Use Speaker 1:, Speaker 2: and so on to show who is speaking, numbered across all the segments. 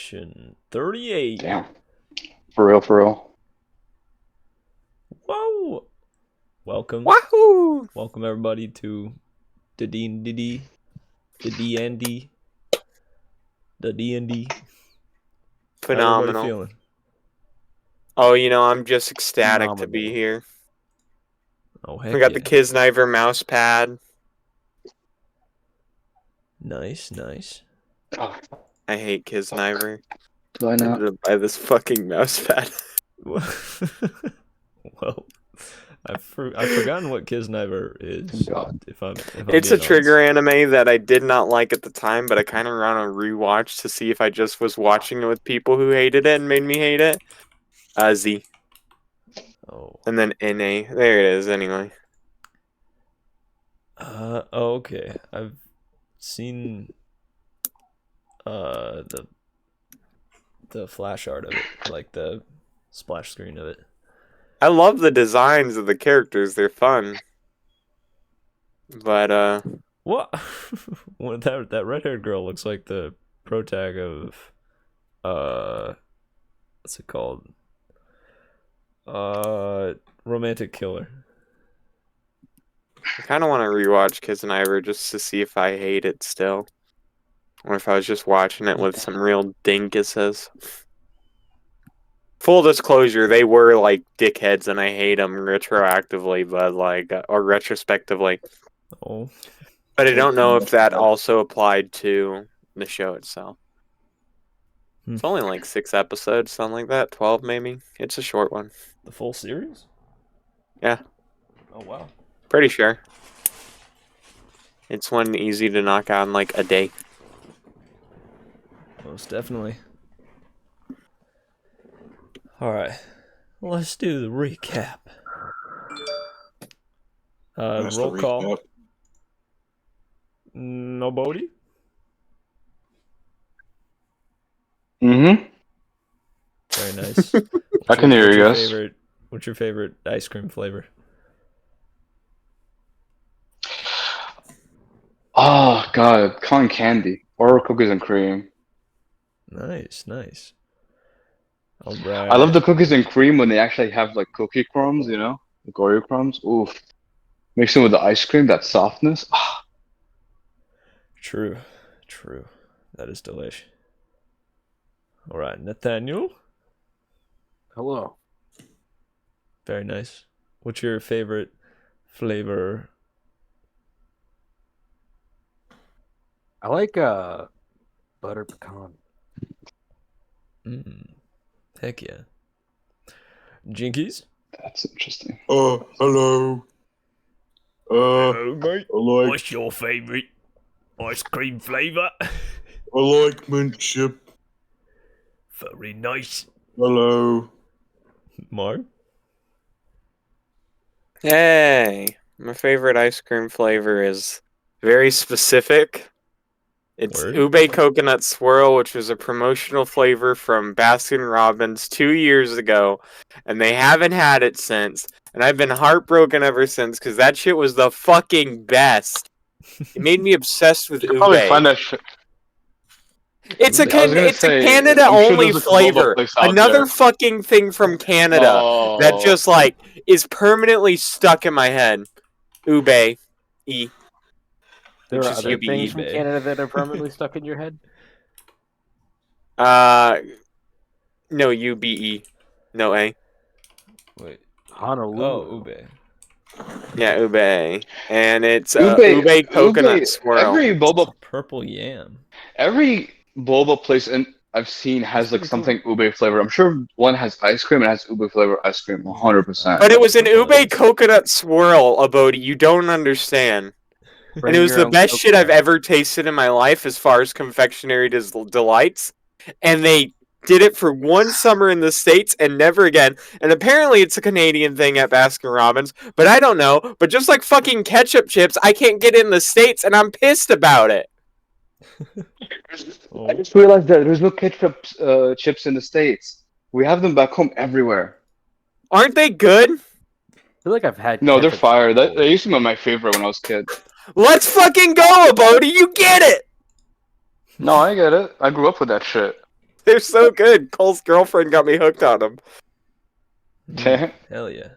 Speaker 1: Edition 38.
Speaker 2: Damn. For real, for real.
Speaker 1: Whoa! Welcome.
Speaker 3: Wahoo!
Speaker 1: Welcome everybody to the D&D. The D&D. The D&D.
Speaker 3: Phenomenal.
Speaker 1: How everybody feeling?
Speaker 3: Oh, I'm just ecstatic to be here.
Speaker 1: Oh, heck
Speaker 3: We got
Speaker 1: yeah.
Speaker 3: the Kisniver mouse pad.
Speaker 1: Nice, nice.
Speaker 2: Oh,
Speaker 3: I hate Kisniver.
Speaker 2: do I
Speaker 3: I
Speaker 2: not?
Speaker 3: had to buy this fucking mouse pad.
Speaker 1: Well, I've forgotten what Kisniver is.
Speaker 2: God.
Speaker 1: If I'm
Speaker 3: It's a
Speaker 1: being
Speaker 3: trigger
Speaker 1: honest.
Speaker 3: anime that I did not like at the time, but I kind of ran a rewatch to see if I just was watching it with people who hated it and made me hate it. Z.
Speaker 1: Oh.
Speaker 3: And then NA. There it is, anyway.
Speaker 1: Okay. I've seen the flash art of it, like the splash screen of it.
Speaker 3: I love the designs of the characters. They're fun. But,
Speaker 1: What? Well, that red-haired girl looks like the protag of what's it called? Romantic Killer.
Speaker 3: I kind of want to rewatch Kisniver just to see if I hate it still. Or if I was just watching it with some real dinkuses. Full disclosure, they were like dickheads and I hate them retroactively, but or retrospectively.
Speaker 1: Oh.
Speaker 3: But I don't know if that also applied to the show itself. It's only like 6 episodes, something like that. 12 maybe. It's a short one.
Speaker 1: The full series?
Speaker 3: Yeah.
Speaker 1: Oh, wow.
Speaker 3: Pretty sure. It's one easy to knock out in like a day.
Speaker 1: Most definitely. Alright. Let's do the recap. Roll call. Nobody?
Speaker 2: Mm-hmm.
Speaker 1: Very nice.
Speaker 2: I can hear you guys.
Speaker 1: What's your favorite ice cream flavor?
Speaker 2: Oh, God. Cotton candy. Or cookies and cream.
Speaker 1: Nice, nice. Alright.
Speaker 2: I love the cookies and cream when they actually have, like, cookie crumbs, you know? The Oreo crumbs. Oof. Mix them with the ice cream, that softness. Ah.
Speaker 1: True. That is delish. Alright, Nathaniel?
Speaker 4: Hello.
Speaker 1: Very nice. What's your favorite flavor?
Speaker 4: I like butter pecan.
Speaker 1: Heck yeah. Jinkies?
Speaker 2: That's interesting.
Speaker 5: Hello.
Speaker 1: Hello, mate.
Speaker 5: I like
Speaker 1: What's your favorite ice cream flavor?
Speaker 5: mint chip.
Speaker 1: Very nice.
Speaker 5: Hello.
Speaker 1: Mark?
Speaker 3: Hey, my favorite ice cream flavor is very specific. It's
Speaker 1: Word?
Speaker 3: ube coconut swirl, which was a promotional flavor from Baskin Robbins 2 years ago, and they haven't had it since. And I've been heartbroken ever since because that shit was the fucking best. It made me obsessed with ube.
Speaker 2: Probably find that shit.
Speaker 3: It's a
Speaker 2: I was gonna
Speaker 3: it's
Speaker 2: say,
Speaker 3: a Canada
Speaker 2: I'm sure
Speaker 3: only
Speaker 2: there's a global
Speaker 3: flavor.
Speaker 2: place out
Speaker 3: Another
Speaker 2: there.
Speaker 3: fucking thing from Canada that
Speaker 2: Oh.
Speaker 3: just is permanently stuck in my head. Ube. E.
Speaker 4: There
Speaker 3: Which
Speaker 4: are
Speaker 3: is
Speaker 4: other
Speaker 3: UBE,
Speaker 4: things from
Speaker 1: babe.
Speaker 4: Canada that are permanently stuck in your head.
Speaker 3: No, UBE. No A.
Speaker 1: Wait.
Speaker 4: Honolulu.
Speaker 1: Oh, ube.
Speaker 3: Yeah, ube. And it's ube coconut swirl.
Speaker 2: Every boba
Speaker 1: Purple yam.
Speaker 2: place I've seen has like something ube flavor. I'm sure one has ice cream and has ube flavor ice cream, 100%.
Speaker 3: But it was an ube coconut swirl, Abodi. You don't understand.
Speaker 4: Bring
Speaker 3: And it was
Speaker 4: your
Speaker 3: the
Speaker 4: own
Speaker 3: best shit I've
Speaker 4: coconut.
Speaker 3: ever tasted in my life as far as confectionery delights. And they did it for one summer in the States and never again. And apparently it's a Canadian thing at Baskin Robbins, but I don't know. But just like fucking ketchup chips, I can't get it in the States and I'm pissed about it.
Speaker 2: I just realized that there's no ketchup chips in the States. We have them back home everywhere.
Speaker 3: Aren't they good?
Speaker 4: I feel like I've had.
Speaker 2: No, they're
Speaker 4: ketchup
Speaker 2: fire. That
Speaker 4: before.
Speaker 2: they used to be my favorite when I was a kid.
Speaker 3: Let's fucking go, Abodi. You get it.
Speaker 2: No, I get it. I grew up with that shit.
Speaker 3: They're so good. Cole's girlfriend got me hooked on them.
Speaker 1: Hell yeah.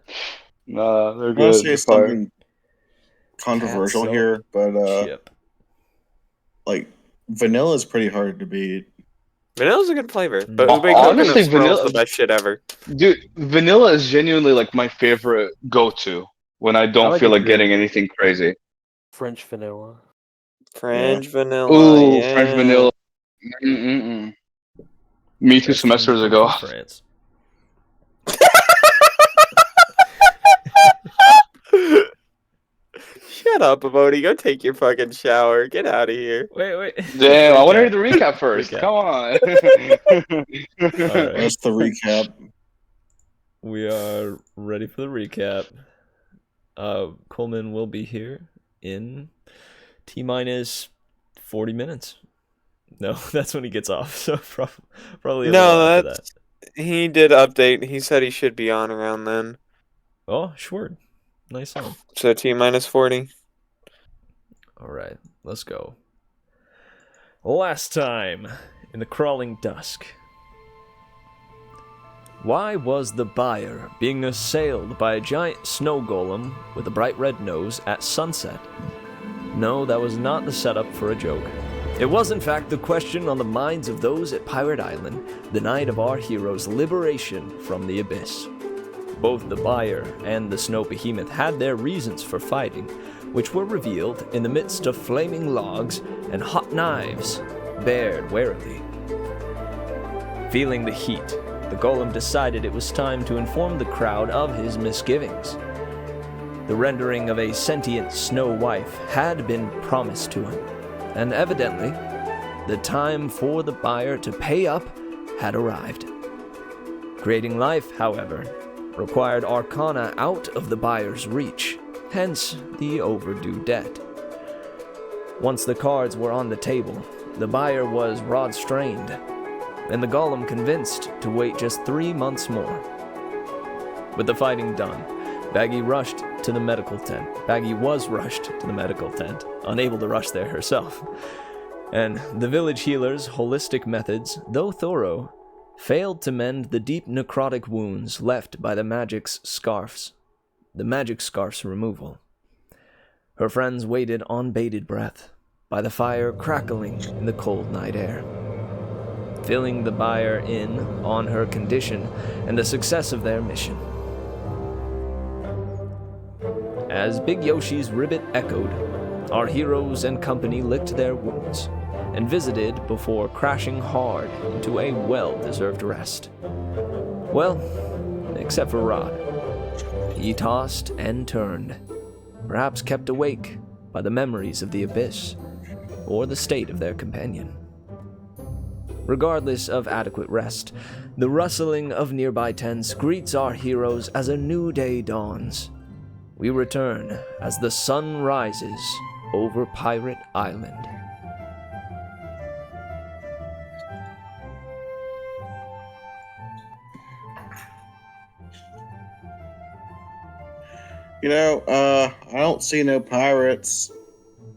Speaker 2: Nah, they're
Speaker 5: I want
Speaker 2: good.
Speaker 5: to say
Speaker 2: They're fire.
Speaker 5: something controversial
Speaker 1: Catsup
Speaker 5: here, but
Speaker 1: chip.
Speaker 5: like vanilla is pretty hard to beat.
Speaker 3: Vanilla's a good flavor, but
Speaker 1: Mm.
Speaker 3: ube
Speaker 2: Honestly,
Speaker 3: coconut swirl is
Speaker 2: vanilla-
Speaker 3: the best shit ever.
Speaker 2: Dude, vanilla is genuinely like my favorite go-to when I don't
Speaker 4: like
Speaker 2: feel
Speaker 4: a
Speaker 2: like getting
Speaker 4: good-
Speaker 2: anything crazy.
Speaker 4: French vanilla.
Speaker 3: French vanilla.
Speaker 2: Ooh,
Speaker 3: Yeah.
Speaker 2: French vanilla. Mm-mm-mm. Me 2
Speaker 1: Best
Speaker 2: semesters
Speaker 1: thing
Speaker 2: ago.
Speaker 1: from France.
Speaker 3: Shut up, Emoti. Go take your fucking shower. Get out of here.
Speaker 1: Wait.
Speaker 2: Damn, I want to hear
Speaker 1: Recap.
Speaker 2: the recap first.
Speaker 1: Recap.
Speaker 2: Come on.
Speaker 1: Alright.
Speaker 5: That's the recap.
Speaker 1: We are ready for the recap. Coleman will be here in T-minus 40 minutes. No, that's when he gets off. So probably a little
Speaker 3: No,
Speaker 1: after
Speaker 3: that's he did update. He said he should be on around then.
Speaker 1: that. Oh, sure. Nice on.
Speaker 3: So T-minus 40.
Speaker 1: All right, let's go. Last time in the crawling dusk. Why was the buyer being assailed by a giant snow golem with a bright red nose at sunset? No, that was not the setup for a joke. It was in fact the question on the minds of those at Pirate Island the night of our hero's liberation from the abyss. Both the buyer and the snow behemoth had their reasons for fighting, which were revealed in the midst of flaming logs and hot knives, bared warily. Feeling the heat, the golem decided it was time to inform the crowd of his misgivings. The rendering of a sentient snow wife had been promised to him, and evidently, the time for the buyer to pay up had arrived. Creating life, however, required arcana out of the buyer's reach, hence the overdue debt. Once the cards were on the table, the buyer was Rodstrained, and the golem convinced to wait just 3 months more. With the fighting done, Baggi rushed to the medical tent. Baggi was rushed to the medical tent, unable to rush there herself. And the village healer's holistic methods, though thorough, failed to mend the deep necrotic wounds left by the magic scarf's removal. Her friends waited on bated breath, by the fire crackling in the cold night air, filling the buyer in on her condition and the success of their mission. As Big Yoshi's ribbit echoed, our heroes and company licked their wounds and visited before crashing hard into a well-deserved rest. Well, except for Rod. He tossed and turned, perhaps kept awake by the memories of the abyss or the state of their companion. Regardless of adequate rest, the rustling of nearby tents greets our heroes as a new day dawns. We return as the sun rises over Pirate Island.
Speaker 5: I don't see no pirates.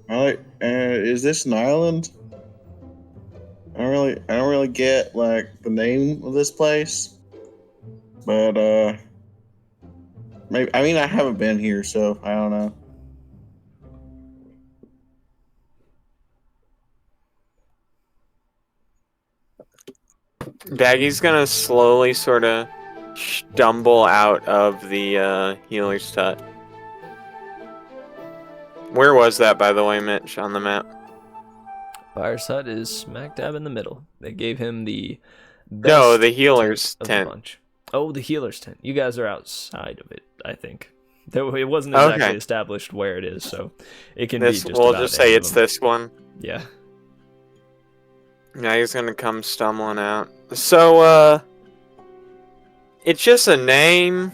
Speaker 5: Is this an island? I don't really get like the name of this place, but maybe I haven't been here, so I don't know.
Speaker 3: Baggy's gonna slowly sort of stumble out of the healer's hut. Where was that, by the way, Mitch, on the map?
Speaker 1: Buyer's hut is smack dab in the middle. They gave him the
Speaker 3: No,
Speaker 1: best
Speaker 3: the healer's
Speaker 1: of the
Speaker 3: tent.
Speaker 1: bunch. Oh, the healer's tent. You guys are outside of it, I think. It wasn't exactly
Speaker 3: Okay.
Speaker 1: established where it is, so it can
Speaker 3: This,
Speaker 1: be just
Speaker 3: we'll
Speaker 1: about
Speaker 3: just
Speaker 1: any
Speaker 3: say
Speaker 1: of
Speaker 3: it's
Speaker 1: them.
Speaker 3: this one.
Speaker 1: Yeah.
Speaker 3: Now he's gonna come stumbling out. So, it's just a name,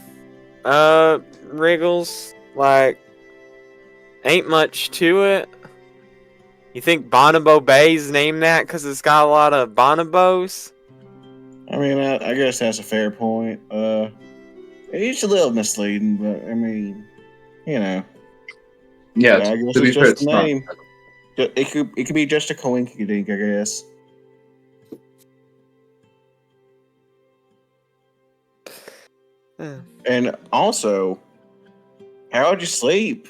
Speaker 3: Wriggles. Like, ain't much to it. You think Bonobo Bay's named that because it's got a lot of bonobos?
Speaker 5: I mean, I guess that's a fair point. It's a little misleading, but I mean, you know.
Speaker 2: Yeah,
Speaker 5: I guess
Speaker 2: to be
Speaker 5: it's
Speaker 2: fair,
Speaker 5: just
Speaker 2: it's
Speaker 5: a
Speaker 2: not.
Speaker 5: name. It could be just a coinkydink, I guess. And also, how'd you sleep?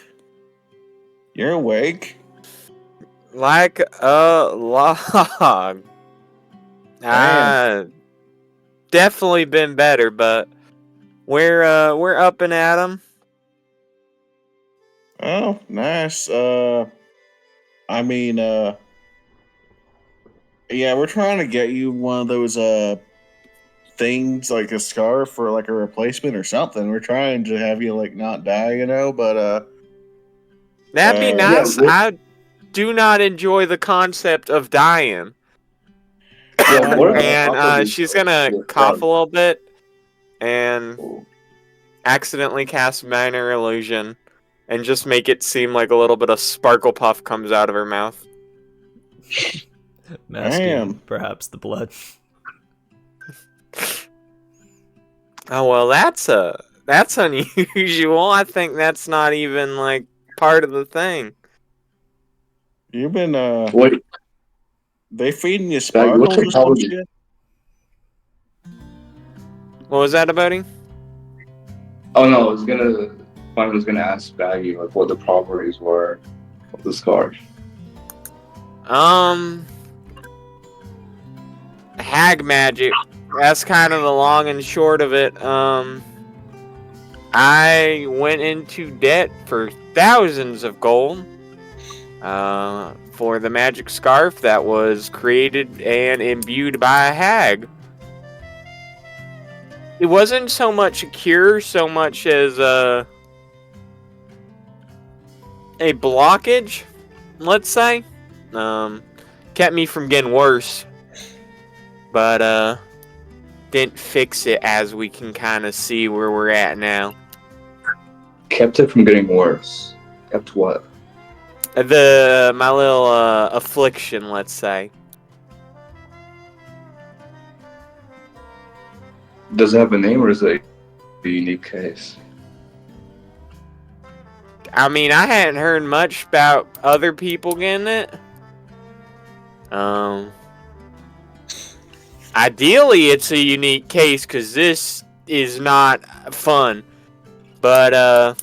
Speaker 5: You're awake.
Speaker 3: Like a log. Definitely been better, but we're up and at 'em.
Speaker 5: Oh, nice. I mean, yeah, we're trying to get you one of those things like a scarf or like a replacement or something. We're trying to have you like not die, but
Speaker 3: That'd be
Speaker 5: yeah,
Speaker 3: nice. I do not enjoy the concept of dying.
Speaker 2: Yeah, what are the
Speaker 3: And
Speaker 2: properties
Speaker 3: she's
Speaker 2: of
Speaker 3: gonna
Speaker 2: the
Speaker 3: cough
Speaker 2: scarf?
Speaker 3: a little bit and accidentally cast minor illusion and just make it seem like a little bit of sparkle puff comes out of her mouth.
Speaker 1: Masking
Speaker 5: Damn.
Speaker 1: perhaps the blood.
Speaker 3: Oh well, that's unusual. I think that's not even like part of the thing.
Speaker 5: You've been
Speaker 2: Wait,
Speaker 5: they feeding you
Speaker 2: Baggi, what's
Speaker 5: sparkles
Speaker 2: your
Speaker 5: or some
Speaker 2: apology?
Speaker 5: shit?
Speaker 3: What was that about him?
Speaker 2: Oh no, I was gonna ask Baggy like what the properties were of the scarf.
Speaker 3: Hag magic. That's kind of the long and short of it. I went into debt for thousands of gold for the magic scarf that was created and imbued by a hag. It wasn't so much a cure, so much as a blockage, let's say. Kept me from getting worse, but didn't fix it, as we can kind of see where we're at now.
Speaker 2: Kept it from getting worse. Kept what?
Speaker 3: My little affliction, let's say.
Speaker 2: Does it have a name or is it a unique case?
Speaker 3: I mean, I hadn't heard much about other people getting it. Ideally, it's a unique case because this is not fun. But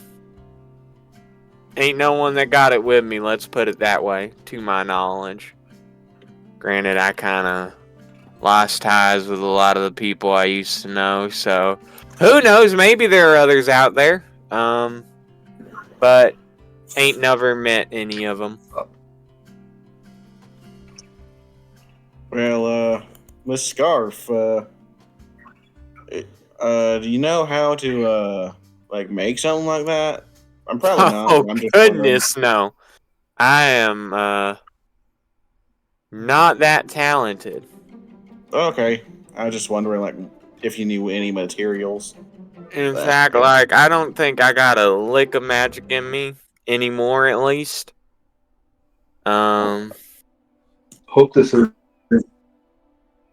Speaker 3: ain't no one that got it with me. Let's put it that way, to my knowledge. Granted, I kind of lost ties with a lot of the people I used to know, so who knows? Maybe there are others out there. But ain't never met any of them.
Speaker 5: Well, Miss Scarf, do you know how to like make something like that? I'm probably not.
Speaker 3: Oh
Speaker 5: I'm just
Speaker 3: goodness, no! I am not that talented.
Speaker 5: Okay, I was just wondering, like, if you knew any materials.
Speaker 3: In fact, like, I don't think I got a lick of magic in me anymore, at least.
Speaker 2: Hope this isn't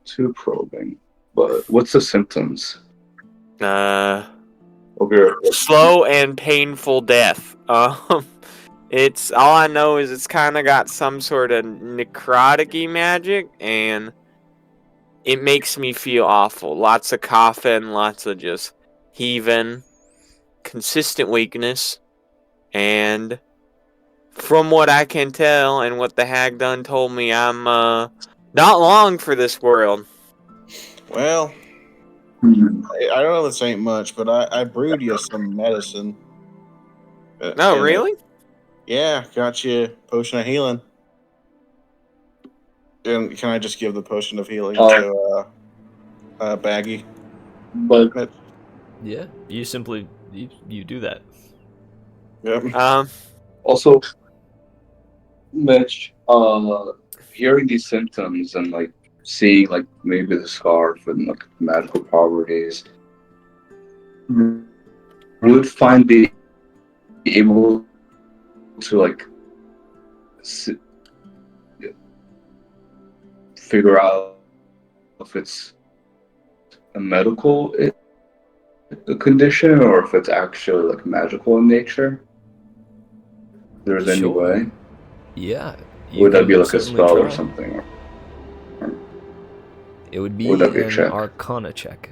Speaker 2: too probing, but what's the symptoms?
Speaker 3: Slow and painful death. It's all I know is it's kind of got some sort of necrotic-y magic, and it makes me feel awful. Lots of coughing, lots of just heaving, consistent weakness, and from what I can tell and what the hag done told me, I'm not long for this world.
Speaker 5: Well, I don't know this ain't much, but I brewed you some medicine.
Speaker 3: No, really?
Speaker 5: Yeah, got you a potion of healing. And can I just give the potion of healing to Baggy?
Speaker 2: But
Speaker 1: Yeah, you simply you do that.
Speaker 5: Yep.
Speaker 2: Also, Mitch, hearing these symptoms and like seeing like maybe the scarf and like magical properties, would find be able to like figure out if it's a medical condition or if it's actually like magical in nature. If there's any way.
Speaker 1: Yeah.
Speaker 2: Would that be like a
Speaker 1: certainly
Speaker 2: spell or
Speaker 1: try.
Speaker 2: something?
Speaker 1: It would be
Speaker 2: Would that be a
Speaker 1: an
Speaker 2: check?
Speaker 1: arcana check.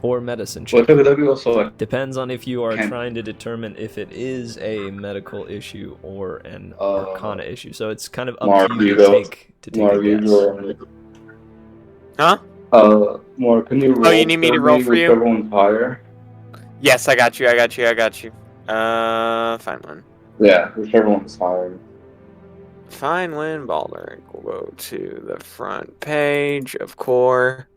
Speaker 1: or medicine
Speaker 2: Well,
Speaker 1: check.
Speaker 2: that'd be also like
Speaker 1: Depends on if you are
Speaker 2: Can-
Speaker 1: trying to determine if it is a medical issue or an
Speaker 2: Uh,
Speaker 1: arcana issue. So it's kind of up
Speaker 2: Mark,
Speaker 1: to you
Speaker 2: you
Speaker 1: to
Speaker 2: go.
Speaker 1: take a
Speaker 2: Mark, you
Speaker 1: guess.
Speaker 2: go.
Speaker 3: Huh?
Speaker 2: Mark, can you roll
Speaker 3: Oh, you need me to roll for you?
Speaker 2: whichever one's higher?
Speaker 3: Yes, I got you. Fine one.
Speaker 2: Yeah, whichever one's higher.
Speaker 3: Fine when Balder. We'll go to the front page of core.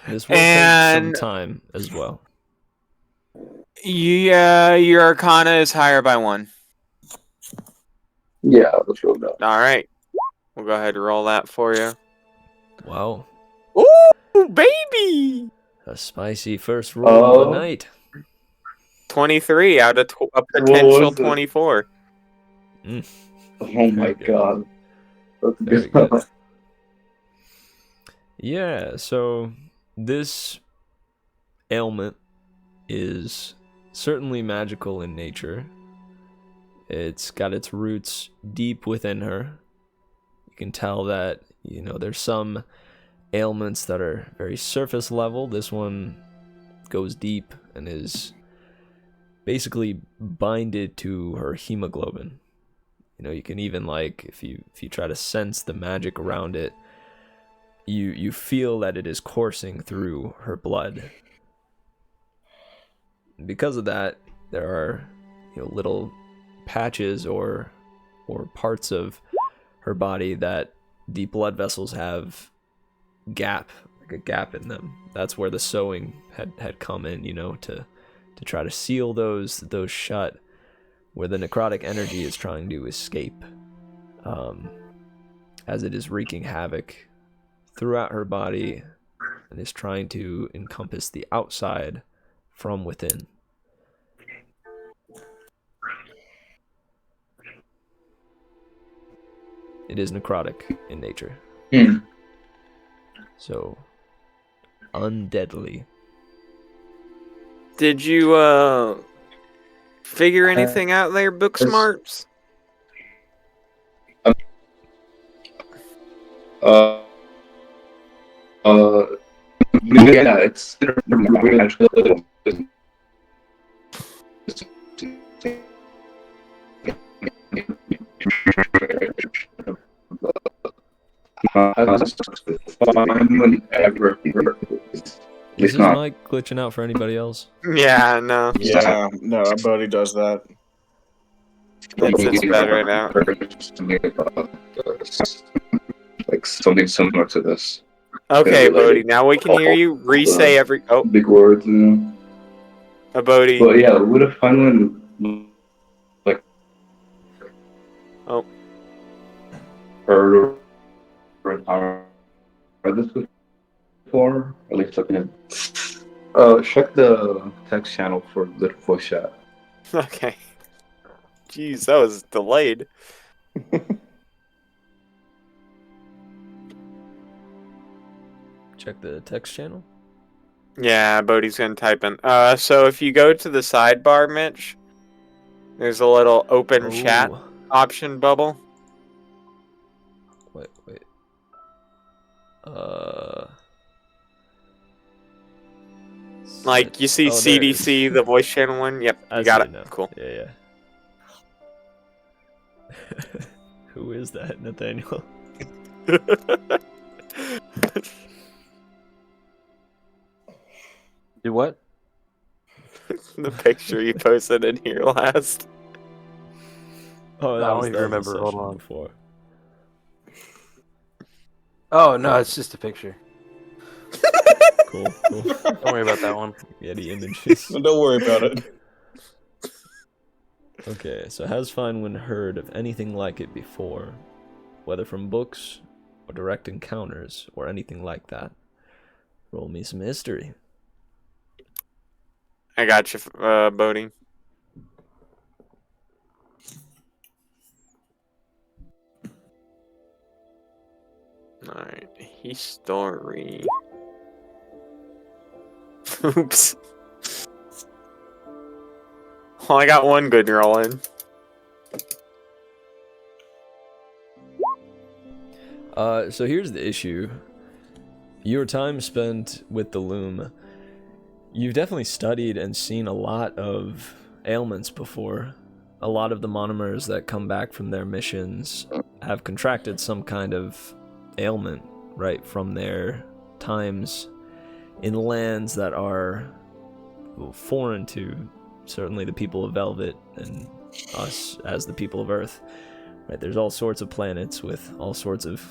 Speaker 1: This will take some
Speaker 3: And
Speaker 1: time as well.
Speaker 3: yeah, your arcana is higher by 1.
Speaker 2: Yeah, let's roll that.
Speaker 3: All right. We'll go ahead and roll that for you.
Speaker 1: Wow.
Speaker 3: Ooh, baby!
Speaker 1: A spicy first roll of the night.
Speaker 3: 23 out of a
Speaker 2: What
Speaker 3: potential
Speaker 2: was it?
Speaker 3: 24.
Speaker 2: Oh my
Speaker 1: good.
Speaker 2: god. That's
Speaker 1: Very
Speaker 2: good.
Speaker 1: good. Yeah, so this ailment is certainly magical in nature. It's got its roots deep within her. You can tell that, there's some ailments that are very surface level. This one goes deep and is basically binded to her hemoglobin. You can even, if you try to sense the magic around it, you feel that it is coursing through her blood. Because of that, there are little patches or parts of her body that the blood vessels have a gap in them. That's where the sewing had come in, to try to seal those shut, where the necrotic energy is trying to escape, as it is wreaking havoc throughout her body and is trying to encompass the outside from within. It is necrotic in nature. So, undeadly.
Speaker 3: Did you figure anything out there, book
Speaker 2: It's-
Speaker 3: smarts?
Speaker 2: Yeah, it's actually whenever.
Speaker 1: Is this mic glitching out for anybody else?
Speaker 3: Yeah, no.
Speaker 5: Yeah, no, our buddy does that.
Speaker 3: It's better now.
Speaker 2: Like something similar to this.
Speaker 3: Okay,
Speaker 2: related.
Speaker 3: Bodhi, now we can hear you. Re-say every... Oh,
Speaker 2: Big words,
Speaker 3: Bodhi.
Speaker 2: But yeah, would a fun one like
Speaker 3: Oh.
Speaker 2: heard or read this before? At least looking at. Check the text channel for the voice chat.
Speaker 3: Okay. Jeez, that was delayed.
Speaker 1: Check the text channel.
Speaker 3: Yeah, Bodhi's gonna type in. So if you go to the sidebar, Mitch, there's a little open chat
Speaker 1: Oh,
Speaker 3: option bubble.
Speaker 1: wait.
Speaker 3: Like, you see
Speaker 1: Oh, there it
Speaker 3: CDC,
Speaker 1: is.
Speaker 3: the voice channel one? Yep,
Speaker 1: I
Speaker 3: you got
Speaker 1: see
Speaker 3: it.
Speaker 1: now.
Speaker 3: Cool.
Speaker 1: Yeah. Who is that, Nathaniel?
Speaker 4: Do what?
Speaker 3: The picture you posted in here last.
Speaker 1: Oh,
Speaker 4: I
Speaker 1: that
Speaker 4: don't
Speaker 1: was
Speaker 4: even remember.
Speaker 1: the
Speaker 4: Hold
Speaker 1: session
Speaker 4: on.
Speaker 1: before.
Speaker 4: Oh no, it's just a picture.
Speaker 1: Cool.
Speaker 4: Don't worry about that one.
Speaker 1: Yeah, the images.
Speaker 5: Don't worry about it.
Speaker 1: Okay, so has Feinwind heard of anything like it before? Whether from books, or direct encounters, or anything like that? Roll me some history.
Speaker 3: I got you, Bodhi. Alright, history. Oops. Well, I got one good roll in.
Speaker 1: So here's the issue. Your time spent with the loom You've definitely studied and seen a lot of ailments before. A lot of the monomers that come back from their missions have contracted some kind of ailment, right, from their times in lands that are foreign to certainly the people of Velvet and us as the people of Earth. Right, there's all sorts of planets with all sorts of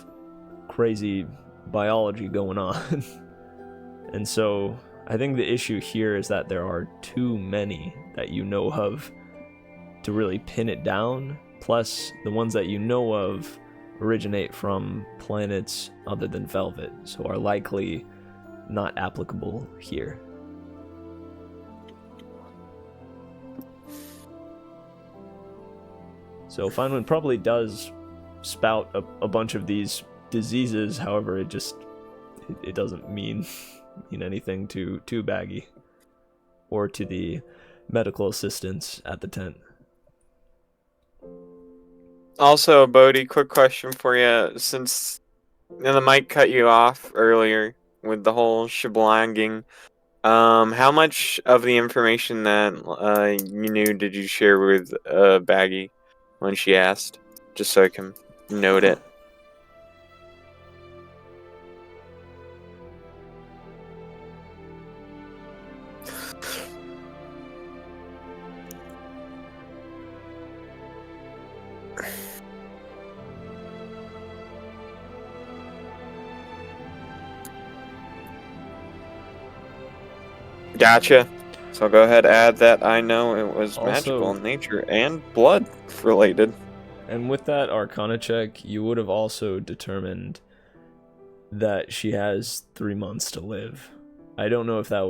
Speaker 1: crazy biology going on. And so I think the issue here is that there are too many that you know of to really pin it down. Plus, the ones that you know of originate from planets other than Velvet, so are likely not applicable here. So Finewind probably does spout a bunch of these diseases, however, it doesn't mean anything to Baggi or to the medical assistants at the tent.
Speaker 3: Also, Bodhi, quick question for you. Since the mic cut you off earlier with the whole shablanging, how much of the information that you knew did you share with Baggi when she asked? Just so I can note it. Gotcha. So go ahead, add that I know it was magical in nature and blood related.
Speaker 1: And with that Arcana check, you would have also determined that she has 3 months to live. I don't know if that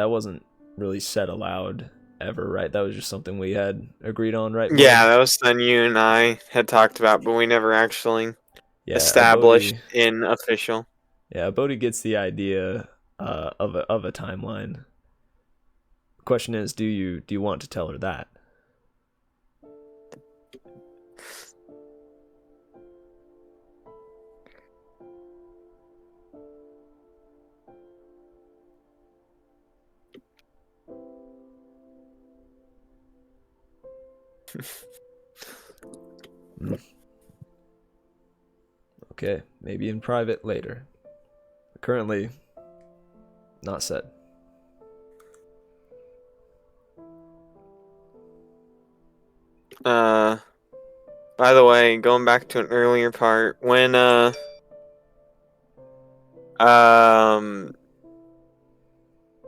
Speaker 1: wasn't really said aloud ever, right? That was just something we had agreed on, right?
Speaker 3: Yeah, that was something you and I had talked about, but we never actually established in official.
Speaker 1: Yeah, Bodhi gets the idea of a timeline. The question is, do you want to tell her that? Okay, maybe in private later. Currently, not said.
Speaker 3: By the way, going back to an earlier part, when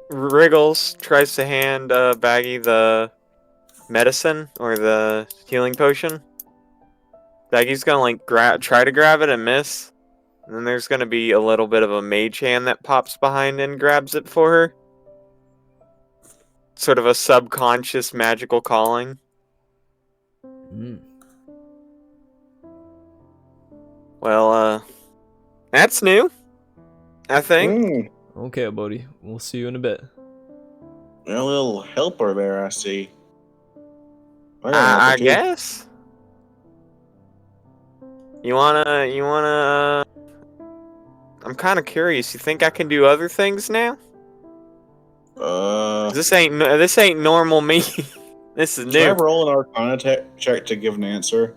Speaker 3: Wriggles tries to hand Baggi the medicine or the healing potion, Baggi's gonna like try to grab it and miss, and then there's gonna be a little bit of a mage hand that pops behind and grabs it for her. Sort of a subconscious magical calling. Well, that's new, I think.
Speaker 1: Okay, Bodhi. We'll see you in a bit.
Speaker 5: A little helper there, I see.
Speaker 3: I guess. You wanna, I'm kind of curious. You think I can do other things now? This ain't normal me. This is new.
Speaker 5: Can I roll an Arcana check to give an answer,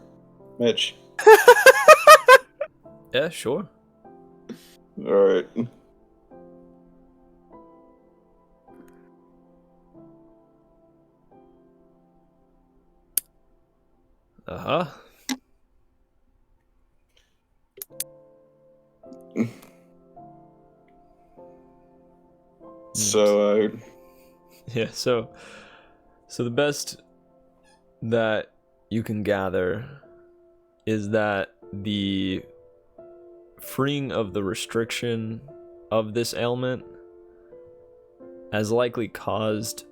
Speaker 5: Mitch?
Speaker 1: Yeah, sure.
Speaker 5: Alright.
Speaker 1: Uh-huh.
Speaker 5: So,
Speaker 1: yeah, so the best that you can gather is that the freeing of the restriction of this ailment has likely caused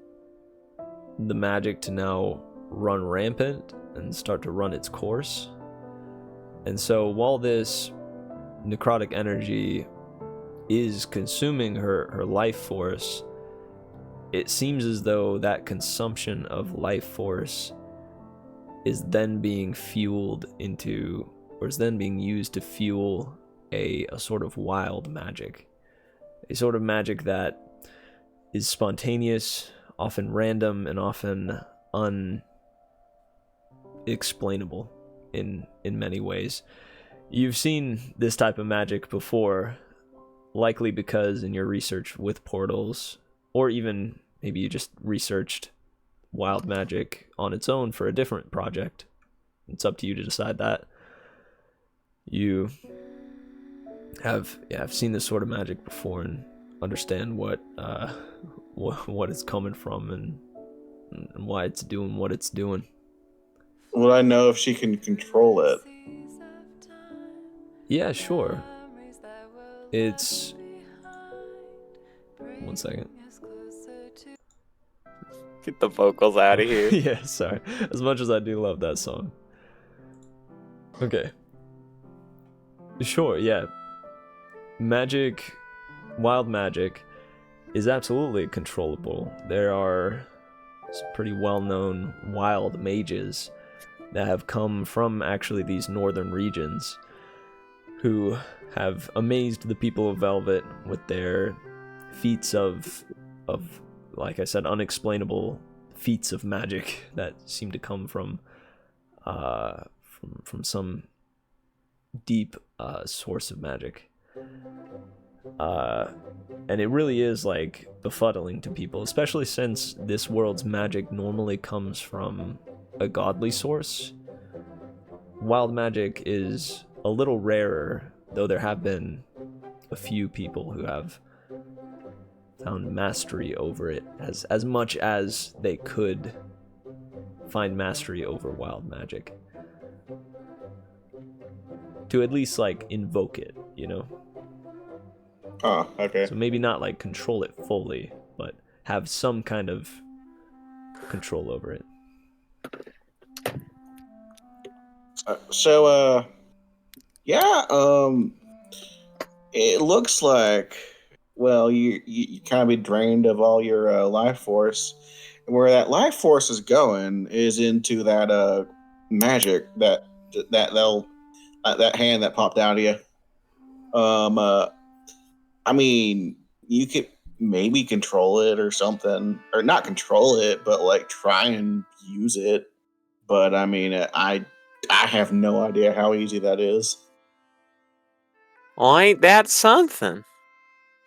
Speaker 1: the magic to now run rampant and start to run its course. And so while this necrotic energy is consuming her life force, it seems as though that consumption of life force is then being fueled into, or is then being used to fuel a sort of wild magic. A sort of magic that is spontaneous, often random, and often unexplainable in many ways. You've seen this type of magic before, likely because in your research with portals, or even maybe you just researched wild magic on its own for a different project. It's up to you to decide that. You have seen this sort of magic before and understand what it's coming from and why it's doing what it's doing.
Speaker 5: Would I know if she can control it?
Speaker 1: Yeah, sure. It's... One second.
Speaker 3: Get the vocals out of here.
Speaker 1: Yeah, sorry. As much as I do love that song. Okay. Sure, yeah. Magic, wild magic, is absolutely controllable. There are some pretty well-known wild mages that have come from actually these northern regions who have amazed the people of Velvet with their feats of like I said, unexplainable feats of magic that seem to come from some deep source of magic. And it really is like befuddling to people, especially since this world's magic normally comes from a godly source. Wild magic is a little rarer, though there have been a few people who have found mastery over it as much as they could find mastery over wild magic. To at least like invoke it, you know?
Speaker 5: Oh, okay.
Speaker 1: So maybe not like control it fully, but have some kind of control over it.
Speaker 5: It looks like, well, you kind of be drained of all your life force. And where that life force is going is into that magic that hand that popped out of you. I mean, you could maybe control it or something, or not control it, but like try and use it. But I mean, I have no idea how easy that is.
Speaker 3: Well, ain't that something?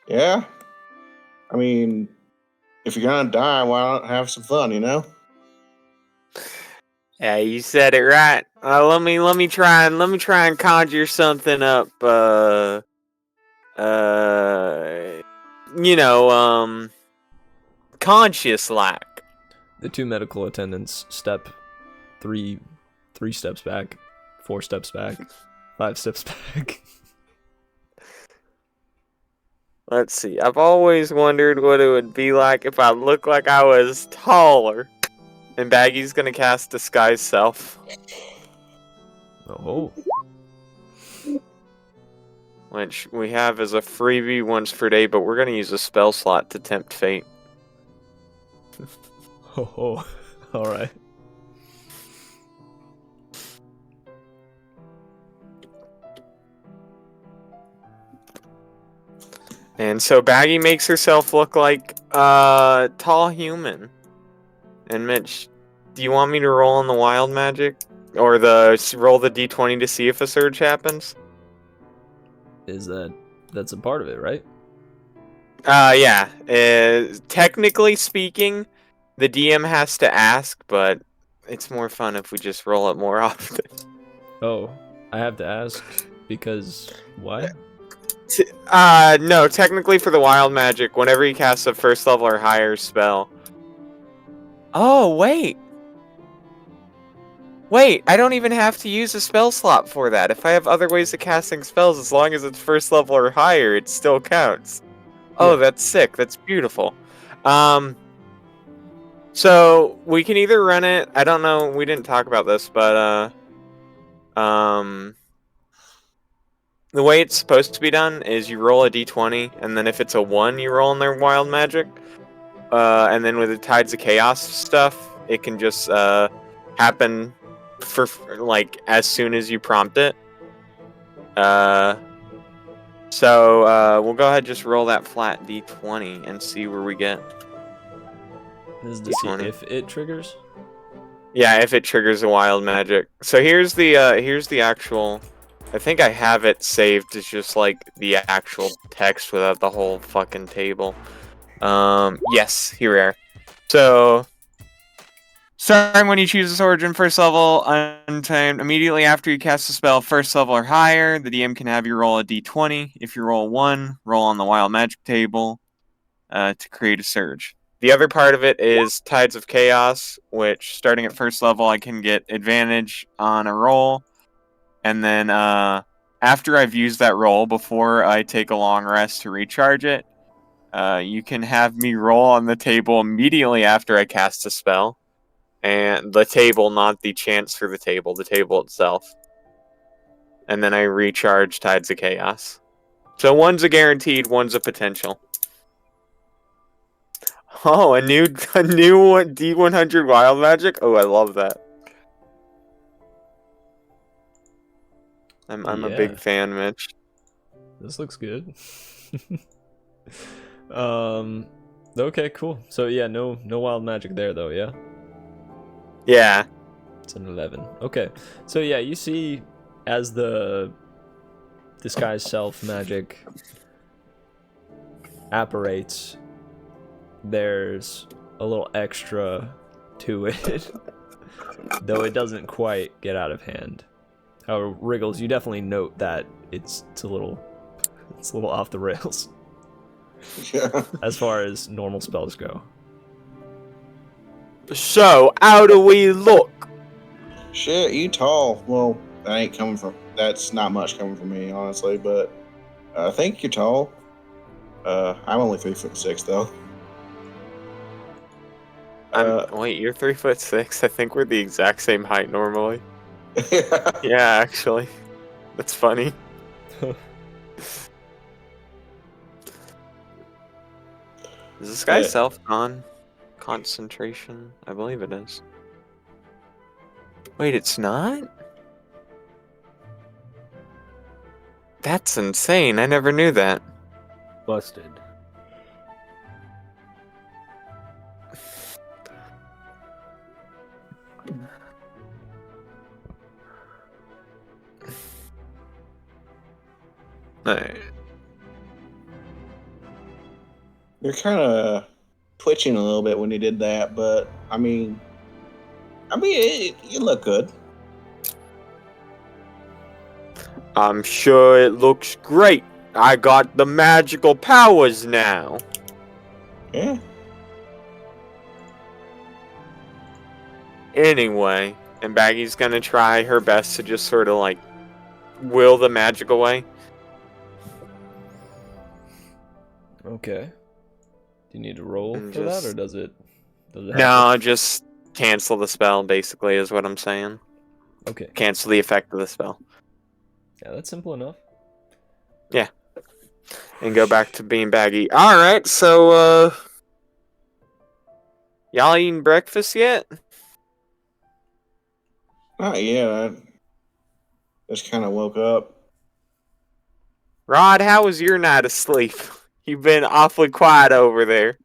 Speaker 5: Yeah. I mean, if you're gonna die, why not have some fun, you know?
Speaker 3: Yeah, you said it right. Let me try and conjure something up. Conscious like.
Speaker 1: The two medical attendants step three steps back, 4 steps back, 5 steps back.
Speaker 3: Let's see. I've always wondered what it would be like if I looked like I was taller. And Baggy's gonna cast Disguise Self.
Speaker 1: Oh.
Speaker 3: Which we have as a freebie once per day, but we're gonna use a spell slot to tempt fate.
Speaker 1: Oh. Alright.
Speaker 3: And so Baggy makes herself look like a tall human. And Mitch, do you want me to roll on the wild magic? Or roll the d20 to see if a surge happens?
Speaker 1: That's a part of it, right?
Speaker 3: Yeah. Technically speaking, the DM has to ask, but it's more fun if we just roll it more often.
Speaker 1: Oh, I have to ask because why?
Speaker 3: No, technically for the wild magic, whenever you cast a first level or higher spell. Oh, wait, I don't even have to use a spell slot for that. If I have other ways of casting spells, as long as it's first level or higher, it still counts. Oh,
Speaker 1: Yeah.
Speaker 3: That's sick. That's beautiful. So we can either run it. I don't know. We didn't talk about this, but the way it's supposed to be done is you roll a d20, and then if it's a 1, you roll in their wild magic. And then with the Tides of Chaos stuff, it can just happen for like as soon as you prompt it. So we'll go ahead and just roll that flat d20 and see where we get.
Speaker 1: This is to see
Speaker 3: D20.
Speaker 1: if it triggers.
Speaker 3: Yeah, if it triggers a wild magic. So here's the actual. I think I have it saved as just like the actual text without the whole fucking table. Yes, here we are. So, starting when you choose this origin, first level, untamed. Immediately after you cast a spell, first level or higher, the DM can have you roll a d20. If you roll 1, roll on the wild magic table to create a surge. The other part of it is Tides of Chaos, which starting at first level, I can get advantage on a roll. And then after I've used that roll, before I take a long rest to recharge it, you can have me roll on the table immediately after I cast a spell. And the table, not the chance for the table itself. And then I recharge Tides of Chaos. So one's a guaranteed, one's a potential. Oh, a new D100 wild magic? Oh, I love that. I'm a big
Speaker 1: Yeah.
Speaker 3: fan, Mitch.
Speaker 1: This looks good. Okay, cool. So yeah, no wild magic there though, yeah?
Speaker 3: Yeah.
Speaker 1: It's an 11. Okay. So yeah, you see as the disguise self magic apparates, there's a little extra to it. Though it doesn't quite get out of hand. However, Wriggles, you definitely note that it's a little off the rails
Speaker 5: Yeah.
Speaker 1: as far as normal spells go.
Speaker 3: So, how do we look?
Speaker 5: Shit, you tall. Well, that's not much coming from me, honestly, but I think you're tall. I'm only 3'6" though.
Speaker 3: Wait, you're 3'6". I think we're the exact same height normally.
Speaker 5: Yeah.
Speaker 3: Yeah, actually. That's funny. Is this guy self-con? Concentration? I believe it is. Wait, it's not? That's insane. I never knew that.
Speaker 4: Busted.
Speaker 3: Alright.
Speaker 5: You're kind of twitching a little bit when you did that, but I mean, you look good.
Speaker 3: I'm sure it looks great. I got the magical powers now.
Speaker 5: Yeah.
Speaker 3: Anyway, and Baggy's gonna try her best to just sort of like will the magic away.
Speaker 1: Okay. Do you need to roll
Speaker 3: And
Speaker 1: for that,
Speaker 3: just-
Speaker 1: or does it
Speaker 3: No, just cancel the spell, basically, is what I'm saying.
Speaker 1: Okay.
Speaker 3: Cancel the effect of the spell.
Speaker 1: Yeah, that's simple enough.
Speaker 3: And go back to being Baggy. Alright, so, y'all eating breakfast yet?
Speaker 5: Not yet. I just kind of woke up.
Speaker 3: Rod, how was your night of sleep? You've been awfully quiet over there.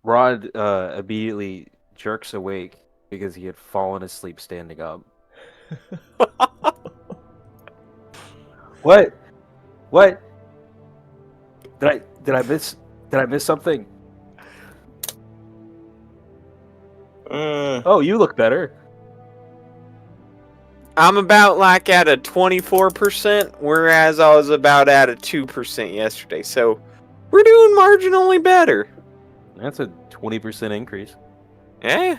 Speaker 4: Rod immediately jerks awake because he had fallen asleep standing up. What? What? Did I miss something? Oh, you look better.
Speaker 3: I'm about like at a 24%, whereas I was about at a 2% yesterday. So we're doing marginally better.
Speaker 4: That's a 20% increase.
Speaker 3: Yeah.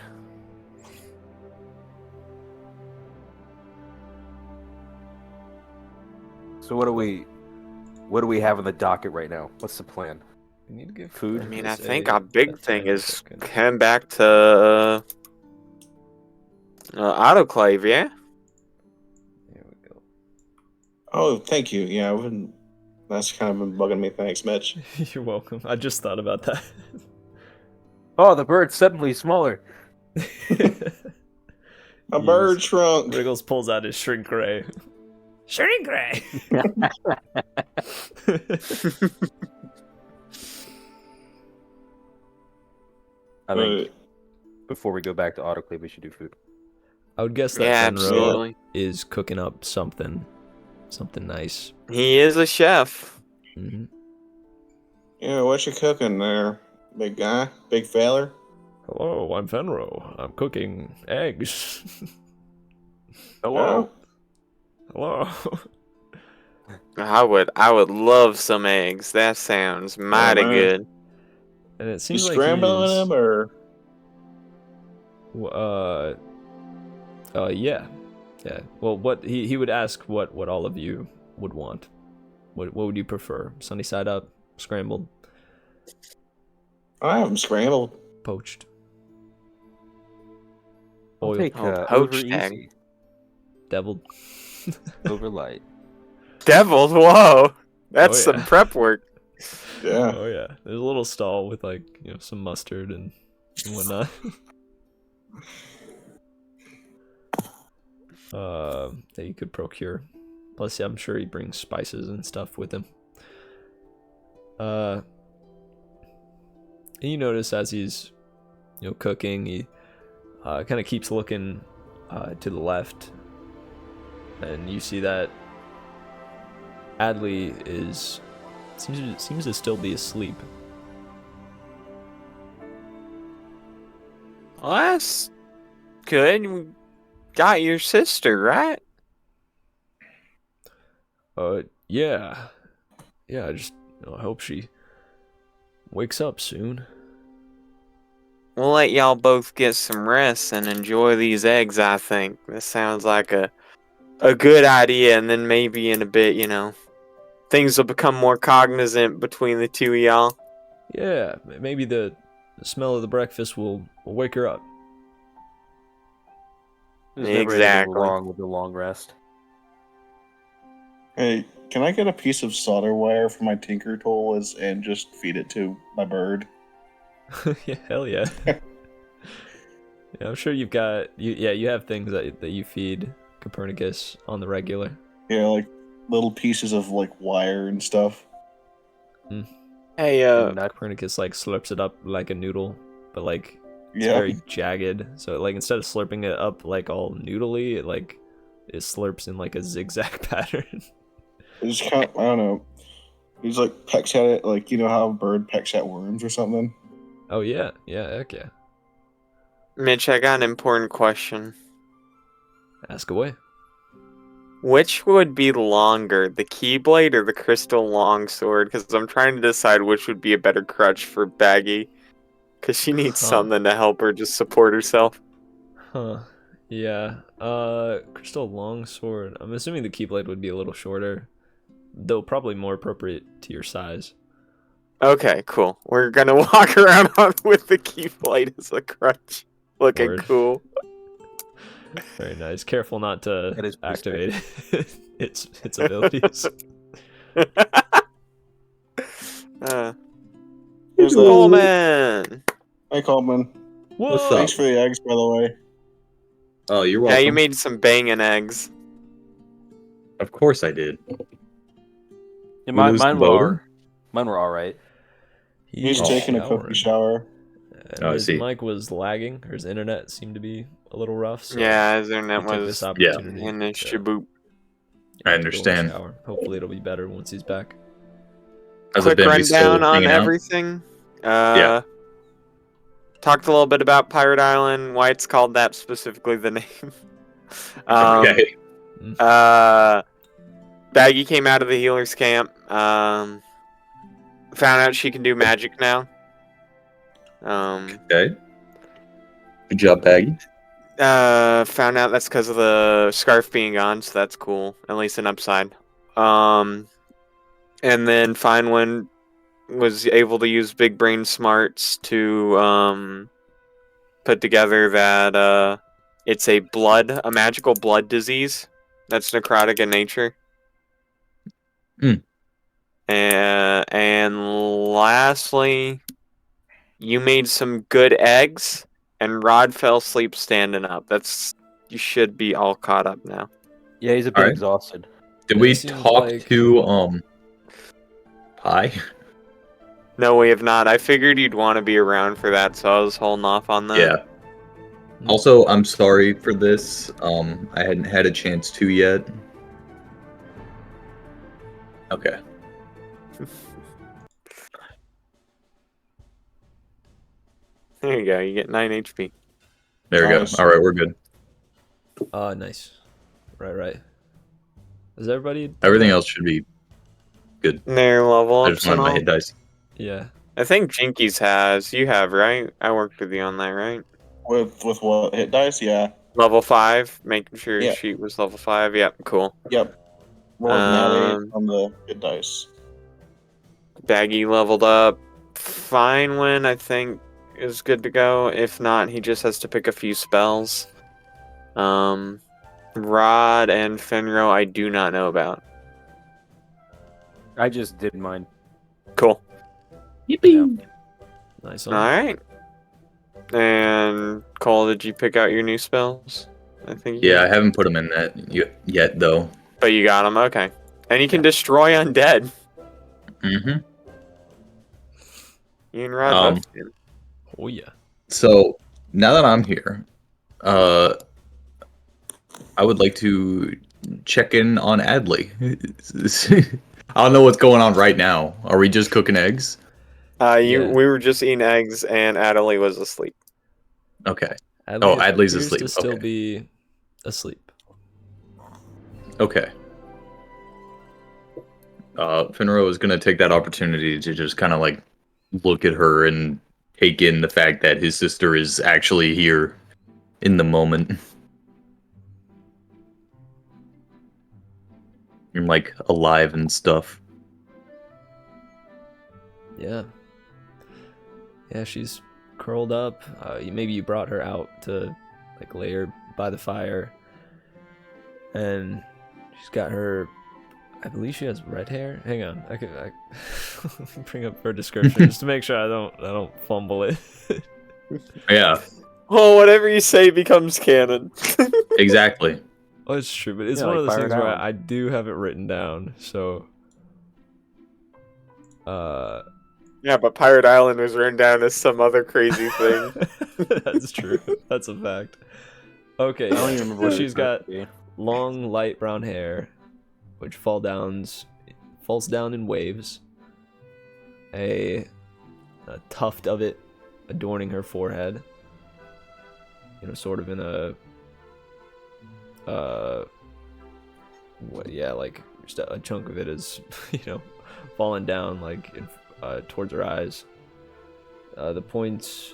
Speaker 4: So what do we have on the docket right now? What's the plan?
Speaker 1: We need to give
Speaker 4: Food?
Speaker 3: I mean, I
Speaker 1: this
Speaker 3: think
Speaker 1: a
Speaker 3: our big
Speaker 1: a
Speaker 3: thing
Speaker 1: tiny
Speaker 3: is
Speaker 1: second.
Speaker 3: heading back to autoclave, yeah?
Speaker 1: Here we go.
Speaker 5: Oh, thank you. Yeah, that's kind of been bugging me. Thanks, Mitch.
Speaker 1: You're welcome. I just thought about that.
Speaker 4: Oh, the bird's suddenly smaller.
Speaker 5: A bird shrunk.
Speaker 1: Wriggles pulls out his shrink ray. Shrink ray.
Speaker 4: I think before we go back to autoclave, we should do food.
Speaker 1: I would guess that
Speaker 3: Yeah,
Speaker 1: Fenro
Speaker 3: absolutely.
Speaker 1: is cooking up something nice.
Speaker 3: He is a chef.
Speaker 1: Hmm.
Speaker 5: Yeah, what you cooking there, big guy, big feller?
Speaker 1: Hello, I'm Fenro. I'm cooking eggs.
Speaker 5: Hello.
Speaker 1: Hello.
Speaker 3: I would love some eggs. That sounds mighty
Speaker 5: man.
Speaker 3: good.
Speaker 1: And it
Speaker 5: You
Speaker 1: seems like
Speaker 5: scrambling
Speaker 1: he's,
Speaker 5: them or?
Speaker 1: yeah. Well, what he would ask what all of you would want. What would you prefer? Sunny side up, scrambled,
Speaker 5: I have them scrambled.
Speaker 1: poached,
Speaker 4: I'll
Speaker 1: oiled,
Speaker 4: take
Speaker 3: Oh,
Speaker 4: over
Speaker 3: poached egg.
Speaker 4: easy,
Speaker 1: deviled?
Speaker 4: over light.
Speaker 3: Deviled, whoa. That's
Speaker 1: Oh, yeah.
Speaker 3: some prep work.
Speaker 5: Yeah.
Speaker 1: Oh yeah. There's a little stall with some mustard and whatnot. That you could procure. Plus, yeah, I'm sure he brings spices and stuff with him. And you notice as he's, cooking, he kind of keeps looking to the left, and you see that Adley seems to still be asleep.
Speaker 3: Well, that's good. You got your sister, right?
Speaker 1: Yeah. I just I hope she wakes up soon.
Speaker 3: We'll let y'all both get some rest and enjoy these eggs, I think. This sounds like a good idea, and then maybe in a bit, things will become more cognizant between the two of y'all.
Speaker 1: Yeah, maybe the smell of the breakfast will wake her up.
Speaker 4: There's never anything
Speaker 3: Exactly.
Speaker 4: wrong with the long rest.
Speaker 5: Hey, can I get a piece of solder wire for my tinker tool and just feed it to my bird?
Speaker 1: Yeah, hell yeah. Yeah, I'm sure you've got you have things that you feed Copernicus on the regular.
Speaker 5: Yeah, like little pieces of like wire and stuff.
Speaker 3: Hey,
Speaker 1: And Copernicus slurps it up like a noodle, but it's
Speaker 5: Yeah.
Speaker 1: very jagged. So instead of slurping it up all noodly, it slurps in a zigzag pattern.
Speaker 5: It's kind of, I don't know. He's like pecks at it, like you know how a bird pecks at worms or something.
Speaker 1: Oh yeah, heck yeah.
Speaker 3: Mitch, I got an important question.
Speaker 1: Ask away.
Speaker 3: Which would be longer, the Keyblade or the Crystal Longsword? Because I'm trying to decide which would be a better crutch for Baggi. Because she needs
Speaker 1: Huh.
Speaker 3: something to help her just support herself.
Speaker 1: Huh. Yeah. Crystal Longsword. I'm assuming the Keyblade would be a little shorter, though probably more appropriate to your size.
Speaker 3: Okay, cool. We're gonna walk around with the Keyblade as a crutch. Looking
Speaker 1: Word.
Speaker 3: cool.
Speaker 1: Very nice. Careful not to
Speaker 4: That is pretty
Speaker 1: activate its abilities.
Speaker 5: Here's that.
Speaker 3: Coleman!
Speaker 5: Hey Coleman.
Speaker 1: Whoa!
Speaker 6: What's
Speaker 5: Thanks
Speaker 6: up?
Speaker 5: for the eggs, by the way.
Speaker 6: Oh, you're
Speaker 3: Yeah,
Speaker 6: welcome.
Speaker 3: you made some banging eggs.
Speaker 6: Of course I did.
Speaker 4: Yeah,
Speaker 6: We
Speaker 4: mine
Speaker 6: lose the
Speaker 4: were
Speaker 6: voter?
Speaker 4: mine were all right.
Speaker 5: He's
Speaker 1: He's
Speaker 5: taking a
Speaker 1: showering.
Speaker 5: cookie shower.
Speaker 1: And
Speaker 6: Oh, I
Speaker 1: his
Speaker 6: see.
Speaker 1: mic was lagging, or his internet seemed to be a little rough. So
Speaker 3: Yeah, his
Speaker 1: he
Speaker 3: internet
Speaker 1: took
Speaker 3: was
Speaker 1: this opportunity.
Speaker 3: in the
Speaker 1: to,
Speaker 3: shaboop.
Speaker 6: I
Speaker 1: go in the
Speaker 6: understand.
Speaker 1: shower. Hopefully, it'll be better once he's back.
Speaker 6: Has it
Speaker 3: Quick
Speaker 6: been? We still
Speaker 3: rundown on
Speaker 6: hanging out?
Speaker 3: everything.
Speaker 6: Yeah.
Speaker 3: Talked a little bit about Pirate Island, why it's called that, specifically the name.
Speaker 6: Okay.
Speaker 3: Baggi came out of the healer's camp. Found out she can do magic now.
Speaker 6: Okay. Good job, Baggy.
Speaker 3: Found out that's because of the scarf being gone, so that's cool. At least an upside. And then Finewind was able to use big brain smarts to put together that it's a magical blood disease that's necrotic in nature. And lastly, you made some good eggs, and Rod fell asleep standing up. You should be all caught up now.
Speaker 4: Yeah, he's a bit
Speaker 6: Alright.
Speaker 4: exhausted.
Speaker 6: Did
Speaker 1: It
Speaker 6: we
Speaker 1: seems
Speaker 6: talk
Speaker 1: like-
Speaker 6: to Pi?
Speaker 3: No, we have not. I figured you'd want to be around for that, so I was holding off on that.
Speaker 6: Yeah. Also, I'm sorry for this. I hadn't had a chance to yet. Okay.
Speaker 3: There you go. You get 9 HP.
Speaker 6: There we
Speaker 5: Nice.
Speaker 6: go. All right, we're good.
Speaker 1: Nice. Right. Is everybody?
Speaker 6: Everything else should be good.
Speaker 3: And their level
Speaker 6: I
Speaker 3: ups
Speaker 6: just wanted
Speaker 3: and
Speaker 6: my
Speaker 3: all.
Speaker 6: hit dice.
Speaker 1: Yeah.
Speaker 3: I think Jinkies has. You have, right? I worked with you on that, right?
Speaker 5: With what hit dice? Yeah.
Speaker 3: Level 5, making sure your
Speaker 5: Yeah.
Speaker 3: sheet was level 5. Yep, cool.
Speaker 5: Yep. Rolled natty
Speaker 3: Um,
Speaker 5: on the hit dice.
Speaker 3: Baggy leveled up. Finewin, I think, is good to go. If not, he just has to pick a few spells. Rod and Fenro, I do not know about.
Speaker 4: I just did mine.
Speaker 3: Cool.
Speaker 6: Yippee!
Speaker 1: Nice.
Speaker 3: All right. And Cole, did you pick out your new spells? I think. You
Speaker 6: Yeah, I
Speaker 3: did.
Speaker 6: haven't put them in that yet, though.
Speaker 3: But you got them. Okay. And you can destroy undead.
Speaker 6: Mm-hmm.
Speaker 3: You and Rod both can.
Speaker 1: Oh yeah.
Speaker 6: So now that I'm here, I would like to check in on Adley. I don't know what's going on right now. Are we just cooking eggs?
Speaker 1: Yeah.
Speaker 3: We were just eating eggs, and Adelie was asleep.
Speaker 6: Okay.
Speaker 1: Adley
Speaker 6: Adley's
Speaker 1: appears
Speaker 6: asleep,
Speaker 1: to still
Speaker 6: okay.
Speaker 1: be asleep.
Speaker 6: Okay. Finro is gonna take that opportunity to just kind of like look at her and take in the fact that his sister is actually here in the moment. And like alive and stuff.
Speaker 1: Yeah. Yeah, she's curled up. Maybe you brought her out to like lay her by the fire, and she's got her. I believe she has red hair. Hang on, I bring up her description just to make sure I don't fumble it.
Speaker 6: Yeah,
Speaker 3: Oh, whatever you say becomes canon.
Speaker 6: exactly.
Speaker 1: Oh, it's true, but it's
Speaker 4: Yeah,
Speaker 1: one
Speaker 4: like
Speaker 1: of those
Speaker 4: Pirate
Speaker 1: things where
Speaker 4: Island.
Speaker 1: I do have it written down. So,
Speaker 3: Yeah, but Pirate Island was written down as some other crazy thing.
Speaker 1: that's true. That's a fact. Okay,
Speaker 4: I don't
Speaker 1: yeah.
Speaker 4: even remember
Speaker 1: Well,
Speaker 4: what
Speaker 1: she's
Speaker 4: it's
Speaker 1: got
Speaker 4: supposed to be.
Speaker 1: long, light brown hair, which falls down in waves. A tuft of it adorning her forehead. Sort of in a like just a chunk of it is falling down like towards her eyes. The points.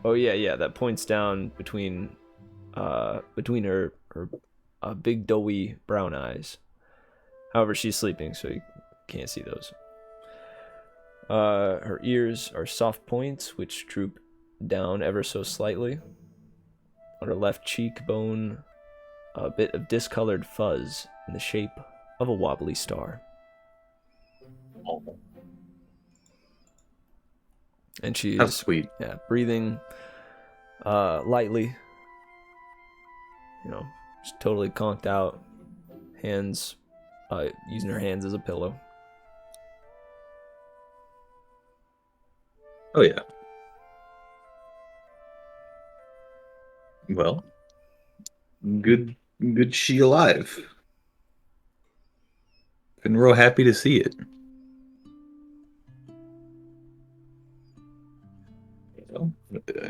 Speaker 1: Oh yeah, that points down between her big doughy brown eyes. However, she's sleeping, so you can't see those. Her ears are soft points, which droop down ever so slightly. On her left cheekbone, a bit of discolored fuzz in the shape of a wobbly star. And she's
Speaker 6: That's sweet.
Speaker 1: breathing lightly. Just totally conked out. Hands, using her hands as a pillow.
Speaker 6: Oh yeah. Well, good she alive. Been real happy to see it.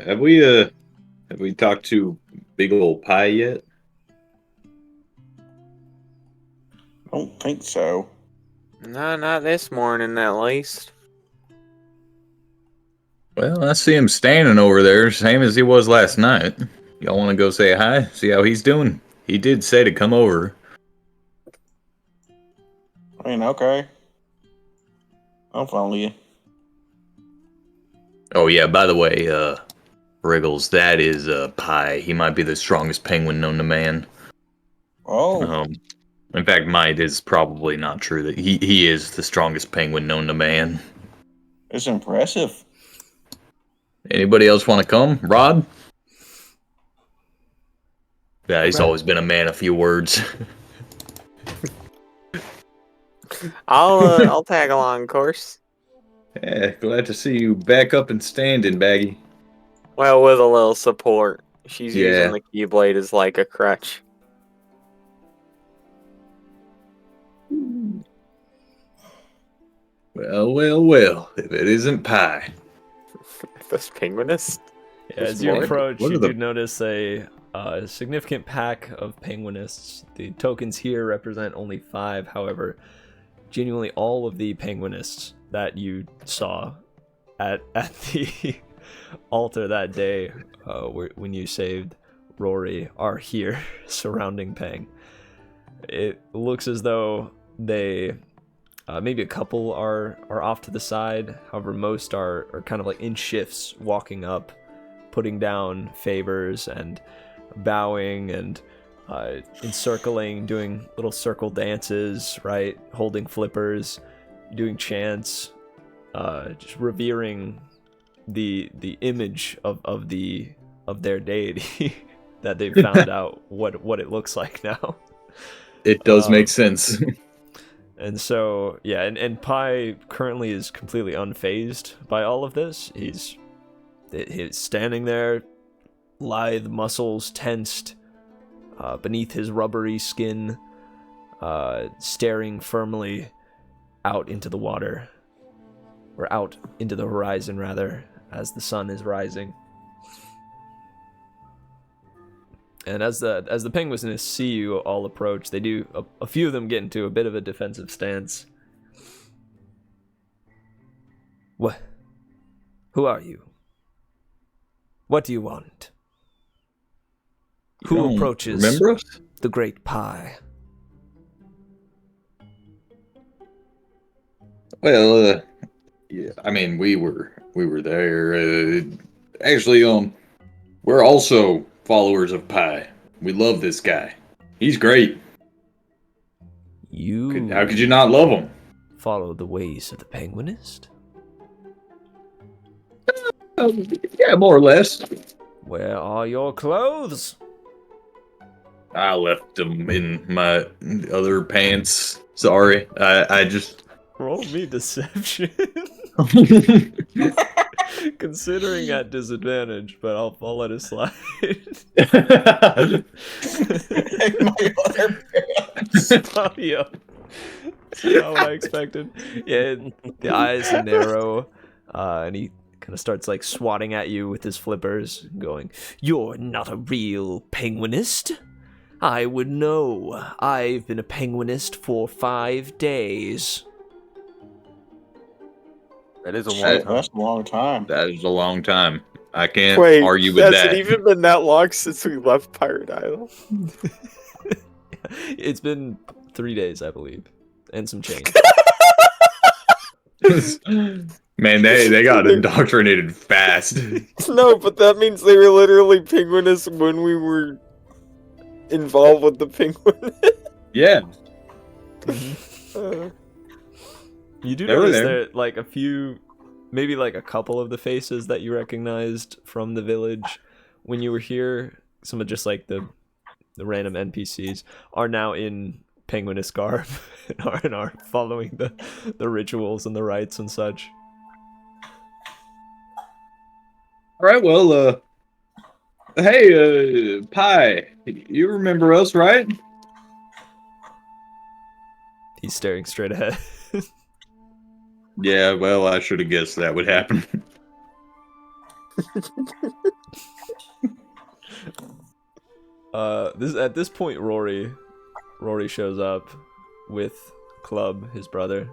Speaker 6: Have we talked to big old Pie yet?
Speaker 5: I don't think so.
Speaker 3: No, not this morning, at least.
Speaker 6: Well, I see him standing over there, same as he was last night. Y'all want to go say hi? See how he's doing? He did say to come over.
Speaker 5: I mean, okay. I'll follow you.
Speaker 6: Oh yeah, by the way, Wriggles, that is Pie. He might be the strongest penguin known to man.
Speaker 5: Oh,
Speaker 6: In fact, might is probably not true. That he is the strongest penguin known to man.
Speaker 5: it's impressive.
Speaker 6: Anybody else want to come? Rod? Yeah, he's always been a man of few words.
Speaker 3: I'll tag along, of course.
Speaker 6: Yeah, glad to see you back up and standing, Baggy.
Speaker 3: Well, with a little support. She's
Speaker 6: Yeah.
Speaker 3: using the keyblade as like a crutch.
Speaker 6: Well, well, well. If it isn't pie.
Speaker 3: This penguinist.
Speaker 1: Yeah,
Speaker 3: This
Speaker 1: as you
Speaker 3: morning?
Speaker 1: approach,
Speaker 6: What
Speaker 1: you
Speaker 6: are the-
Speaker 1: do notice a significant pack of penguinists. The tokens here represent only 5. However, genuinely all of the penguinists that you saw at the altar that day, when you saved Rory, are here surrounding Peng. It looks as though they maybe a couple are off to the side. However, most are kind of like in shifts, walking up, putting down favors and bowing and encircling, doing little circle dances, right? Holding flippers, doing chants, just revering the image of their deity that they've found out what it looks like now.
Speaker 6: It does make sense.
Speaker 1: And so, yeah, and Pi currently is completely unfazed by all of this. He's standing there, lithe muscles tensed beneath his rubbery skin, staring firmly out into the water, or out into the horizon, rather, as the sun is rising. And as the penguins see you all approach, they do a few of them get into a bit of a defensive stance. What? Who are you? What do you want? Who
Speaker 6: don't
Speaker 1: approaches
Speaker 6: remember us?
Speaker 1: the great Pi?
Speaker 6: Well, yeah. I mean, we were there. Actually, we're also followers of Pi. We love this guy. He's great. How could you not love him?
Speaker 1: follow the ways of the penguinist?
Speaker 6: Yeah, more or less.
Speaker 1: Where are your clothes?
Speaker 6: I left them in my other pants. Sorry. I just.
Speaker 1: Roll me deception. Considering at disadvantage, but I'll let it slide.
Speaker 5: My other pants.
Speaker 1: Oh, yeah. That's not what I expected. Yeah, the eyes narrow, and he kind of starts like swatting at you with his flippers, going, "You're not a real penguinist. I would know. I've been a penguinist for 5 days."
Speaker 4: That is a long
Speaker 6: That-
Speaker 4: time.
Speaker 5: That's a long time.
Speaker 6: That is a long time. I can't
Speaker 3: Wait,
Speaker 6: argue with
Speaker 3: has
Speaker 6: that.
Speaker 3: it even been that long since we left Pirate Isle?
Speaker 1: It's been 3 days, I believe, and some change.
Speaker 6: Man, they got indoctrinated fast.
Speaker 3: No, but that means they were literally penguinists when we were involved with the penguin.
Speaker 6: Yeah.
Speaker 1: You do
Speaker 6: They were
Speaker 1: notice
Speaker 6: there.
Speaker 1: there, like a few, maybe like a couple of the faces that you recognized from the village when you were here. Some of just like the random NPCs are now in penguinist garb and are following the rituals and the rites and such.
Speaker 6: All right, well, hey, Pi, you remember us, right?
Speaker 1: He's staring straight ahead.
Speaker 6: Yeah, well, I should have guessed that would happen.
Speaker 1: At this point, Rory shows up with Club, his brother.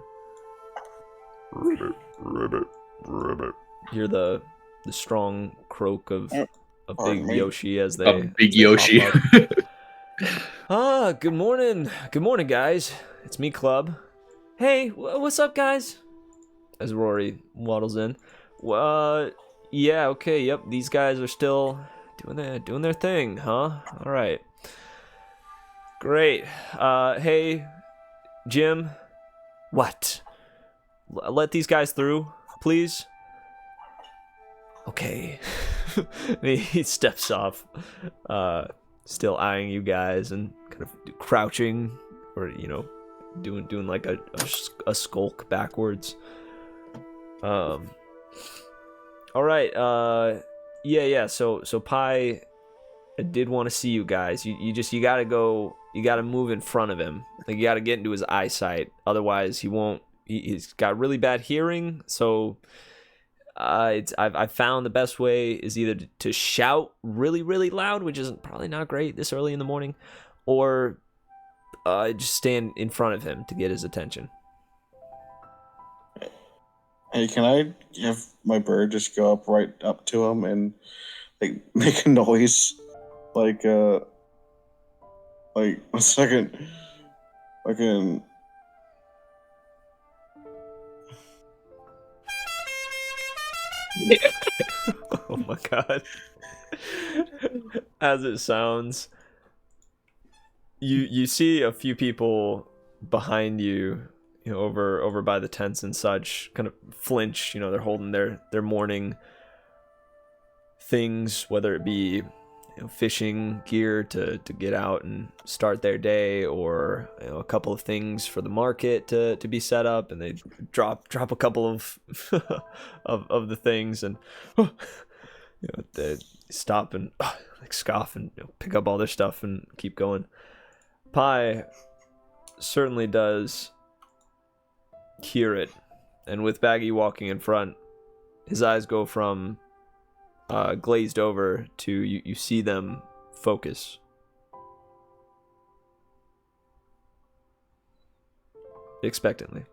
Speaker 1: Hear the strong croak of
Speaker 5: Pardon
Speaker 1: Big
Speaker 5: me?
Speaker 1: Yoshi as they
Speaker 6: A big
Speaker 1: as they
Speaker 6: Yoshi.
Speaker 1: pop up. Good morning, guys. It's me, Club. Hey, what's up, guys? As Rory waddles in. Yeah, okay, yep. These guys are still doing their thing, huh? All right. Great. Hey, Jim. What? Let these guys through, please. Okay. He steps off, still eyeing you guys and kind of crouching, or doing like a skulk backwards. All right. Yeah. So Pi, I did want to see you guys. You gotta go. You gotta move in front of him. Like you gotta get into his eyesight. Otherwise, he won't. He's got really bad hearing. So, I've found the best way is either to shout really really loud, which isn't probably not great this early in the morning, or just stand in front of him to get his attention.
Speaker 5: Hey, can I have my bird just go up right up to him and like make a noise, like 1 second, fucking.
Speaker 1: Oh my god. As it sounds, you see a few people behind you, over by the tents and such, kind of flinch. They're holding their morning things, whether it be fishing gear to get out and start their day, or a couple of things for the market to be set up, and they drop a couple of of the things, and they stop and like scoff and pick up all their stuff and keep going. Pi certainly does hear it, and with Baggi walking in front, his eyes go from glazed over to you see them focus. Expectantly.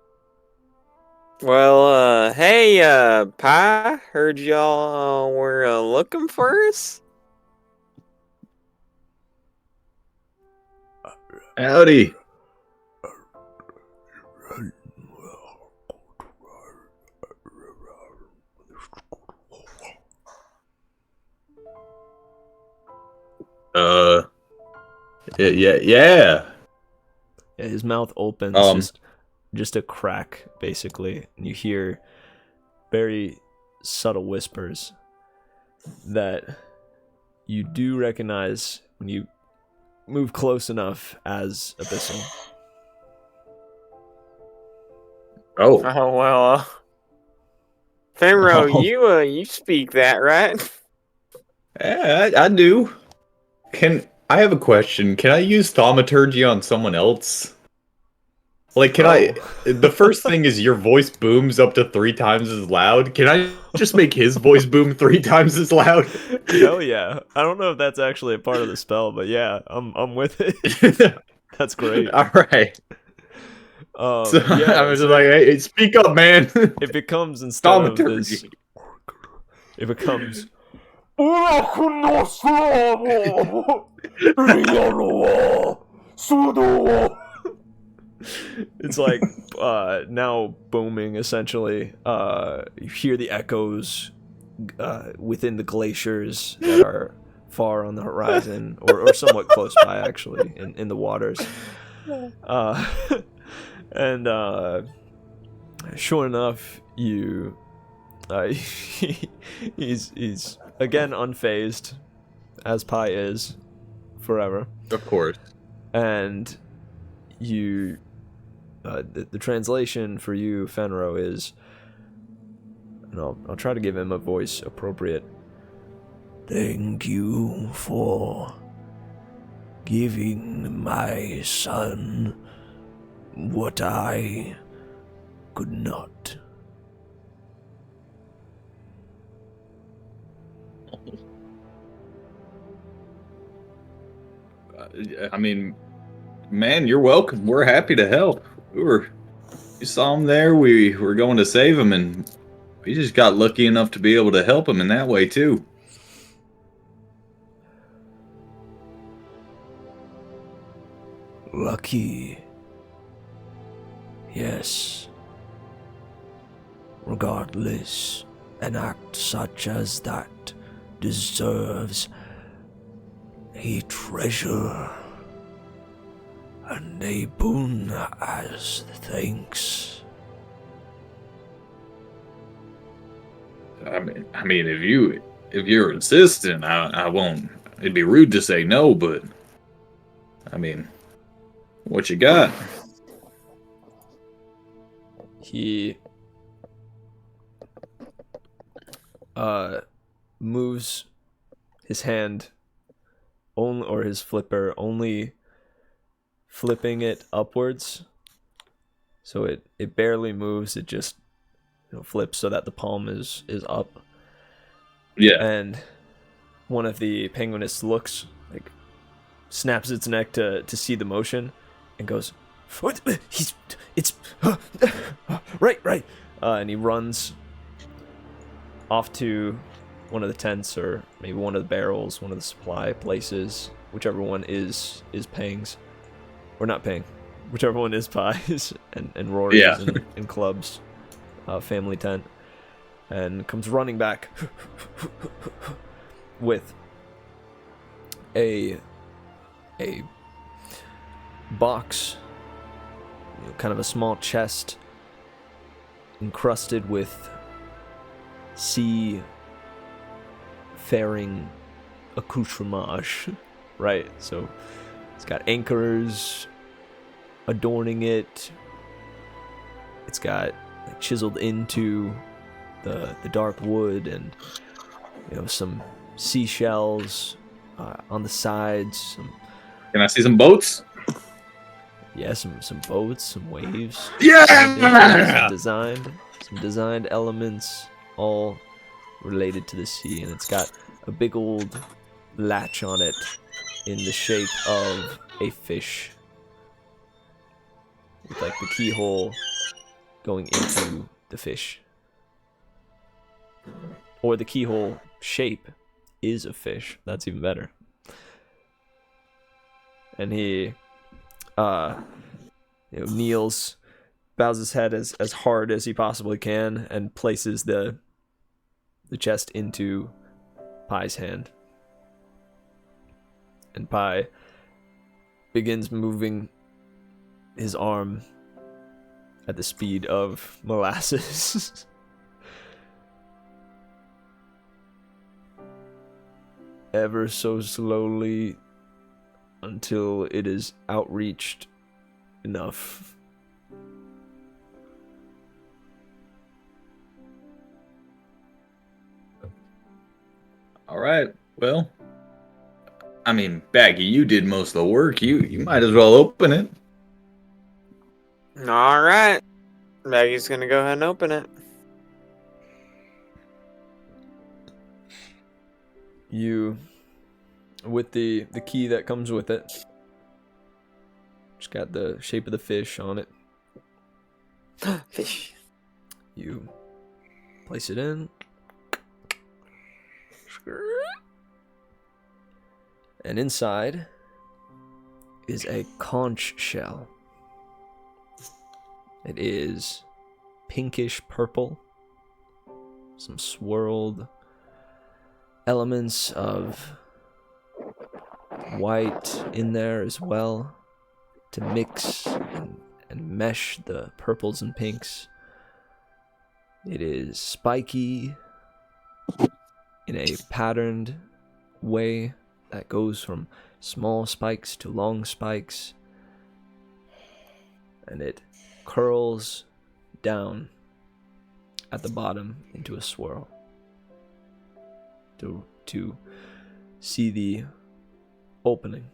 Speaker 3: Well, hey, Pi, heard y'all were looking for us?
Speaker 6: Howdy. Yeah.
Speaker 1: Yeah, his mouth opens, just a crack, basically, and you hear very subtle whispers that you do recognize when you move close enough as Abyssal.
Speaker 6: Oh.
Speaker 3: Oh, well, Fenro, you speak that, right?
Speaker 6: Yeah, I do. I have a question. Can I use thaumaturgy on someone else? Like, can I... The first thing is your voice booms up to 3 times as loud. Can I just make his voice boom 3 times as loud?
Speaker 1: Hell yeah. I don't know if that's actually a part of the spell, but yeah, I'm with it. That's great.
Speaker 6: All right. So
Speaker 1: Yeah,
Speaker 6: I was just like, hey, speak up, man.
Speaker 1: It becomes, instead of this... It becomes... It's like now booming, essentially. You hear the echoes within the glaciers that are far on the horizon, or somewhat close by, actually, in the waters. And sure enough, you he's again unfazed, as Pi is forever.
Speaker 6: Of course.
Speaker 1: And you the translation for you, Fenro, is, and I'll try to give him a voice appropriate. Thank you for giving my son what I could not.
Speaker 6: I mean, man, you're welcome. We're happy to help. You saw him there. We were going to save him, and we just got lucky enough to be able to help him in that way too.
Speaker 1: Lucky. Yes. Regardless, an act such as that deserves a treasure and a boon as thanks.
Speaker 6: I mean, if you're insistent, I won't. It'd be rude to say no, but I mean, what you got?
Speaker 1: he moves his hand or his flipper, only flipping it upwards, so it barely moves. It just flips so that the palm is up.
Speaker 6: Yeah.
Speaker 1: And one of the penguinists looks, like, snaps its neck to see the motion, and goes, "What? It's right." And he runs off to one of the tents, or maybe one of the barrels, one of the supply places, whichever one is Pang's, or not Pang, whichever one is Pie's and Rory's
Speaker 6: Yeah.
Speaker 1: and Club's family tent, and comes running back with a box, kind of a small chest encrusted with sea-faring accoutrements, right? So it's got anchors adorning it. It's got chiseled into the dark wood, and some seashells on the sides.
Speaker 6: Can I see some boats?
Speaker 1: Some boats, some waves.
Speaker 6: Yeah!
Speaker 1: Some designed elements, all related to the sea, and it's got a big old latch on it in the shape of a fish, with like the keyhole going into the fish, or the keyhole shape is a fish. That's even better. And he kneels, bows his head as hard as he possibly can, and places the chest into Pie's hand. And Pie begins moving his arm at the speed of molasses. Ever so slowly, until it is outreached enough.
Speaker 6: All right. Well, I mean, Baggy, you did most of the work. You might as well open it.
Speaker 3: All right. Maggie's gonna go ahead and open it.
Speaker 1: You, with the key that comes with it, it's got the shape of the fish on it.
Speaker 3: Fish.
Speaker 1: You place it in. And inside is a conch shell. It is pinkish purple. Some swirled elements of white in there as well, to mix and mesh the purples and pinks. It is spiky in a patterned way that goes from small spikes to long spikes, and it curls down at the bottom into a swirl to see the opening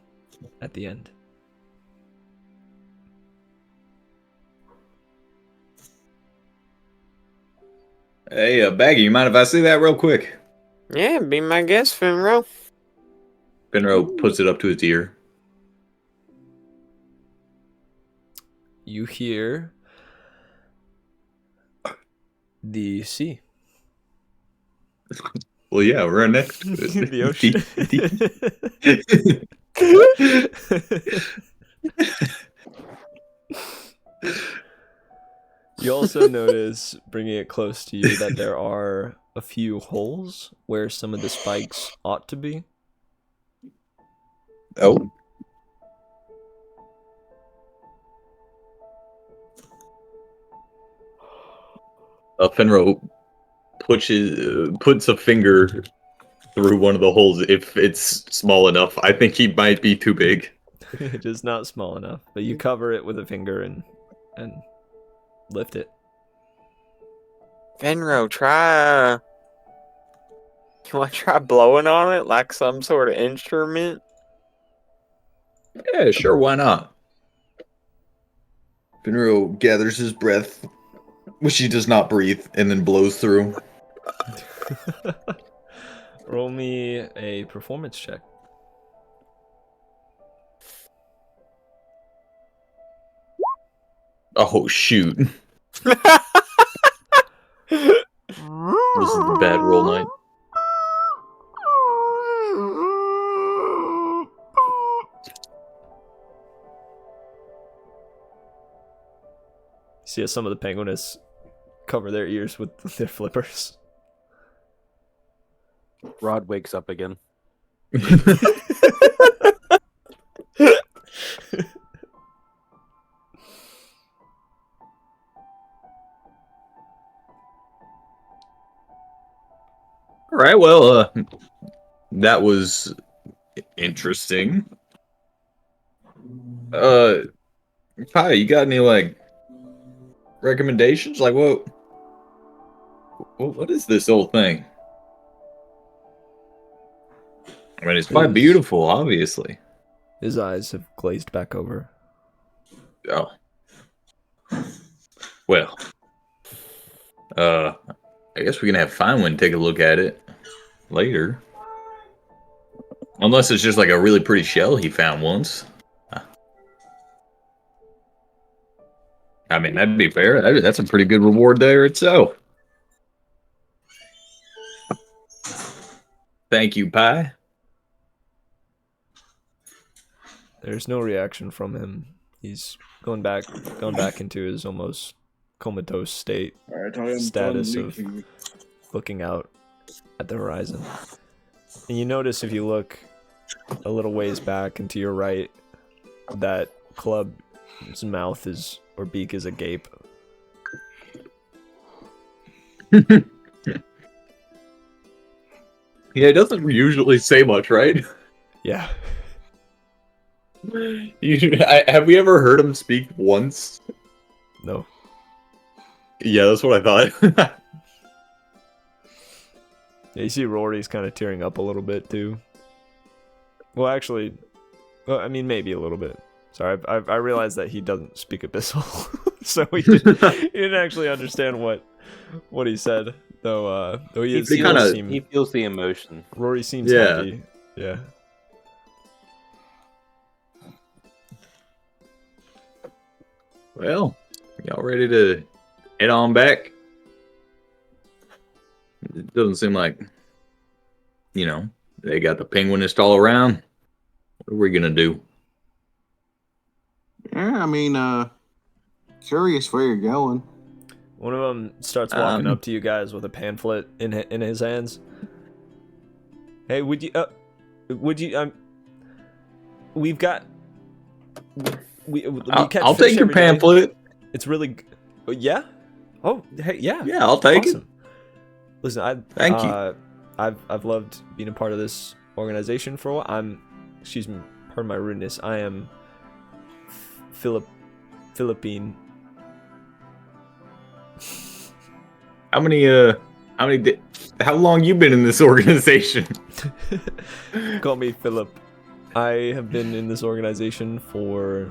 Speaker 1: at the end.
Speaker 6: Hey, Baggy, you mind if I see that real quick?
Speaker 3: Yeah, be my guest, Finro.
Speaker 6: Finro puts it up to his ear.
Speaker 1: You hear the sea.
Speaker 6: Well, yeah, we're next to it.
Speaker 1: The ocean. You also notice, bringing it close to you, that there are a few holes where some of the spikes ought to be.
Speaker 6: Oh. Finro puts a finger through one of the holes if it's small enough. I think he might be too big.
Speaker 1: It is not small enough, but you cover it with a finger and lift it.
Speaker 3: Venro, try. You want to try blowing on it like some sort of instrument?
Speaker 6: Yeah, sure, why not? Finro gathers his breath, which he does not breathe, and then blows through.
Speaker 1: Roll me a performance check.
Speaker 6: Oh, shoot. This is the bad roll night.
Speaker 1: See how some of the penguinists cover their ears with their flippers.
Speaker 4: Rod wakes up again.
Speaker 6: All right, well, that was interesting. Pi, you got any, like, recommendations? Like, what is this old thing? I mean, it's quite beautiful, obviously.
Speaker 1: His eyes have glazed back over.
Speaker 6: Oh. Well. I guess we can have Finewind take a look at it later. Unless it's just like a really pretty shell he found once. I mean, that'd be fair. That's a pretty good reward there itself. Thank you, Pi.
Speaker 1: There's no reaction from him. He's gone back into his almost comatose state, status of looking out at the horizon. And you notice if you look a little ways back and to your right, that club's mouth is, or beak is agape.
Speaker 6: Yeah, it doesn't usually say much, right?
Speaker 1: Yeah.
Speaker 6: Have we ever heard him speak once?
Speaker 1: No.
Speaker 6: Yeah, that's what I thought.
Speaker 1: Yeah, you see Rory's kind of tearing up a little bit too. Well, actually, I mean maybe a little bit. Sorry, I realized that he doesn't speak Abyssal, so he didn't actually understand what he said. Though he
Speaker 4: feels the emotion.
Speaker 1: Rory seems happy. Yeah.
Speaker 6: Well, y'all ready to head on back? It doesn't seem like, they got the penguinist all around. What are we gonna do?
Speaker 5: Yeah, I mean, curious where you're going.
Speaker 1: One of them starts walking up to you guys with a pamphlet in his hands. Hey, we've got.
Speaker 6: I'll take your pamphlet.
Speaker 1: It's really, yeah. Oh, hey, yeah.
Speaker 6: Yeah, I'll take it.
Speaker 1: Listen,
Speaker 6: Thank you.
Speaker 1: I've loved being a part of this organization for a while. Excuse me, pardon my rudeness. I am Philippine.
Speaker 6: How long you been in this organization?
Speaker 1: Call me Philip. I have been in this organization for,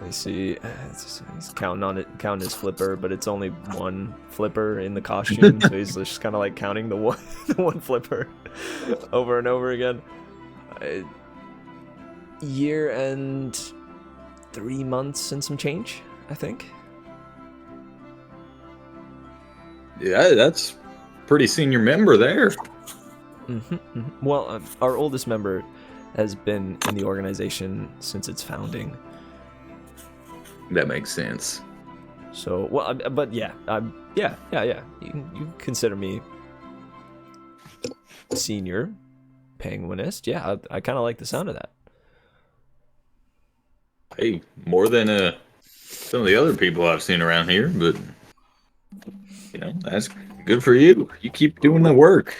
Speaker 1: let me see, he's counting his flipper, but it's only one flipper in the costume, so he's just kind of like counting the one flipper over and over again. Year and 3 months and some change, I think.
Speaker 6: Yeah, that's pretty senior member there.
Speaker 1: Well, our oldest member has been in the organization since its founding.
Speaker 6: That makes sense.
Speaker 1: So, well, but yeah. You can consider me senior penguinist. Yeah, I kind of like the sound of that.
Speaker 6: Hey, more than some of the other people I've seen around here, but that's good for you. You keep doing the work.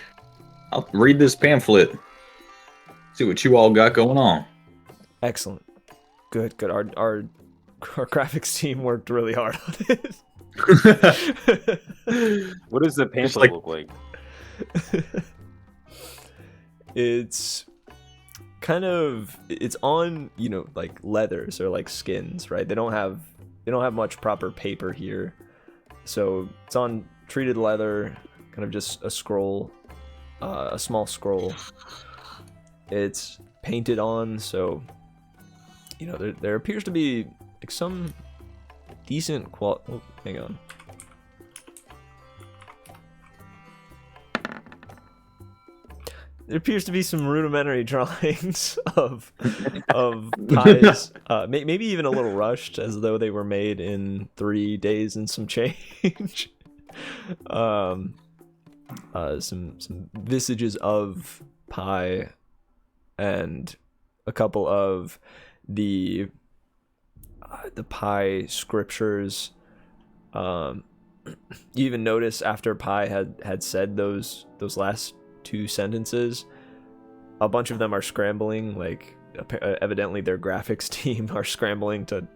Speaker 6: I'll read this pamphlet. See what you all got going on.
Speaker 1: Excellent. Good. Our graphics team worked really hard on it.
Speaker 4: What does the pamphlet
Speaker 3: like-
Speaker 4: look like?
Speaker 1: It's kind of it's on, you know, like leathers or like skins, right? They don't have much proper paper here. So it's on treated leather, kind of just a scroll, a small scroll. It's painted on, so you know there appears to be like some decent quality. Oh, hang on. There appears to be some rudimentary drawings of pies, maybe even a little rushed, as though they were made in 3 days and some change. Some visages of pie, and a couple of the pie scriptures. You even notice after Pi had said those last 2 sentences, a bunch of them are scrambling, like evidently their graphics team are scrambling to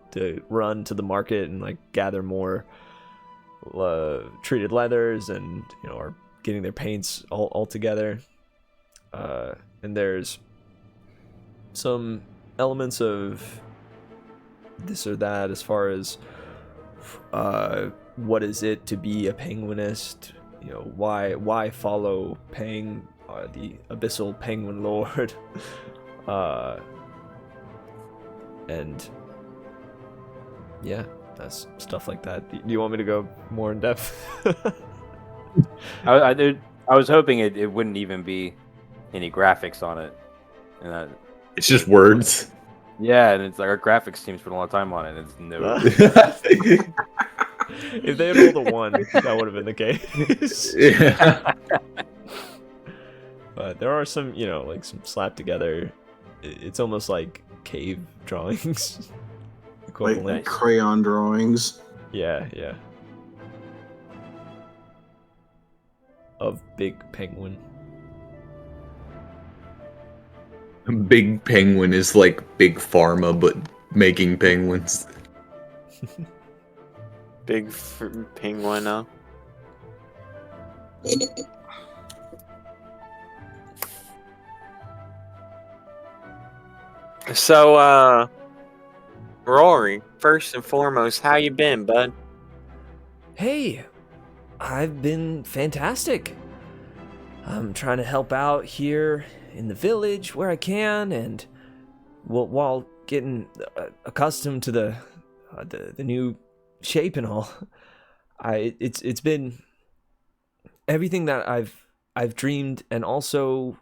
Speaker 1: run to the market and like gather more treated leathers, and you know are getting their paints all together. And there's some elements of this or that as far as what is it to be a penguinist. You know, why follow Pang, the abyssal penguin lord, and yeah, that's stuff like that. Do you want me to go more in depth?
Speaker 4: I was hoping it wouldn't even be any graphics on it, and
Speaker 6: It's just words.
Speaker 4: yeah, and it's like our graphics team spent a lot of time on it. And it's no.
Speaker 1: If they had rolled a 1, that would have been the case.
Speaker 6: Yeah.
Speaker 1: But there are some, you know, like some slapped together. It's almost like cave drawings.
Speaker 5: Like
Speaker 1: Equivalent.
Speaker 5: crayon drawings.
Speaker 1: Yeah. Of big penguin.
Speaker 6: Big Penguin is like Big Pharma, but making penguins.
Speaker 3: Big penguin, huh? So, Rory, first and foremost, how you been, bud?
Speaker 1: Hey, I've been fantastic. I'm trying to help out here in the village where I can, and while getting accustomed to the new shape and all. It's been everything that I've dreamed, and also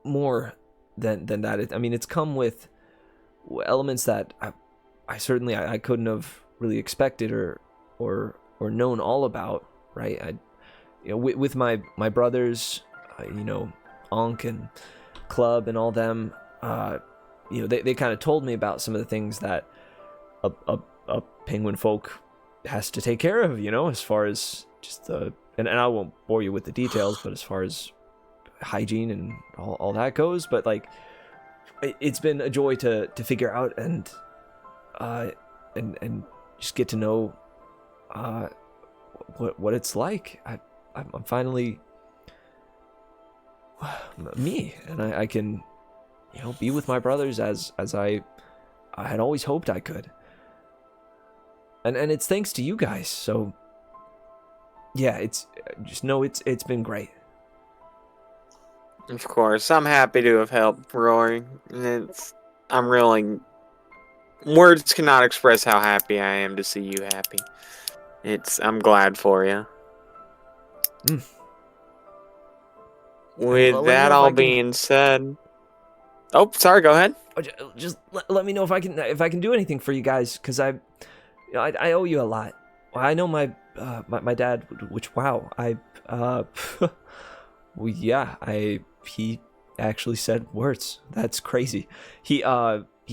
Speaker 1: more than that. I mean, it's come with elements that I certainly I couldn't have really expected or known all about, right? With my brothers, you know, Onk and Club and all them, you know, they kind of told me about some of the things that a penguin folk has to take care of, you know, as far as just and I won't bore you with the details, but as far as hygiene and all that goes, but like it's been a joy to figure out and just get to know what it's like. I'm finally me, and I can, you know, be with my brothers as I had always hoped I could. And it's thanks to you guys. So yeah, it's just know it's been great.
Speaker 3: Of course, I'm happy to have helped, Rory. I'm really, words cannot express how happy I am to see you happy. I'm glad for you. With
Speaker 1: Well,
Speaker 3: that all being said, oh, sorry, go ahead.
Speaker 1: Just let me know if I can do anything for you guys, because I owe you a lot. I know my dad, which wow, well, yeah, he actually said words. That's crazy. He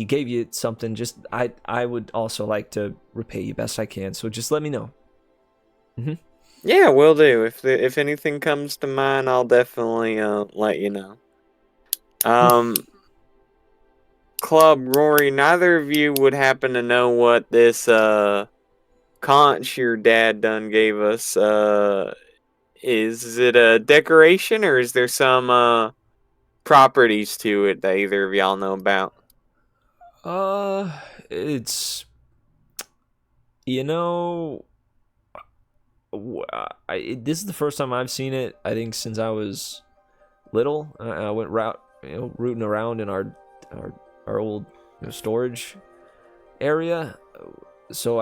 Speaker 1: gave you something. Just I would also like to repay you best I can. So just let me know. Mm-hmm.
Speaker 3: Yeah, will do. If anything comes to mind, I'll definitely let you know. Club, Rory, neither of you would happen to know what this conch your dad done gave us, is it a decoration or is there some properties to it that either of y'all know about?
Speaker 1: It's you know, this is the first time I've seen it. I think since I was little. I went rooting around in our old storage area. So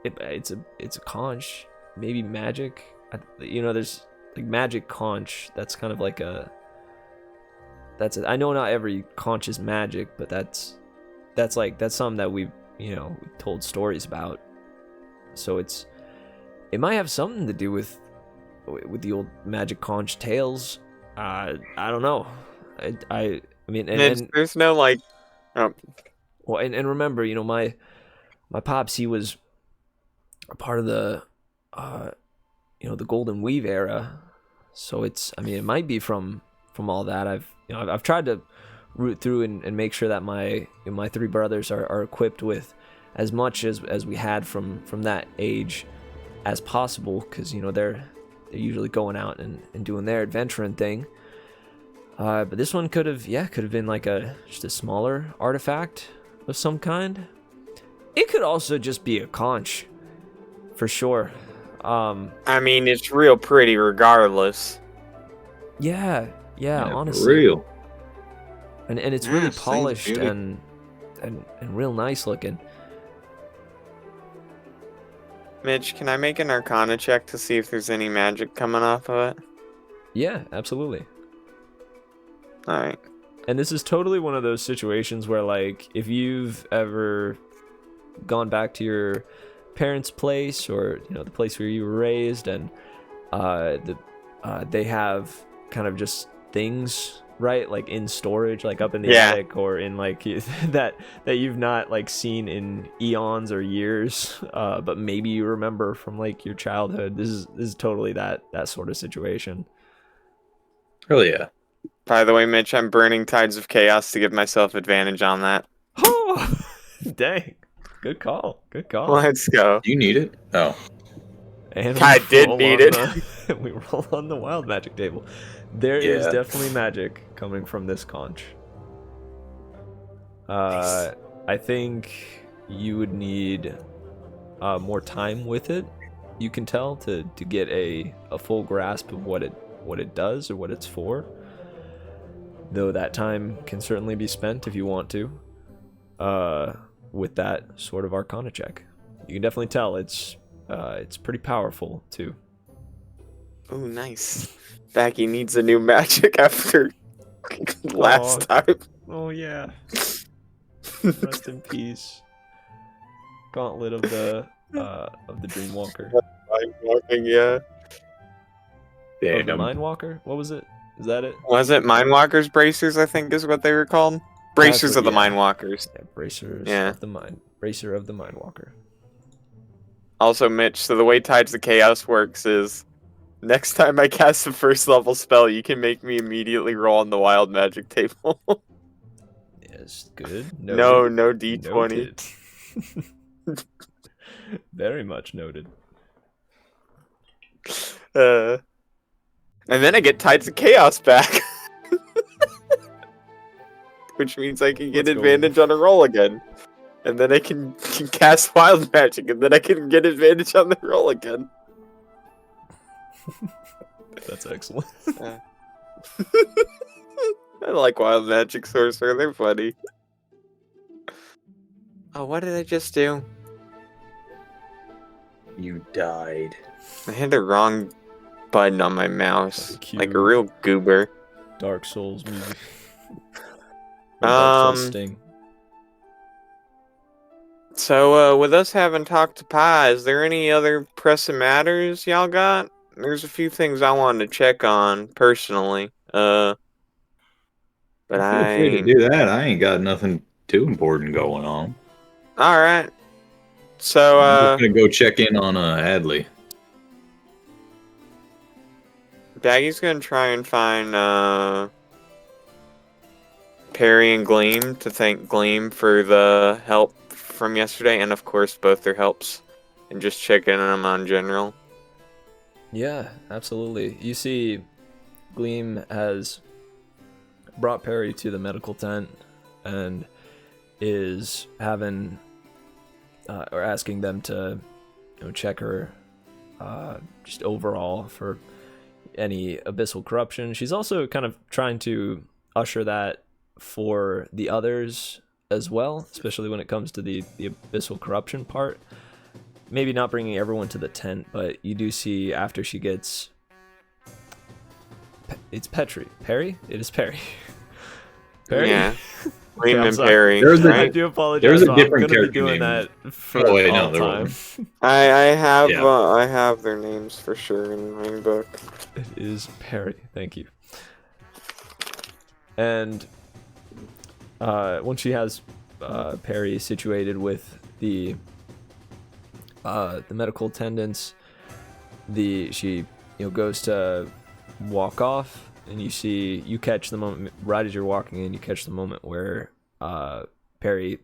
Speaker 1: it's a conch, maybe magic. There's like magic conch. That's kind of like I know not every conch is magic, but that's something that we told stories about. So it might have something to do with the old magic conch tales. I don't know. I mean, and
Speaker 3: there's no like.
Speaker 1: Well, and remember, my pops, he was a part of the the Golden Weave era. So it might be from all that. I've tried to root through and make sure that my three brothers are equipped with as much as we had from that age as possible, because they're usually going out and doing their adventuring thing. But this one could have been like just a smaller artifact of some kind. It could also just be a conch, for sure.
Speaker 3: It's real pretty regardless.
Speaker 1: Yeah, honestly.
Speaker 6: For real.
Speaker 1: And it's really
Speaker 5: Yes,
Speaker 1: polished
Speaker 5: thank you.
Speaker 1: and real nice looking.
Speaker 3: Mitch, can I make an arcana check to see if there's any magic coming off of it?
Speaker 1: Yeah, absolutely.
Speaker 3: Alright.
Speaker 1: And this is totally one of those situations where, like, if you've ever gone back to your parents' place or the place where you were raised, and they have kind of just things, right, like in storage, like up in the attic, or in like that you've not like seen in eons or years, but maybe you remember from like your childhood. This is totally that sort of situation.
Speaker 6: Hell yeah.
Speaker 3: By the way, Mitch, I'm burning Tides of Chaos to give myself advantage on that.
Speaker 1: Oh, dang. Good call.
Speaker 3: Let's go.
Speaker 6: Do you need it? Oh.
Speaker 1: And
Speaker 3: I
Speaker 1: we
Speaker 3: did
Speaker 1: roll
Speaker 3: need
Speaker 1: on
Speaker 3: it.
Speaker 1: we roll on the wild magic table. There is
Speaker 6: Yeah.
Speaker 1: definitely magic coming from this conch. I think you would need more time with it. You can tell to get a full grasp of what it does or what it's for. Though that time can certainly be spent if you want to. With that sort of arcana check, you can definitely tell it's pretty powerful too.
Speaker 3: Ooh, nice. Baggi needs a new magic after last time.
Speaker 1: Oh yeah. Rest in peace. Gauntlet of the Dreamwalker.
Speaker 3: I'm walking, yeah.
Speaker 1: Of the
Speaker 6: Damn.
Speaker 1: Mindwalker? What was it? Is that it?
Speaker 3: Was it Mindwalkers Bracers, I think is what they were called? Bracers of the
Speaker 1: yeah.
Speaker 3: Mindwalkers.
Speaker 1: Yeah, Bracers
Speaker 3: Yeah.
Speaker 1: of the Mind. Bracer of the Mindwalker.
Speaker 3: Also, Mitch, so the way Tides of Chaos works is next time I cast a first level spell, you can make me immediately roll on the wild magic table.
Speaker 1: Yes, good.
Speaker 3: No D20.
Speaker 1: Noted. Very much noted.
Speaker 3: And then I get Tides of Chaos back. Which means I can get
Speaker 1: Let's go.
Speaker 3: advantage on a roll again. And then I can cast wild magic, and then I can get advantage on the roll again.
Speaker 1: That's excellent.
Speaker 3: I like wild magic sorcerer, they're funny. Oh, what did I just do?
Speaker 6: You died.
Speaker 3: I hit the wrong button on my mouse.
Speaker 1: Cue
Speaker 3: Like a real goober.
Speaker 1: Dark Souls music. Or Dark Souls Sting.
Speaker 3: So, with us having talked to Pi, is there any other pressing matters y'all got? There's a few things I wanted to check on, personally. But
Speaker 6: Feel free to do that. I ain't got nothing too important going on.
Speaker 3: Alright. So,
Speaker 6: I'm just gonna go check in on Adley.
Speaker 3: Baggy's gonna try and find, Perry and Gleam to thank Gleam for the help from yesterday, and of course, both their helps and just checking them on general.
Speaker 1: Yeah, absolutely. You see, Gleam has brought Perry to the medical tent and is having or asking them to check her just overall for any abyssal corruption. She's also kind of trying to usher that for the others as well, especially when it comes to the abyssal corruption part. Maybe not bringing everyone to the tent, but you do see after she gets... It's Petri. Perry? It is Perry. Perry?
Speaker 3: Yeah. Gleam
Speaker 1: I'm
Speaker 3: and
Speaker 1: sorry.
Speaker 3: Perry.
Speaker 6: There's
Speaker 1: I
Speaker 3: right?
Speaker 1: do apologize.
Speaker 6: There's a
Speaker 1: I'm
Speaker 6: different
Speaker 1: gonna be
Speaker 6: character
Speaker 1: doing
Speaker 6: name.
Speaker 1: that for
Speaker 6: Oh, wait, no,
Speaker 1: all
Speaker 6: there
Speaker 1: time.
Speaker 6: wasn't.
Speaker 3: I
Speaker 6: Yeah.
Speaker 3: have their names for sure in my book.
Speaker 1: It is Perry. Thank you. And once she has Perry situated with the medical attendants, she goes to walk off, and you catch the moment right as you're walking in. You catch the moment where Perry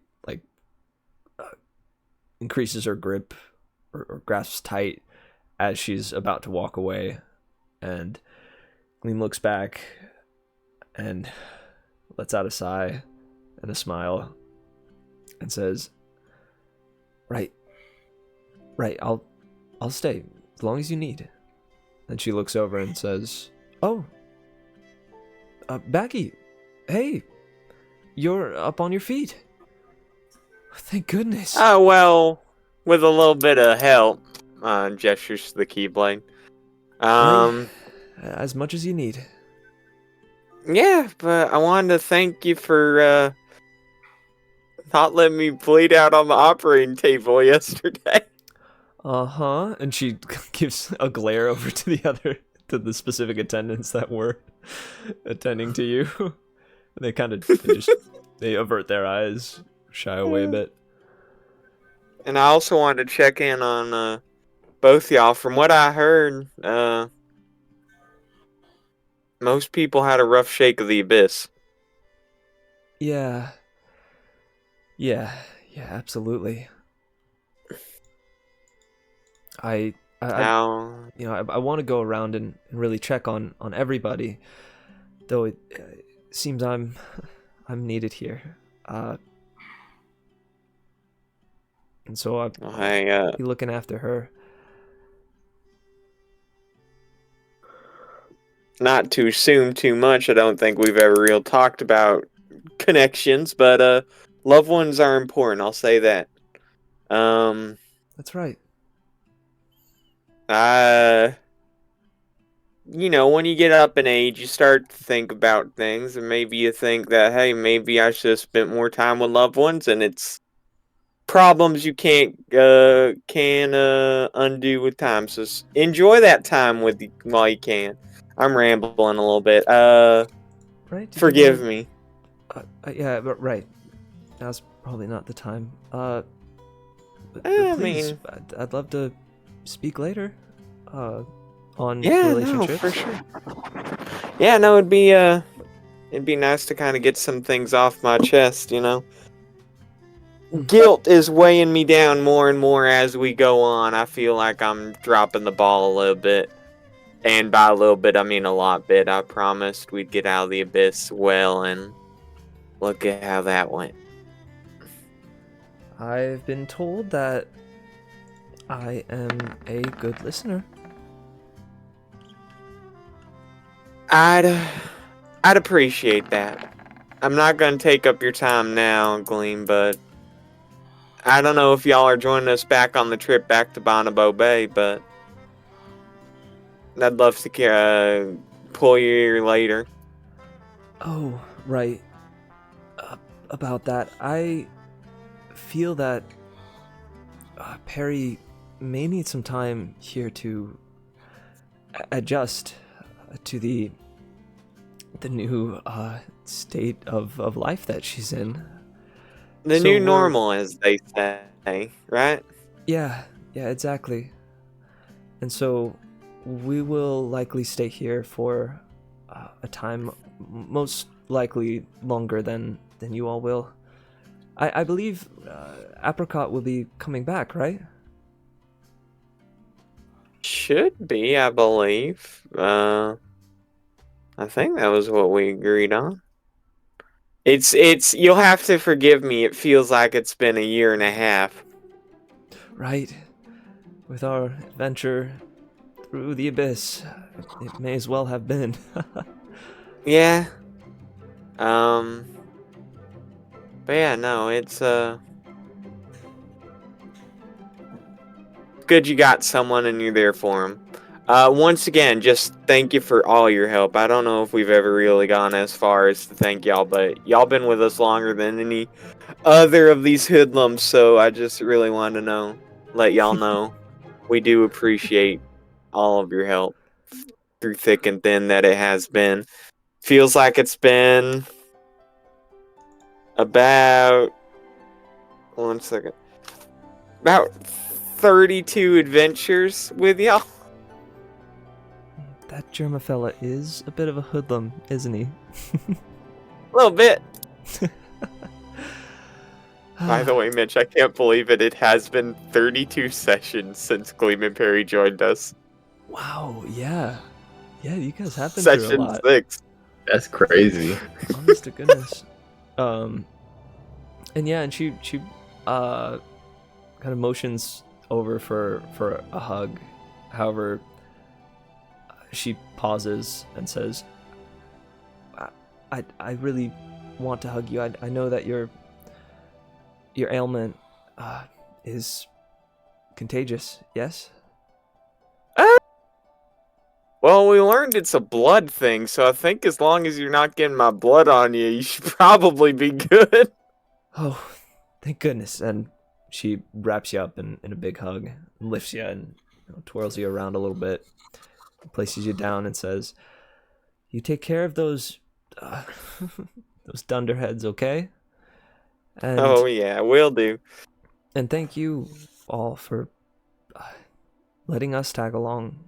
Speaker 1: increases her grip or grasps tight as she's about to walk away, and Gleam looks back and lets out a sigh and a smile and says, right, I'll stay as long as you need. Then she looks over and says, oh, Baggi, hey, you're up on your feet. Thank goodness.
Speaker 3: Oh, well, with a little bit of help, gestures to the Keyblade.
Speaker 1: As much as you need.
Speaker 3: Yeah, but I wanted to thank you for not letting me bleed out on the operating table yesterday.
Speaker 1: Uh-huh. And she gives a glare over to the specific attendants that were attending to you. And they kind of they avert their eyes, shy away a bit.
Speaker 3: And I also wanted to check in on both y'all. From what I heard, most people had a rough shake of the abyss.
Speaker 1: Yeah, absolutely. I want to go around and really check on everybody, though it seems I'm needed here. And so I'll be looking after her.
Speaker 3: Not to assume too much, I don't think we've ever real talked about connections, but loved ones are important, I'll say that.
Speaker 1: That's right.
Speaker 3: When you get up in age, you start to think about things, and maybe you think that, hey, maybe I should have spent more time with loved ones, and it's problems you can't undo with time. So enjoy that time while you can. I'm rambling a little bit.
Speaker 1: Right?
Speaker 3: Forgive me.
Speaker 1: Yeah, but right. Now's probably not the time. But
Speaker 3: I
Speaker 1: please,
Speaker 3: mean,
Speaker 1: I'd love to speak later. On
Speaker 3: yeah, no,
Speaker 1: relationships.
Speaker 3: for sure. Yeah, no, it'd be nice to kind of get some things off my chest, Guilt is weighing me down more and more as we go on. I feel like I'm dropping the ball a little bit. And by a little bit, I mean a lot bit. I promised we'd get out of the abyss well, and look at how that went.
Speaker 1: I've been told that I am a good listener.
Speaker 3: I'd appreciate that. I'm not gonna take up your time now, Gleam, but I don't know if y'all are joining us back on the trip back to Bonobo Bay, but I'd love to pull your ear later.
Speaker 1: Oh, right. About that, I feel that Perry may need some time here to adjust to the new state of life that she's in.
Speaker 3: The new normal, as they say, right?
Speaker 1: Yeah, exactly. And so we will likely stay here for a time, most likely longer than you all will. I believe Apricot will be coming back, right?
Speaker 3: Should be, I believe. I think that was what we agreed on. It's you'll have to forgive me, it feels like it's been a year and a half.
Speaker 1: Right. With our adventure through the abyss, it may as well have been.
Speaker 3: Yeah. But yeah, no, it's good you got someone and you're there for him. Once again, just thank you for all your help. I don't know if we've ever really gone as far as to thank y'all, but y'all been with us longer than any other of these hoodlums, so I just really wanted to let y'all know we do appreciate all of your help through thick and thin that it has been. Feels like it's been about 1 second. About 32 adventures with y'all.
Speaker 1: That Germa fella is a bit of a hoodlum, isn't he?
Speaker 3: A little bit. By the way, Mitch, I can't believe it. It has been 32 sessions since Gleam and Perry joined us.
Speaker 1: Wow, yeah. Yeah, you guys have been through a
Speaker 3: Session
Speaker 1: lot.
Speaker 3: 6.
Speaker 6: That's crazy.
Speaker 1: Honest to goodness. And yeah, and she kind of motions over for a hug. However, she pauses and says, I really want to hug you. I know that your ailment is contagious, yes?
Speaker 3: Well, we learned it's a blood thing, so I think as long as you're not getting my blood on you, you should probably be good.
Speaker 1: Oh, thank goodness. And she wraps you up in a big hug, and lifts you and twirls you around a little bit, places you down and says, you take care of those those dunderheads, okay? And,
Speaker 3: Oh yeah, will do.
Speaker 1: And thank you all for letting us tag along.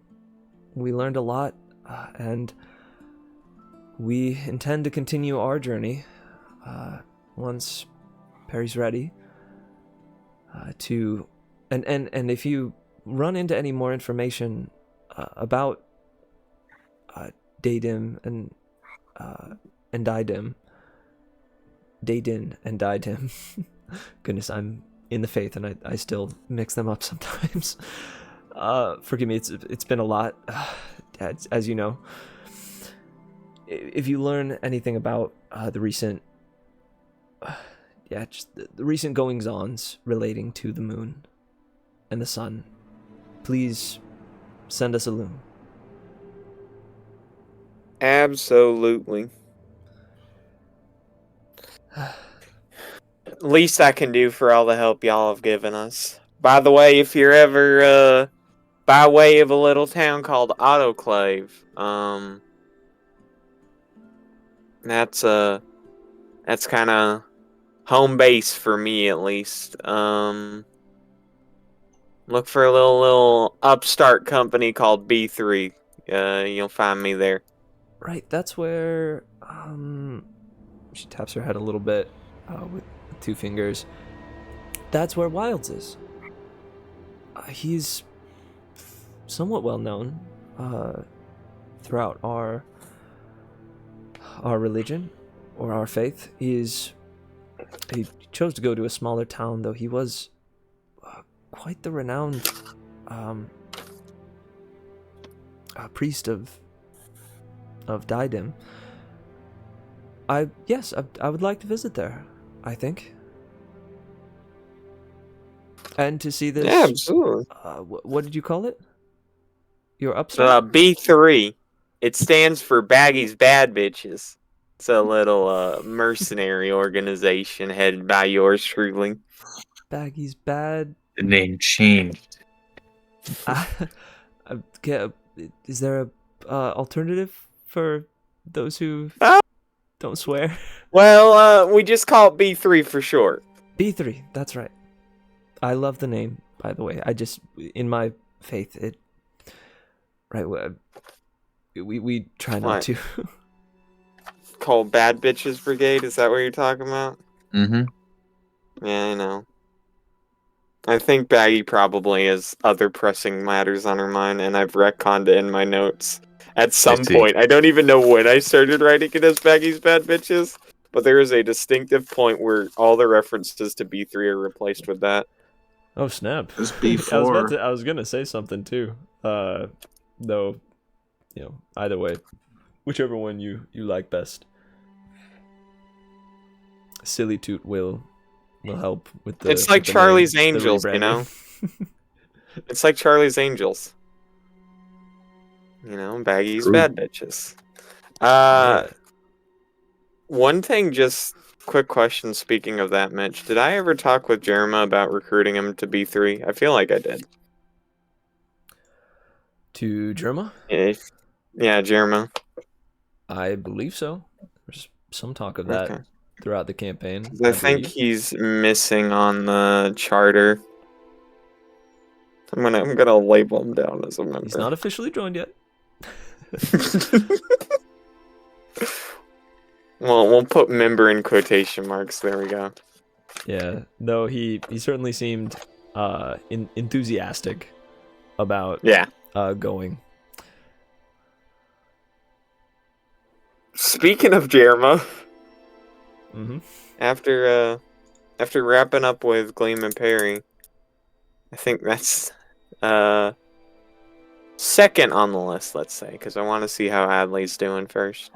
Speaker 1: We learned a lot, and we intend to continue our journey once Perry's ready. And if you run into any more information about Dadim and Didim, Daydin and Didim. Goodness, I'm in the faith and I still mix them up sometimes. Forgive me, it's been a lot, as you know. If you learn anything about the recent, just the recent goings-ons relating to the moon and the sun, please send us a loom.
Speaker 3: Absolutely. Least I can do for all the help y'all have given us. By the way, if you're ever by way of a little town called Autoclave, that's kind of home base for me at least. Look for a little upstart company called B3. You'll find me there.
Speaker 1: Right, that's where she taps her head a little bit with 2 fingers. That's where Wilds is. He's somewhat well known throughout our religion or our faith. He chose to go to a smaller town, though he was quite the renowned priest of Didim. I would like to visit there, I think. And to see this...
Speaker 3: Yeah, absolutely.
Speaker 1: What did you call it? Your upstart?
Speaker 3: B3. It stands for Baggi's Bad Bitches. It's a little mercenary organization headed by yours truly.
Speaker 1: Baggi's Bad...
Speaker 6: The name changed.
Speaker 1: Is there a alternative for those who don't swear?
Speaker 3: Well, we just call it B3 for short.
Speaker 1: B3, that's right. I love the name, by the way. I just, in my faith, it... Right, we try not to.
Speaker 3: Called Bad Bitches Brigade, is that what you're talking about?
Speaker 6: Mm-hmm.
Speaker 3: Yeah, I know. I think Baggy probably has other pressing matters on her mind, and I've retconned it in my notes at some
Speaker 6: see.
Speaker 3: point. I don't even know when I started writing it as Baggy's Bad Bitches, but there is a distinctive point where all the references to B3 are replaced with that.
Speaker 1: Oh snap!
Speaker 5: It's
Speaker 1: I was
Speaker 5: B4.
Speaker 1: I was gonna say something too. Though, either way, whichever one you like best. Silly Toot will help with the.
Speaker 3: It's like
Speaker 1: with the
Speaker 3: Charlie's
Speaker 1: name, the
Speaker 3: Angels,
Speaker 1: rebranding.
Speaker 3: It's like Charlie's Angels. Baggy's
Speaker 6: True.
Speaker 3: Bad Bitches.
Speaker 1: Yeah.
Speaker 3: One thing, just quick question. Speaking of that, Mitch, did I ever talk with Jerema about recruiting him to B3? I feel like I did.
Speaker 1: To Germa?
Speaker 3: Yeah, Jerema.
Speaker 1: I believe so. There's some talk of that
Speaker 3: Okay.
Speaker 1: throughout the campaign.
Speaker 3: I think
Speaker 1: believe.
Speaker 3: he's missing on the charter. I'm gonna label him down as a member.
Speaker 1: He's not officially joined yet.
Speaker 3: Well, we'll put member in quotation marks. There we go.
Speaker 1: Yeah. No, he certainly seemed enthusiastic about going.
Speaker 3: Speaking of Jerema,
Speaker 1: Mm-hmm.
Speaker 3: after wrapping up with Gleam and Perry, I think that's second on the list, let's say, because I want to see how Adley's doing first.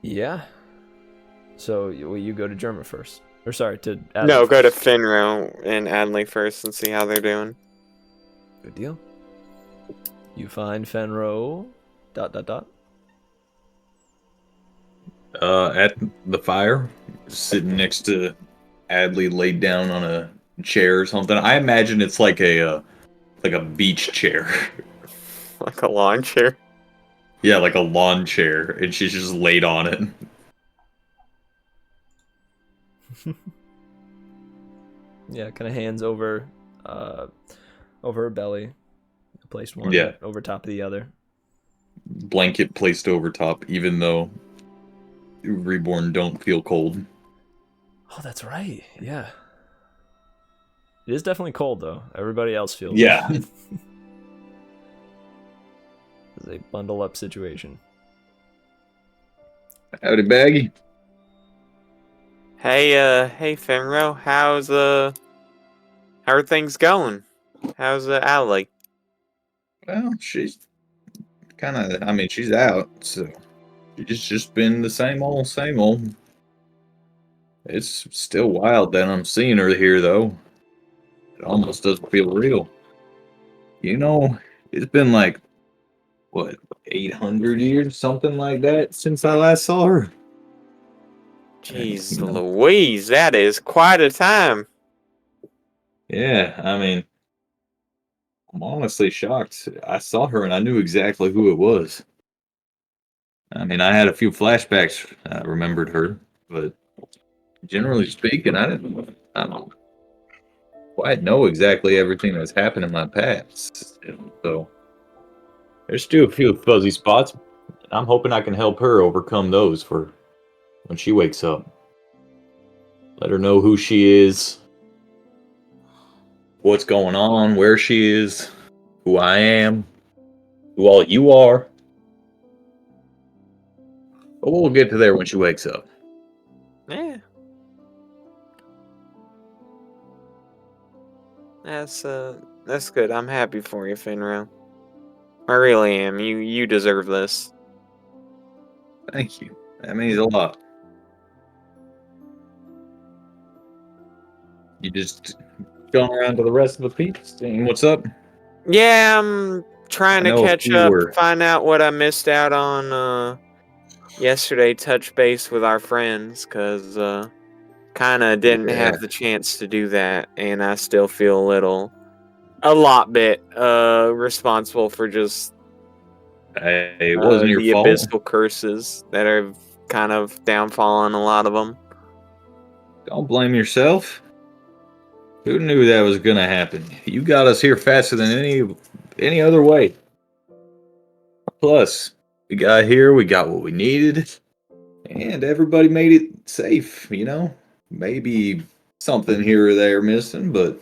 Speaker 1: Yeah. So you go to Germa first, or sorry, to Adley
Speaker 3: No, go to
Speaker 1: first.
Speaker 3: Finro and Adley first and see how they're doing.
Speaker 1: Good deal. You find Fenro. ...
Speaker 6: At the fire, sitting next to Adley, laid down on a chair or something. I imagine it's like a beach chair.
Speaker 3: Like a lawn chair.
Speaker 6: Yeah, like a lawn chair, and she's just laid on it.
Speaker 1: Yeah, kind of hands over her belly. Placed one over top of the other.
Speaker 6: Blanket placed over top, even though Reborn don't feel cold.
Speaker 1: Oh, that's right. Yeah. It is definitely cold, though. Everybody else feels
Speaker 6: Yeah.
Speaker 1: it. It's a bundle up situation.
Speaker 6: Howdy, Baggy.
Speaker 3: Hey, Finro, how are things going? How's Adley?
Speaker 6: Well, she's kind of, I mean, she's out, so it's just been the same old, same old. It's still wild that I'm seeing her here, though. It almost doesn't feel real. It's been like, what, 800 years, something like that, since I last saw her.
Speaker 3: Jeez Louise, that is quite a time.
Speaker 6: Yeah, I mean, I'm honestly shocked. I saw her and I knew exactly who it was. I mean, I had a few flashbacks. I remembered her, but generally speaking, I don't quite know exactly everything that's happened in my past. So there's still a few fuzzy spots. I'm hoping I can help her overcome those for when she wakes up. Let her know who she is, what's going on, where she is, who I am, who all you are. But we'll get to there when she wakes up.
Speaker 3: Yeah. That's good. I'm happy for you, Finro. I really am. You deserve this.
Speaker 6: Thank you. That means a lot. You just going around to the rest of the peeps, seeing what's up?
Speaker 3: Yeah, I'm trying
Speaker 6: I
Speaker 3: to
Speaker 6: know a
Speaker 3: catch
Speaker 6: few
Speaker 3: up,
Speaker 6: were-
Speaker 3: find out what I missed out on yesterday, touch base with our friends, because kind of didn't have the chance to do that, and I still feel a lot bit responsible for just
Speaker 6: It wasn't your
Speaker 3: the
Speaker 6: fault.
Speaker 3: abyssal curses that have kind of downfallen a lot of them.
Speaker 6: Don't blame yourself. Who knew that was gonna happen? You got us here faster than any other way. Plus, we got here, we got what we needed, and everybody made it safe, Maybe something here or there missing, but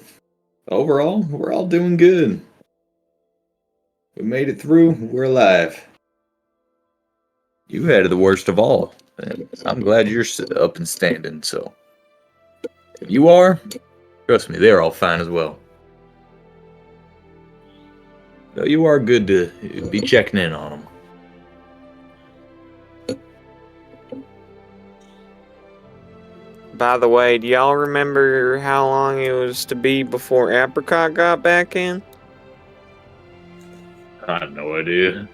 Speaker 6: overall, we're all doing good. We made it through. We're alive. You had the worst of all. And I'm glad you're up and standing. So, if you are, trust me, they're all fine as well. Though you are good to be checking in on them.
Speaker 3: By the way, do y'all remember how long it was to be before Apricot got back in?
Speaker 6: I have no idea.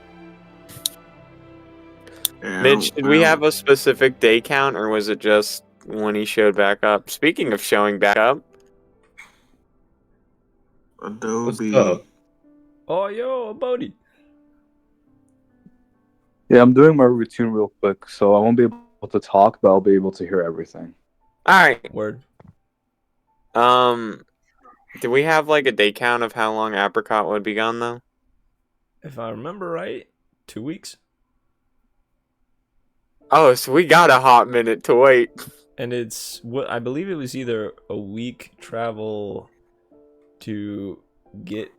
Speaker 5: Yeah,
Speaker 3: Mitch, did we have a specific day count, or was it just when he showed back up? Speaking of showing back up,
Speaker 5: Adobe?
Speaker 6: What's up?
Speaker 1: Oh, yo, buddy.
Speaker 2: Yeah, I'm doing my routine real quick, so I won't be able to talk, but I'll be able to hear everything.
Speaker 3: all right.
Speaker 1: Word.
Speaker 3: Do we have like a day count of how long Apricot would be gone though?
Speaker 1: If I remember right, 2 weeks.
Speaker 3: Oh, so we got a hot minute to wait.
Speaker 1: And it's what I believe it was either a week travel to get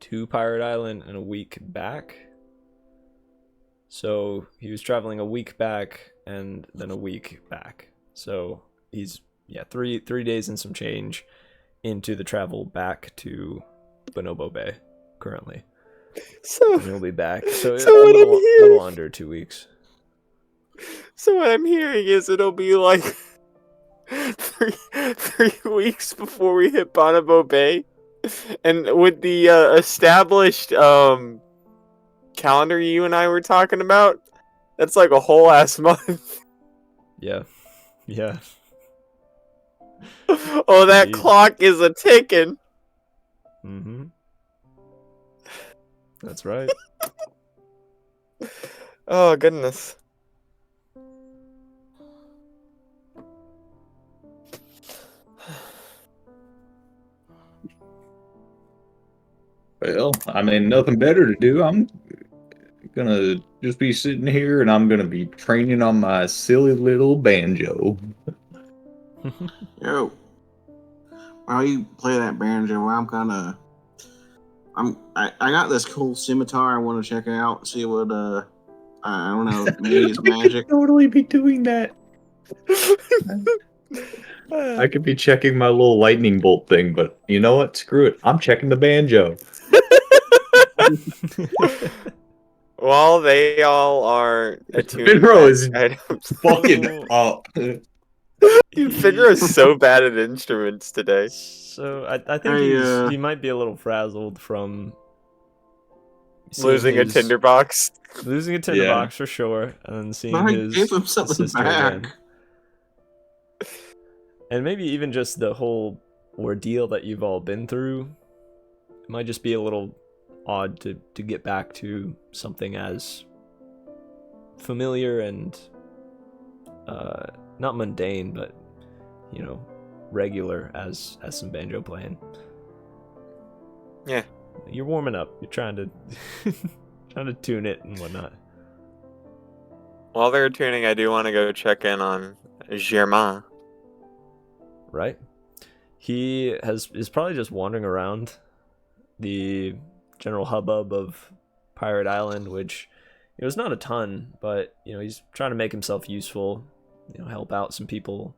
Speaker 1: to Pirate Island and a week back. So he was traveling a week back and then a week back. So he's three days and some change into the travel back to Bonobo Bay currently.
Speaker 3: So
Speaker 1: And he'll be back. So,
Speaker 3: So
Speaker 1: a
Speaker 3: what I'm
Speaker 1: little,
Speaker 3: hearing-
Speaker 1: little under 2 weeks.
Speaker 3: So what I'm hearing is it'll be like three weeks before we hit Bonobo Bay, and with the established calendar you and I were talking about, that's like a whole ass month.
Speaker 1: Yeah. Yeah.
Speaker 3: Oh, that
Speaker 1: Indeed.
Speaker 3: clock is a ticking.
Speaker 1: Mm-hmm. That's right.
Speaker 3: Oh goodness.
Speaker 6: Well, I mean, nothing better to do. I'm gonna just be sitting here and I'm gonna be training on my silly little banjo.
Speaker 5: Yo, while you play that banjo, I got this cool scimitar I want to check out. See what I don't know, maybe it's magic.
Speaker 6: Totally be doing that. I could be checking my little lightning bolt thing, but you know what? Screw it. I'm checking the banjo.
Speaker 3: Well, they all are attuned
Speaker 6: Finro is
Speaker 3: items.
Speaker 6: fucking up.
Speaker 3: Dude, Finro is so bad at instruments today.
Speaker 1: So I think he might be a little frazzled from seeing
Speaker 3: Losing a
Speaker 1: his-
Speaker 3: tinderbox.
Speaker 1: Losing a tinderbox for sure, and then seeing
Speaker 5: But I
Speaker 1: his
Speaker 5: gave him something
Speaker 1: sister
Speaker 5: back.
Speaker 1: again. And maybe even just the whole ordeal that you've all been through. It might just be a little odd to get back to something as familiar and not mundane, but regular as some banjo playing.
Speaker 3: Yeah.
Speaker 1: You're warming up. You're trying to trying to tune it and whatnot.
Speaker 3: While they're tuning, I do want to go check in on Germain.
Speaker 1: Right? He is probably just wandering around the general hubbub of Pirate Island, which it was not a ton, but he's trying to make himself useful, help out some people,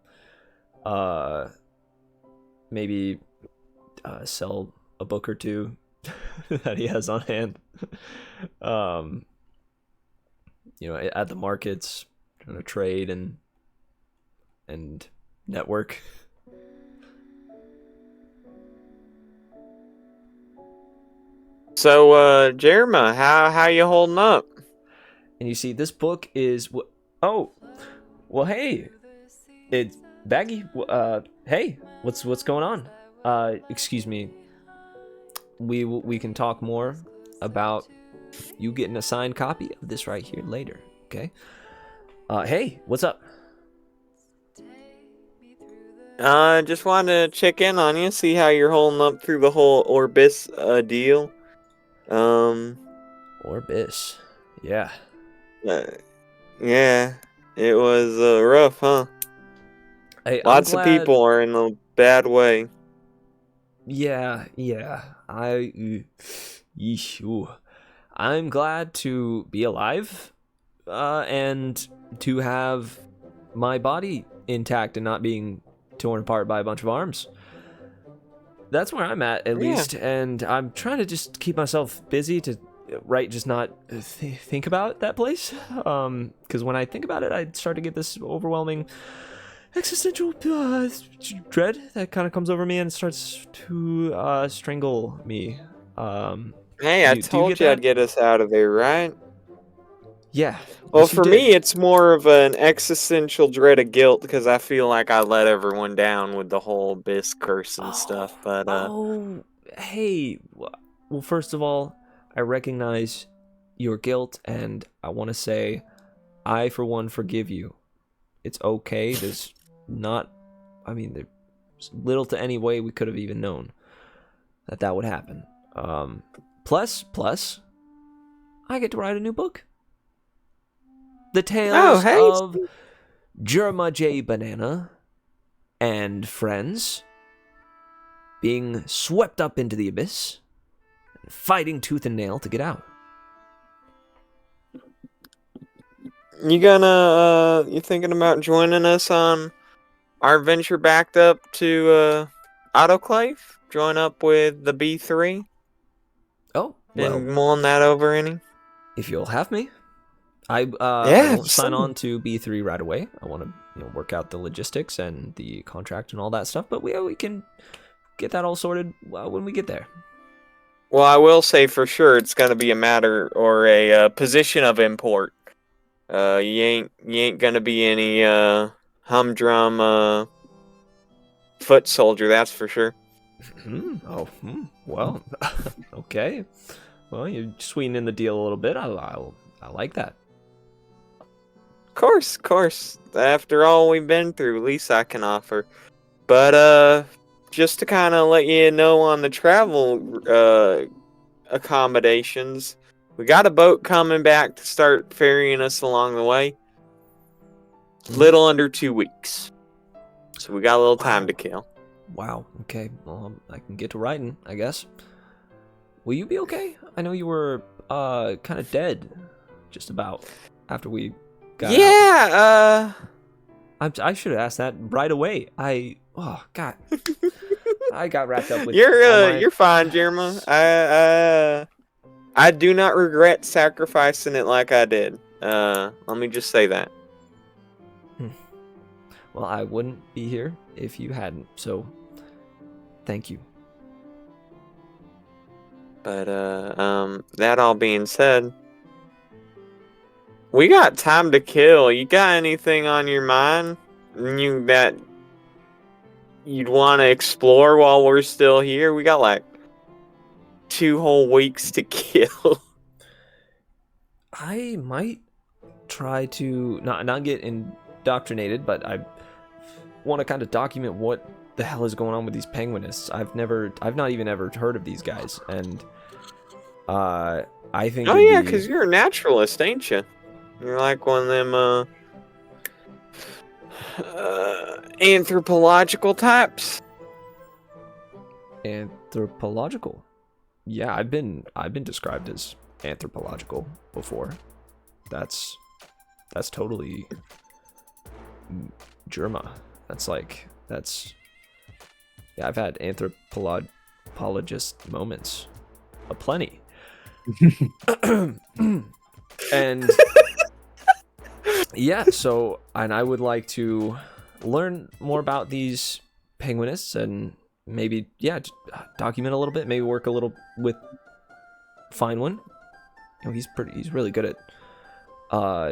Speaker 1: maybe sell a book or two that he has on hand. At the markets, trying to trade and network.
Speaker 3: So, Jerma, how you holding up?
Speaker 1: And you see, this book is oh, well, hey, it's Baggi. Hey, what's going on? Excuse me. We can talk more about you getting a signed copy of this right here later. Okay. Hey, what's up?
Speaker 3: Just wanted to check in on you, see how you're holding up through the whole Orbis deal.
Speaker 1: Orbis. Yeah.
Speaker 3: Yeah, it was rough, huh?
Speaker 1: I'm
Speaker 3: Lots of
Speaker 1: glad-
Speaker 3: people are in a bad way.
Speaker 1: Yeah. Ooh. I'm glad to be alive, and to have my body intact and not being torn apart by a bunch of arms. That's where I'm at
Speaker 3: Yeah.
Speaker 1: least, and I'm trying to just keep myself busy to, just not think about that place. Because when I think about it, I start to get this overwhelming existential dread that kind of comes over me and starts to strangle me.
Speaker 3: Hey, I
Speaker 1: do you
Speaker 3: told
Speaker 1: get
Speaker 3: you I'd
Speaker 1: that?
Speaker 3: get us out of there, right?
Speaker 1: Yeah.
Speaker 3: Well,
Speaker 1: yes, you
Speaker 3: for
Speaker 1: did.
Speaker 3: me, it's more of an existential dread of guilt because I feel like I let everyone down with the whole Abyss curse and stuff. But
Speaker 1: Oh, hey. Well, first of all, I recognize your guilt, and I want to say, I, for one, forgive you. It's okay. There's not, I mean, there's little to any way we could have even known that would happen. Plus, I get to write a new book. The Tales
Speaker 3: hey,
Speaker 1: of Jerma J. Banana and Friends being swept up into the abyss and fighting tooth and nail to get out.
Speaker 3: you thinking about joining us on our venture backed up to Autoclave? Join up with the B3?
Speaker 1: Oh, well,
Speaker 3: Been mulling that over any?
Speaker 1: if you'll have me. I
Speaker 3: Yeah,
Speaker 1: won't sign
Speaker 3: same.
Speaker 1: on to B3 right away. I want to work out the logistics and the contract and all that stuff, but we can get that all sorted when we get there.
Speaker 3: Well, I will say for sure it's gonna be a matter or a position of import. You ain't gonna be any humdrum foot soldier, that's for sure.
Speaker 1: Well, okay. Well, you're sweetening the deal a little bit. I like that.
Speaker 3: Course. After all we've been through, least I can offer. But just to kind of let you know on the travel accommodations, we got a boat coming back to start ferrying us along the way. Little under 2 weeks, so we got a little time to kill.
Speaker 1: Wow. Okay. Well, I can get to writing, I guess. Will you be okay? I know you were kind of dead, just about, after we got out.
Speaker 3: Yeah.
Speaker 1: I should have asked that right away. Oh God, I got wrapped up with.
Speaker 3: You're fine, Jerma. I do not regret sacrificing it like I did. Let me just say that.
Speaker 1: Well, I wouldn't be here if you hadn't. So, thank you.
Speaker 3: But that all being said, we got time to kill. You got anything on your mind that you'd want to explore while we're still here? We got like 2 whole weeks to kill.
Speaker 1: I might try to not get indoctrinated, but I want to kind of document what the hell is going on with these penguinists. I've not even ever heard of these guys, and I think.
Speaker 3: Oh yeah, because you're a naturalist, ain't you? You're like one of them anthropological types.
Speaker 1: Anthropological. Yeah, I've been described as anthropological before. That's totally Germa. Yeah, I've had anthropologist moments aplenty. And yeah, so, and I would like to learn more about these penguinists and maybe, document a little bit, maybe work a little with Fineone. He's really good at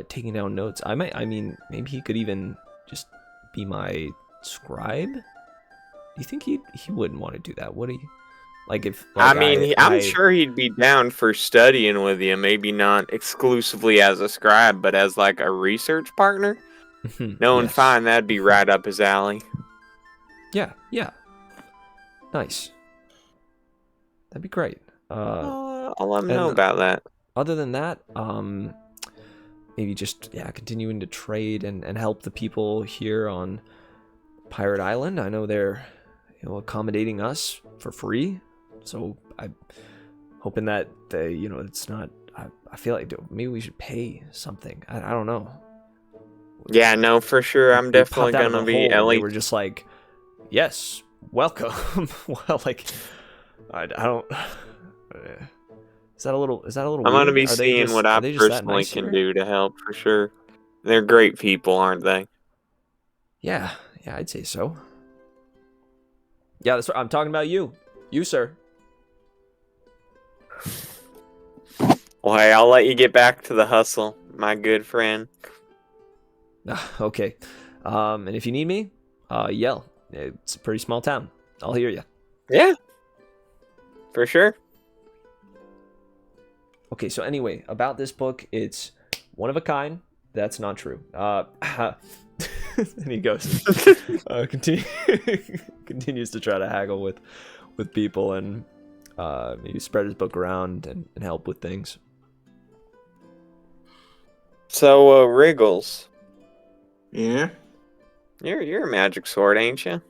Speaker 1: taking down notes. Maybe he could even just be my scribe. Do you think he wouldn't want to do that, would he? Like if
Speaker 3: I'm sure he'd be down for studying with you, maybe not exclusively as a scribe, but as like a research partner. Knowing
Speaker 1: yes.
Speaker 3: fine, that'd be right up his alley.
Speaker 1: Yeah. Nice. That'd be great.
Speaker 3: I'll let him know about that.
Speaker 1: Other than that, maybe just continuing to trade and help the people here on Pirate Island. I know they're, accommodating us for free. So I'm hoping that they, it's not. I feel like maybe we should pay something. I don't know.
Speaker 3: Yeah, no, for sure. I'm
Speaker 1: We
Speaker 3: definitely
Speaker 1: popped out of
Speaker 3: gonna
Speaker 1: the
Speaker 3: be
Speaker 1: hole
Speaker 3: at
Speaker 1: and they
Speaker 3: least.
Speaker 1: were just like, yes, welcome. Well, like, I don't. Is that a little
Speaker 3: I'm
Speaker 1: weird?
Speaker 3: gonna be
Speaker 1: Are they
Speaker 3: seeing
Speaker 1: just
Speaker 3: what I
Speaker 1: are they just that
Speaker 3: personally
Speaker 1: nice
Speaker 3: can
Speaker 1: here?
Speaker 3: do to help for sure. They're great people, aren't they?
Speaker 1: Yeah, I'd say so. Yeah, that's right. I'm talking about you, sir.
Speaker 3: Well, hey, I'll let you get back to the hustle, my good friend.
Speaker 1: Okay. And if you need me, yell. It's a pretty small town. I'll hear you.
Speaker 3: Yeah, for sure.
Speaker 1: Okay, so anyway, about this book, it's one of a kind. That's not true. And he goes, continues to try to haggle with people and maybe spread his book around and help with things.
Speaker 3: So, Wriggles,
Speaker 5: Yeah.
Speaker 3: you're a magic sword, ain't you?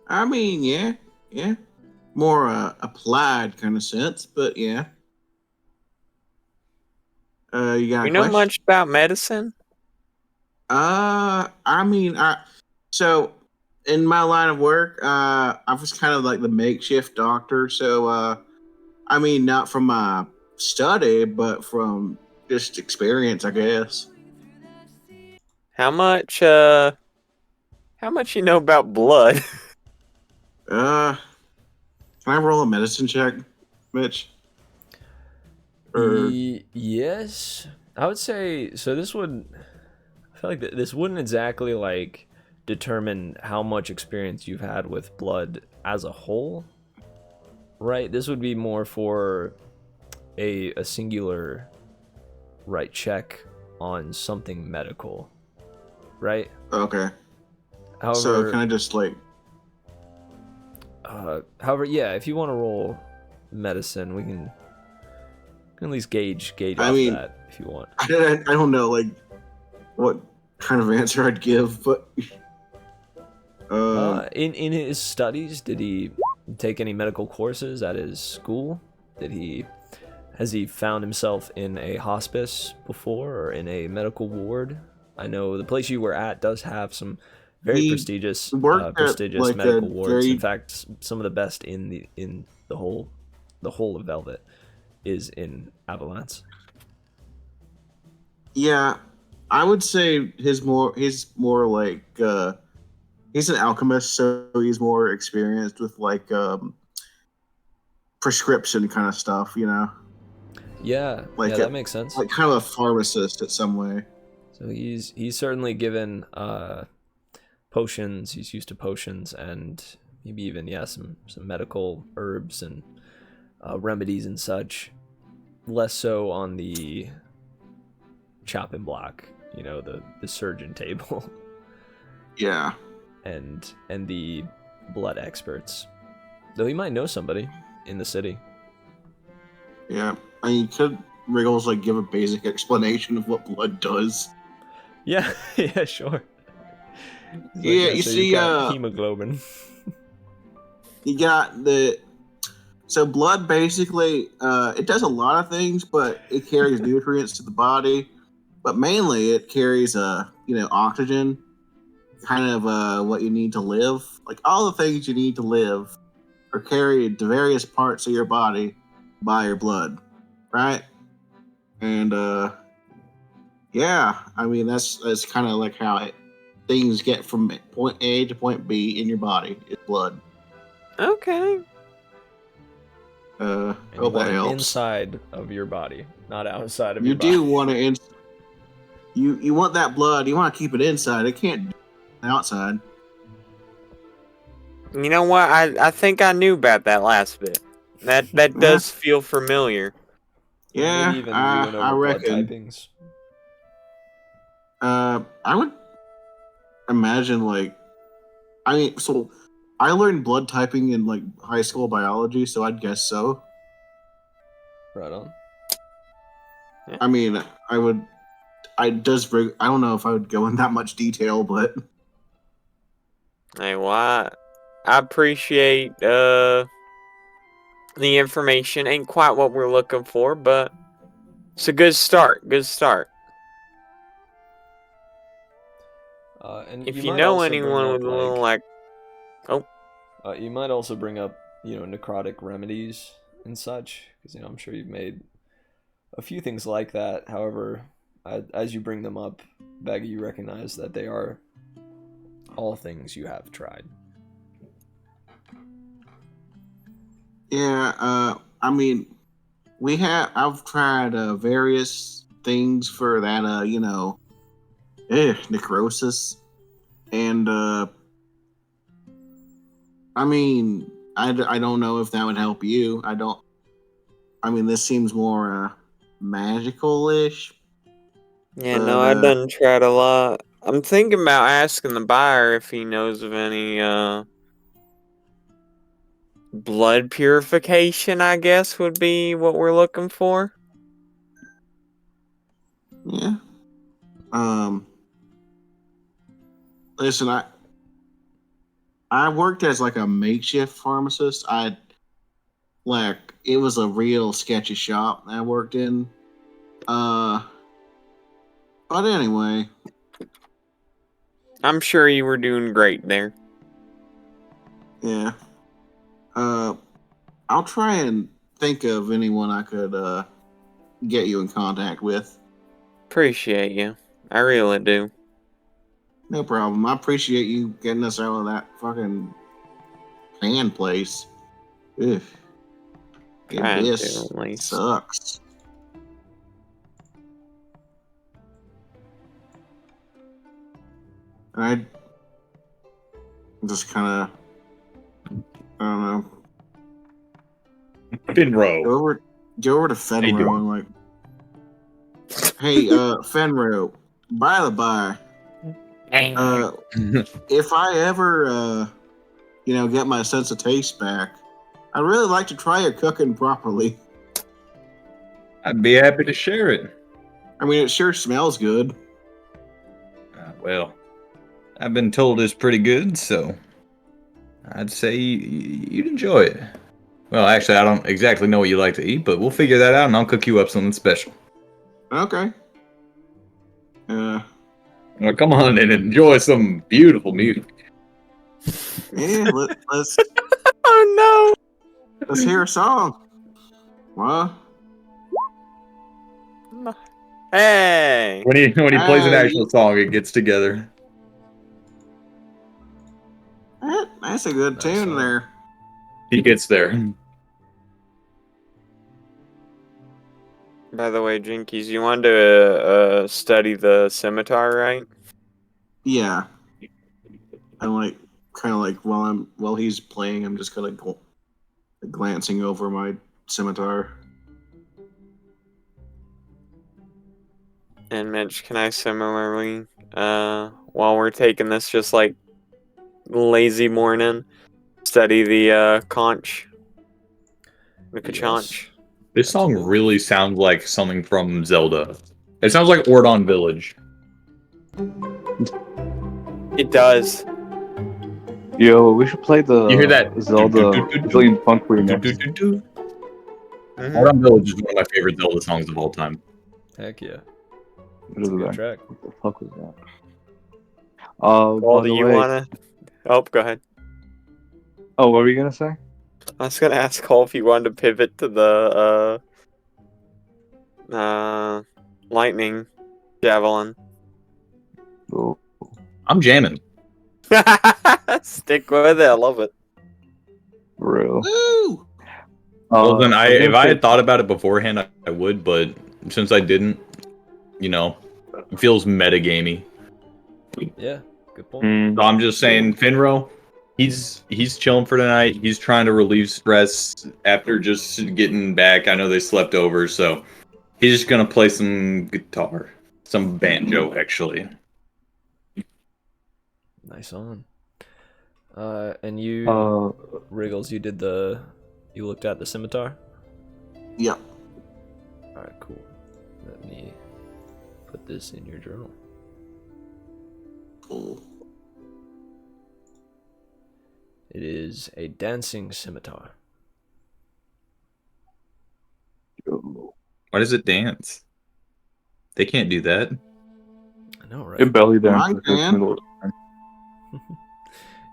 Speaker 5: I mean, yeah. More applied kind of sense, but yeah. You got
Speaker 3: You
Speaker 5: a
Speaker 3: know
Speaker 5: question?
Speaker 3: much about medicine?
Speaker 5: I mean, so in my line of work, I was kind of like the makeshift doctor. So, I mean, not from my study, but from just experience, I guess.
Speaker 3: How much you know about blood?
Speaker 5: Can I roll a medicine check, Mitch? Or
Speaker 1: Yes, I would say so. I feel like this wouldn't exactly like determine how much experience you've had with blood as a whole, right? This would be more for a singular right check on something medical, right?
Speaker 5: okay. So
Speaker 1: However,
Speaker 5: can I just like?
Speaker 1: yeah, if you want to roll medicine, we can at least gauge
Speaker 5: I
Speaker 1: off
Speaker 5: mean,
Speaker 1: that if you want.
Speaker 5: I don't know like what kind of answer I'd give, but
Speaker 1: In his studies, did he take any medical courses at his school? Has he found himself in a hospice before or in a medical ward? I know the place you were at does have some very
Speaker 5: he
Speaker 1: prestigious
Speaker 5: worked at like a
Speaker 1: medical wards. In
Speaker 5: very
Speaker 1: fact, some of the best in the whole of Velvet is in Avalanche.
Speaker 5: yeah. I would say he's more like he's an alchemist, so he's more experienced with like prescription kind of stuff, you know,
Speaker 1: Yeah,
Speaker 5: like
Speaker 1: that makes sense.
Speaker 5: like kind of a pharmacist at some way.
Speaker 1: So he's certainly given potions. He's used to potions and maybe even some medical herbs and remedies and such. Less so on the chopping block, the surgeon table.
Speaker 5: Yeah,
Speaker 1: and the blood experts. Though he might know somebody in the city.
Speaker 5: yeah. I mean, could Wriggles like give a basic explanation of what blood does?
Speaker 1: Yeah, yeah, sure. He's
Speaker 5: Yeah,
Speaker 1: like,
Speaker 5: you
Speaker 1: so
Speaker 5: see,
Speaker 1: you've got hemoglobin.
Speaker 5: You got so blood basically it does a lot of things, but it carries nutrients to the body, but mainly it carries oxygen, kind of what you need to live. Like all the things you need to live are carried to various parts of your body by your blood, right? And yeah, I mean that's kind of like how things get from point A to point B in your body is blood.
Speaker 3: Okay.
Speaker 1: And you
Speaker 5: Hope that
Speaker 1: want it
Speaker 5: helps.
Speaker 1: inside of your body, not outside of
Speaker 5: You
Speaker 1: your body.
Speaker 5: do want to you want that blood. You want to keep it inside. It can't be outside.
Speaker 3: You know what? I think I knew about that last bit. That does feel familiar.
Speaker 5: Yeah,
Speaker 1: Maybe even you went
Speaker 5: I
Speaker 1: over blood
Speaker 5: reckon.
Speaker 1: typings.
Speaker 5: I would imagine so I learned blood typing in like high school biology, so I'd guess so.
Speaker 1: Right on.
Speaker 5: I mean, I don't know if I would go in that much detail, but
Speaker 3: Hey, well, I appreciate the information. Ain't quite what we're looking for, but it's a good start. Good start.
Speaker 1: And
Speaker 3: If
Speaker 1: you
Speaker 3: you
Speaker 1: might
Speaker 3: know
Speaker 1: also bring
Speaker 3: anyone
Speaker 1: up
Speaker 3: with a little like, oh,
Speaker 1: you might also bring up, necrotic remedies and such, because I'm sure you've made a few things like that. However, as you bring them up, Baggy, you recognize that they are all things you have tried.
Speaker 5: Yeah, I mean, I've tried various things for that, necrosis, and I mean, I don't know if that would help you. I mean, this seems more magical-ish.
Speaker 3: yeah,
Speaker 5: But,
Speaker 3: no, I done tried a lot. I'm thinking about asking the buyer if he knows of any blood purification, I guess would be what we're looking for.
Speaker 5: Yeah. Listen, I worked as like a makeshift pharmacist. It was a real sketchy shop I worked in. But anyway,
Speaker 3: I'm sure you were doing great there.
Speaker 5: yeah. I'll try and think of anyone I could get you in contact with.
Speaker 3: Appreciate you. I really do.
Speaker 5: No problem. I appreciate you getting us out of that fucking fan place. Ugh. The
Speaker 3: Trying to,
Speaker 5: abyss
Speaker 3: at least.
Speaker 5: sucks. I just kind of, I don't know,
Speaker 6: Finro.
Speaker 5: go over to
Speaker 6: you
Speaker 5: Fenro
Speaker 6: doing?
Speaker 5: and like, hey, Fenro, by the by, if I ever, get my sense of taste back, I'd really like to try your cooking properly.
Speaker 6: I'd be happy to share it.
Speaker 5: I mean, it sure smells good.
Speaker 6: Well, I've been told it's pretty good, so I'd say you'd enjoy it. Well, actually, I don't exactly know what you like to eat, but we'll figure that out, and I'll cook you up something special.
Speaker 5: Okay.
Speaker 6: Well, come on and enjoy some beautiful music.
Speaker 5: Yeah, let's
Speaker 3: Oh
Speaker 5: let's hear a song. What?
Speaker 3: no! Hey!
Speaker 6: When he plays an
Speaker 5: Hey.
Speaker 6: actual song, it gets together.
Speaker 5: That's a good
Speaker 1: Nice
Speaker 5: tune
Speaker 1: song.
Speaker 5: there.
Speaker 6: He gets there.
Speaker 3: By the way, Jinkies, you wanted to study the scimitar, right?
Speaker 5: Yeah. I'm like kind of like while he's playing, I'm just kind of glancing over my scimitar.
Speaker 3: And Mitch, can I similarly, while we're taking this just like lazy morning, study the conch? The Conch?
Speaker 6: This song
Speaker 1: Absolutely.
Speaker 6: really sounds like something from Zelda. It sounds like Ordon Village.
Speaker 3: It does.
Speaker 7: Yo, we should play the
Speaker 6: You hear that?
Speaker 7: Zelda Brazilian funk remix.
Speaker 3: Mhm.
Speaker 6: Ordon Village is one of my favorite Zelda songs of all time.
Speaker 1: Heck yeah.
Speaker 7: What
Speaker 1: It's
Speaker 7: is
Speaker 1: a good
Speaker 7: that?
Speaker 1: track.
Speaker 7: What the fuck was that?
Speaker 3: Well,
Speaker 7: By
Speaker 3: do
Speaker 7: the
Speaker 3: you
Speaker 7: way,
Speaker 3: wanna? Oh, go ahead.
Speaker 7: oh, what were you gonna say?
Speaker 3: I was gonna ask Cole if you wanted to pivot to the lightning javelin.
Speaker 7: Oh,
Speaker 6: I'm jamming.
Speaker 3: Stick with it. I love it.
Speaker 7: for real.
Speaker 5: Woo!
Speaker 6: Well, then
Speaker 7: I was
Speaker 6: if
Speaker 7: gonna
Speaker 6: I
Speaker 7: say,
Speaker 6: had thought about it beforehand, I would, but since I didn't, it feels metagamey.
Speaker 1: Yeah, good point.
Speaker 6: So I'm just saying, Finro, he's chilling for tonight. He's trying to relieve stress after just getting back. I know they slept over, so he's just gonna play some guitar, some banjo, actually.
Speaker 1: Nice on. And you,
Speaker 7: uh,
Speaker 1: Wriggles, you looked at the scimitar?
Speaker 5: Yep.
Speaker 1: Alright, cool. Let me put this in your journal.
Speaker 5: Cool.
Speaker 1: It is a dancing scimitar.
Speaker 6: Why does it dance? They can't do that.
Speaker 1: I know, right?
Speaker 7: It belly
Speaker 5: Mine
Speaker 7: dances.
Speaker 5: can.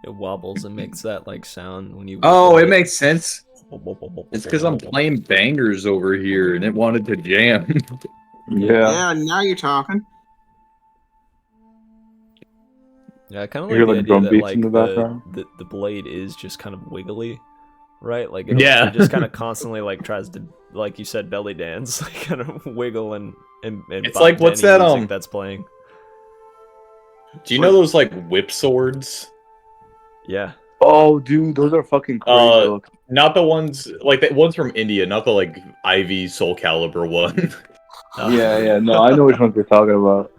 Speaker 1: It wobbles and makes that like sound when you.
Speaker 6: Oh,
Speaker 1: wiggle
Speaker 6: it makes sense. It's because I'm playing bangers over here and it wanted to jam.
Speaker 7: Yeah.
Speaker 5: Yeah, now you're talking.
Speaker 1: Yeah, I kind of
Speaker 7: You
Speaker 1: like
Speaker 7: hear
Speaker 1: the
Speaker 7: like
Speaker 1: idea
Speaker 7: drum
Speaker 1: that
Speaker 7: beats
Speaker 1: like
Speaker 7: in the background.
Speaker 1: the blade is just kind of wiggly, right? Like
Speaker 6: Yeah.
Speaker 1: it just kind of constantly like tries to, like you said, belly dance, like kind of wiggle and
Speaker 6: It's
Speaker 1: bop
Speaker 6: like, what's
Speaker 1: to any
Speaker 6: that,
Speaker 1: music that's playing.
Speaker 6: Do you know those like whip swords?
Speaker 1: Yeah.
Speaker 7: Oh, dude, those are fucking crazy. Look.
Speaker 6: Not the ones like the ones from India, not the like Ivy Soul Calibur one.
Speaker 7: Yeah. No, I know which ones you're talking about.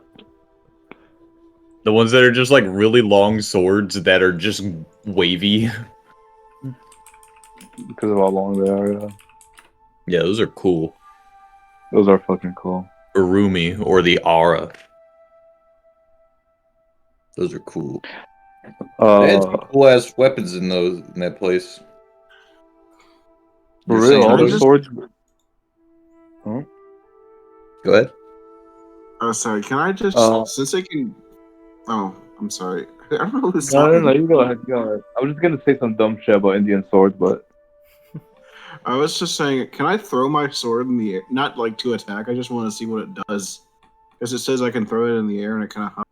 Speaker 6: The ones that are just like really long swords that are just wavy.
Speaker 7: Because of how long they are. Yeah.
Speaker 6: Yeah, those are cool.
Speaker 7: Those are fucking cool.
Speaker 6: Urumi or the Ara. Those are cool. They had some cool ass weapons in that place.
Speaker 7: For
Speaker 6: You're
Speaker 7: real,
Speaker 6: saying
Speaker 7: all the
Speaker 6: those-
Speaker 7: swords.
Speaker 6: Go ahead.
Speaker 5: Oh, sorry. Can I just since I can? Oh, I'm sorry. I don't know who's
Speaker 7: No,
Speaker 5: talking.
Speaker 7: you go ahead. I was just gonna say some dumb shit about Indian swords, but
Speaker 5: I was just saying, can I throw my sword in the air? Not like to attack. I just want to see what it does, because it says I can throw it in the air and it kind of.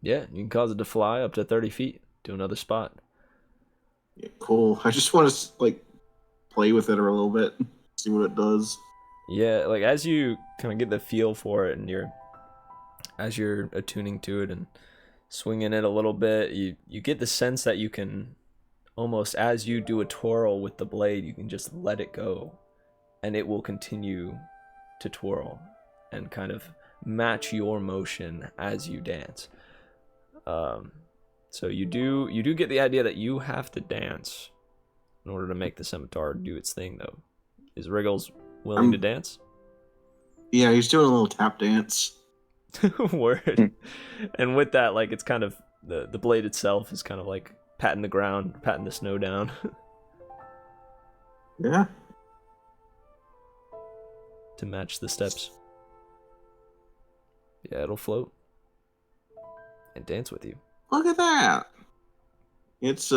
Speaker 1: Yeah, you can cause it to fly up to 30 feet to another spot.
Speaker 5: Yeah, cool. I just want to like play with it a little bit, see what it does.
Speaker 1: Yeah, like as you kind of get the feel for it and as you're attuning to it and swinging it a little bit, you get the sense that you can almost, as you do a twirl with the blade, you can just let it go and it will continue to twirl and kind of match your motion as you dance. So you do get the idea that you have to dance in order to make the scimitar do its thing, though. Is Wriggles willing to dance?
Speaker 5: Yeah, he's doing a little tap dance.
Speaker 1: Word. And with that, like, it's kind of the blade itself is kind of like patting the ground, patting the snow down.
Speaker 5: Yeah.
Speaker 1: To match the steps. Yeah, it'll float and dance with you.
Speaker 5: Look at that. It's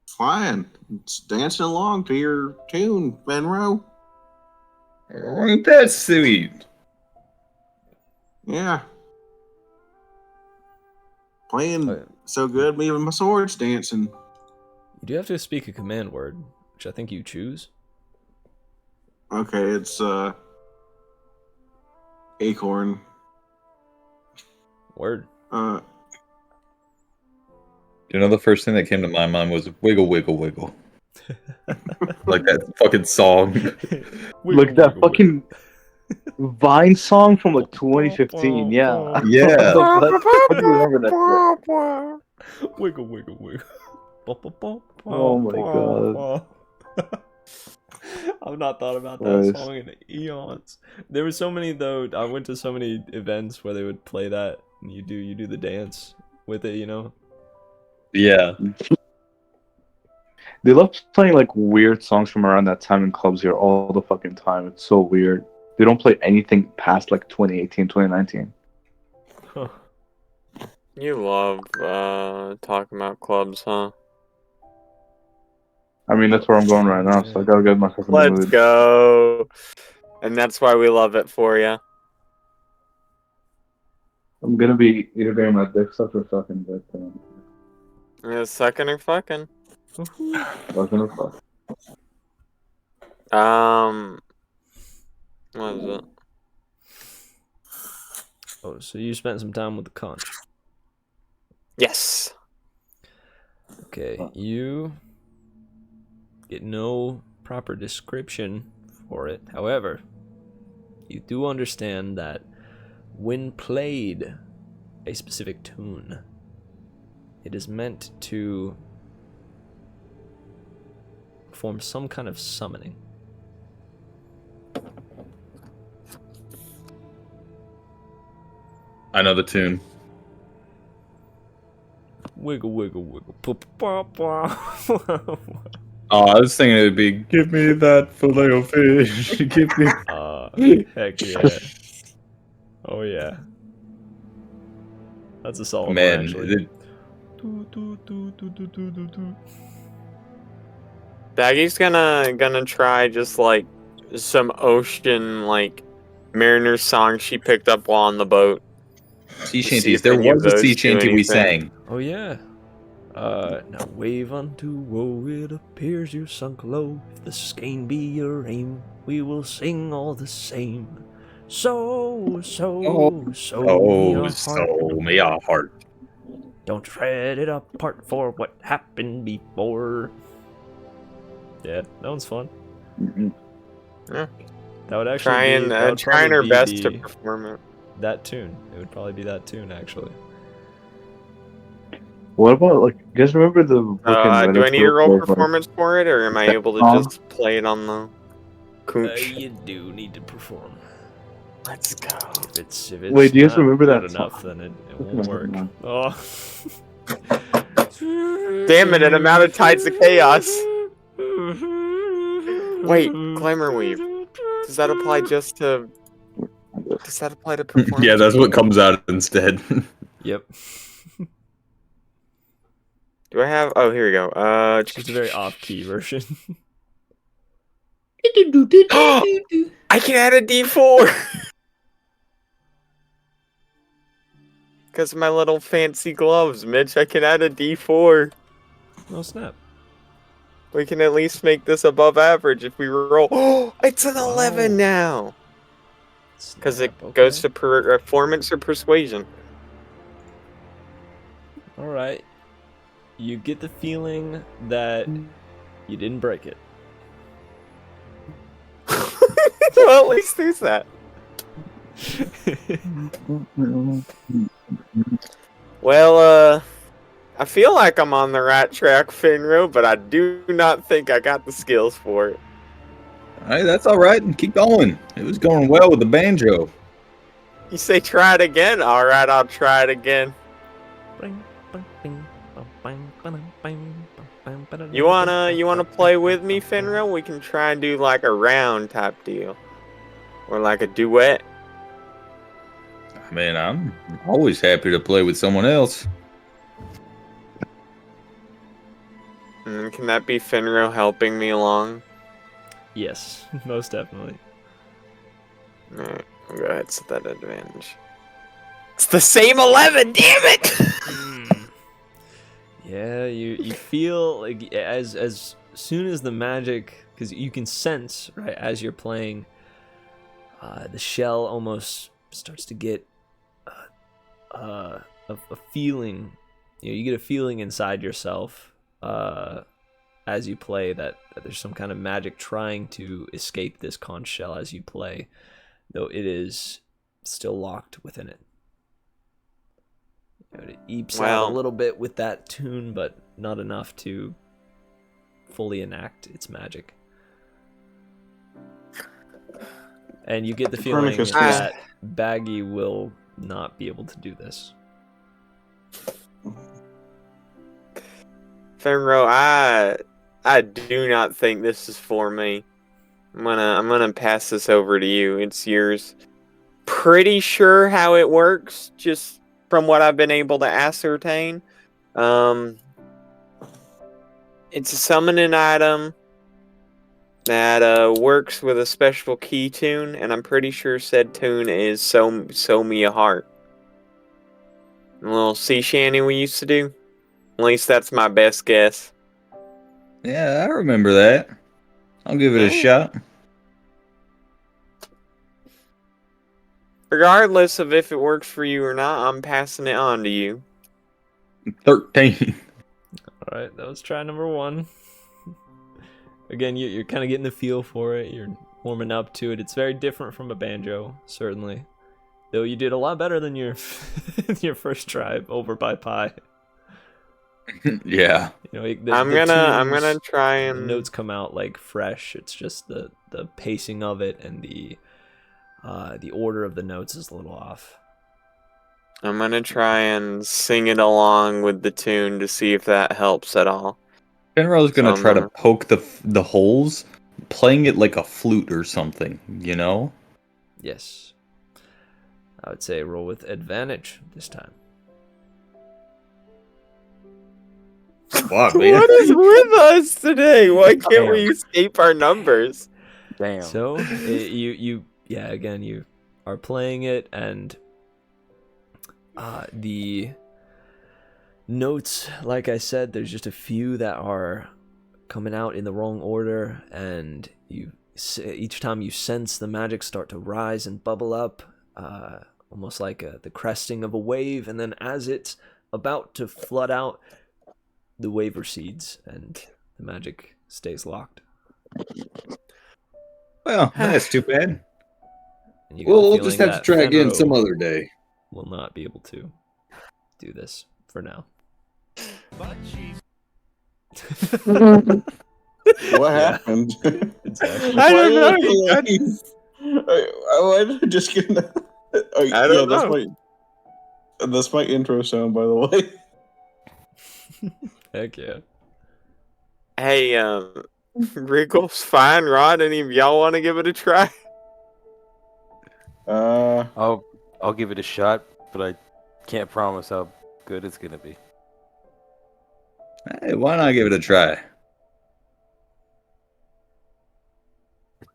Speaker 5: flying. It's dancing along to your tune, Benro.
Speaker 6: Ain't that sweet?
Speaker 5: Yeah. Playing
Speaker 1: Oh, yeah.
Speaker 5: so good, even my sword's dancing.
Speaker 1: You do have to speak a command word, which I think you choose.
Speaker 5: Okay, it's acorn.
Speaker 1: Word.
Speaker 6: You know, the first thing that came to my mind was wiggle, wiggle, wiggle. Like that fucking song.
Speaker 7: like that fucking Vine song from like 2015. Yeah.
Speaker 6: Yeah.
Speaker 7: I do remember that shit.
Speaker 1: Wiggle, wiggle, wiggle.
Speaker 7: Oh my god.
Speaker 1: I've not thought about that
Speaker 7: Christ.
Speaker 1: song in eons. There were so many though. I went to so many events where they would play that, and you do the dance with it, you know.
Speaker 6: Yeah.
Speaker 7: They love playing like weird songs from around that time in clubs here all the fucking time. It's so weird. They don't play anything past like 2018, 2019.
Speaker 1: Huh.
Speaker 3: You love talking about clubs, huh?
Speaker 7: I mean, that's where I'm going right now, so I gotta get myself in the
Speaker 3: Let's
Speaker 7: mood.
Speaker 3: go. And that's why we love it for you.
Speaker 7: I'm gonna be either getting my dick sucked or sucking dick.
Speaker 3: Yeah, sucking or fucking.
Speaker 7: Fucking or fuck.
Speaker 3: What is it?
Speaker 1: Oh, so you spent some time with the conch.
Speaker 3: Yes.
Speaker 1: Okay, you get no proper description for it. However, you do understand that when played a specific tune, it is meant to perform some kind of summoning.
Speaker 6: I know the tune.
Speaker 1: Wiggle, wiggle, wiggle.
Speaker 6: Oh, I was thinking it would be, give me that filet of fish. Give me.
Speaker 1: Heck yeah. Oh yeah. That's a solid one,
Speaker 6: Man,
Speaker 1: actually.
Speaker 3: Baggy's gonna try just like some ocean like mariner song she picked up while on the boat.
Speaker 6: sea
Speaker 3: See
Speaker 6: shanties.
Speaker 3: if
Speaker 6: There
Speaker 3: any of
Speaker 6: was a sea
Speaker 3: those do
Speaker 6: shanty we
Speaker 3: anything.
Speaker 6: sang.
Speaker 1: Oh yeah. Now wave unto woe, it appears you sunk low. If the skein be your aim, we will sing all the same. So me a heart.
Speaker 6: May our heart.
Speaker 1: Don't tread it apart for what happened before. Yeah, that one's fun.
Speaker 3: Yeah.
Speaker 1: That would actually
Speaker 3: Trying
Speaker 1: be, that would
Speaker 3: trying
Speaker 1: probably
Speaker 3: her
Speaker 1: be
Speaker 3: best to
Speaker 1: the-
Speaker 3: perform it.
Speaker 1: that tune. It would probably be that tune, actually.
Speaker 7: What about like? You guys remember the fucking
Speaker 3: Do I need a
Speaker 7: Reddit
Speaker 3: roll
Speaker 7: group of, like,
Speaker 3: performance for it, or am I able to just play it on the Conch?
Speaker 1: You do need to perform.
Speaker 3: Let's go.
Speaker 1: If it's
Speaker 7: Wait, do you guys
Speaker 1: not
Speaker 7: remember
Speaker 1: good
Speaker 7: that
Speaker 1: enough,
Speaker 7: song?
Speaker 1: then it won't work. Oh.
Speaker 3: Damn it, an amount of tides of chaos. Wait, Glamour Weave. Does that apply just to... Does that apply to performance?
Speaker 6: Yeah, that's what comes out instead.
Speaker 1: Yep.
Speaker 3: Do I have... Oh, here we go.
Speaker 1: It's just a very off-key version.
Speaker 3: I can add a D4! Because of my little fancy gloves, Mitch, I can add a D4.
Speaker 1: Oh, snap.
Speaker 3: We can at least make this above average if we roll. Oh, it's an 11
Speaker 1: Wow.
Speaker 3: now! Because it
Speaker 1: Snap,
Speaker 3: goes
Speaker 1: okay.
Speaker 3: to performance or persuasion.
Speaker 1: Alright. You get the feeling that you didn't break it.
Speaker 3: Well, at least there's that. Well, I feel like I'm on the right track, Finro, but I do not think I got the skills for it.
Speaker 6: Hey, that's all right. Keep going. It was going well with the banjo.
Speaker 3: You say try it again? Alright, I'll try it again. You wanna play with me, Finro? We can try and do like a round type deal. Or like a duet.
Speaker 6: I mean, I'm always happy to play with someone else.
Speaker 3: Can that be Finro helping me along?
Speaker 1: Yes, most definitely.
Speaker 3: Alright, I'll go ahead and set that advantage. It's the same 11, damn it!
Speaker 1: Yeah, you feel like as soon as the magic, because you can sense, right, as you're playing, the shell almost starts to get a feeling. You get a feeling inside yourself as you play that there's some kind of magic trying to escape this conch shell as you play, though it is still locked within it. It eeps out a little bit with that tune, but not enough to fully enact its magic. And you get the feeling
Speaker 5: Copernicus
Speaker 1: that Baggi will not be able to do this.
Speaker 3: Finro, I do not think this is for me. I'm gonna pass this over to you. It's yours. Pretty sure how it works, just from what I've been able to ascertain. It's a summoning item that works with a special key tune, and I'm pretty sure said tune is Sew Me a Heart. A little sea shanty we used to do. At least that's my best guess.
Speaker 6: Yeah, I remember that. I'll give it a shot.
Speaker 3: Regardless of if it works for you or not, I'm passing it on to you.
Speaker 6: 13.
Speaker 1: Alright, that was try number 1. Again, you're kind of getting the feel for it. You're warming up to it. It's very different from a banjo, certainly. Though you did a lot better than your your first try over by Pi.
Speaker 6: Yeah.
Speaker 1: You know,
Speaker 3: I'm gonna try
Speaker 1: the
Speaker 3: and
Speaker 1: notes come out like fresh. It's just the pacing of it and the order of the notes is a little off.
Speaker 3: I'm gonna try and sing it along with the tune to see if that helps at all.
Speaker 6: Fenrir's
Speaker 3: So
Speaker 6: gonna
Speaker 3: I'm
Speaker 6: try to
Speaker 3: gonna-
Speaker 6: poke the holes, playing it like a flute or something, you know?
Speaker 1: Yes. I would say roll with advantage this time.
Speaker 6: Fuck, man.
Speaker 3: What is with us today? Why can't we escape our numbers?
Speaker 4: Damn.
Speaker 1: So again, you are playing it, and the notes, like I said, there's just a few that are coming out in the wrong order, and each time you sense the magic start to rise and bubble up, almost like the cresting of a wave, and then as it's about to flood out, the wave recedes and the magic stays locked.
Speaker 6: Well, that's too bad.
Speaker 1: And you get the
Speaker 6: We'll
Speaker 1: feeling
Speaker 6: just have to
Speaker 1: that
Speaker 6: try again
Speaker 1: Fenro
Speaker 6: some other day.
Speaker 1: will not be able to do this for now.
Speaker 5: What
Speaker 1: Yeah.
Speaker 5: happened?
Speaker 1: Exactly.
Speaker 3: I don't know.
Speaker 5: Why did I leave? Why did I just get?
Speaker 3: I don't know.
Speaker 5: That's my intro sound, by the way.
Speaker 1: Heck yeah.
Speaker 3: Hey, Wriggle's fine, Rod. Any of y'all want to give it a try?
Speaker 4: I'll give it a shot, but I can't promise how good it's gonna be.
Speaker 6: Hey, why not give it a try?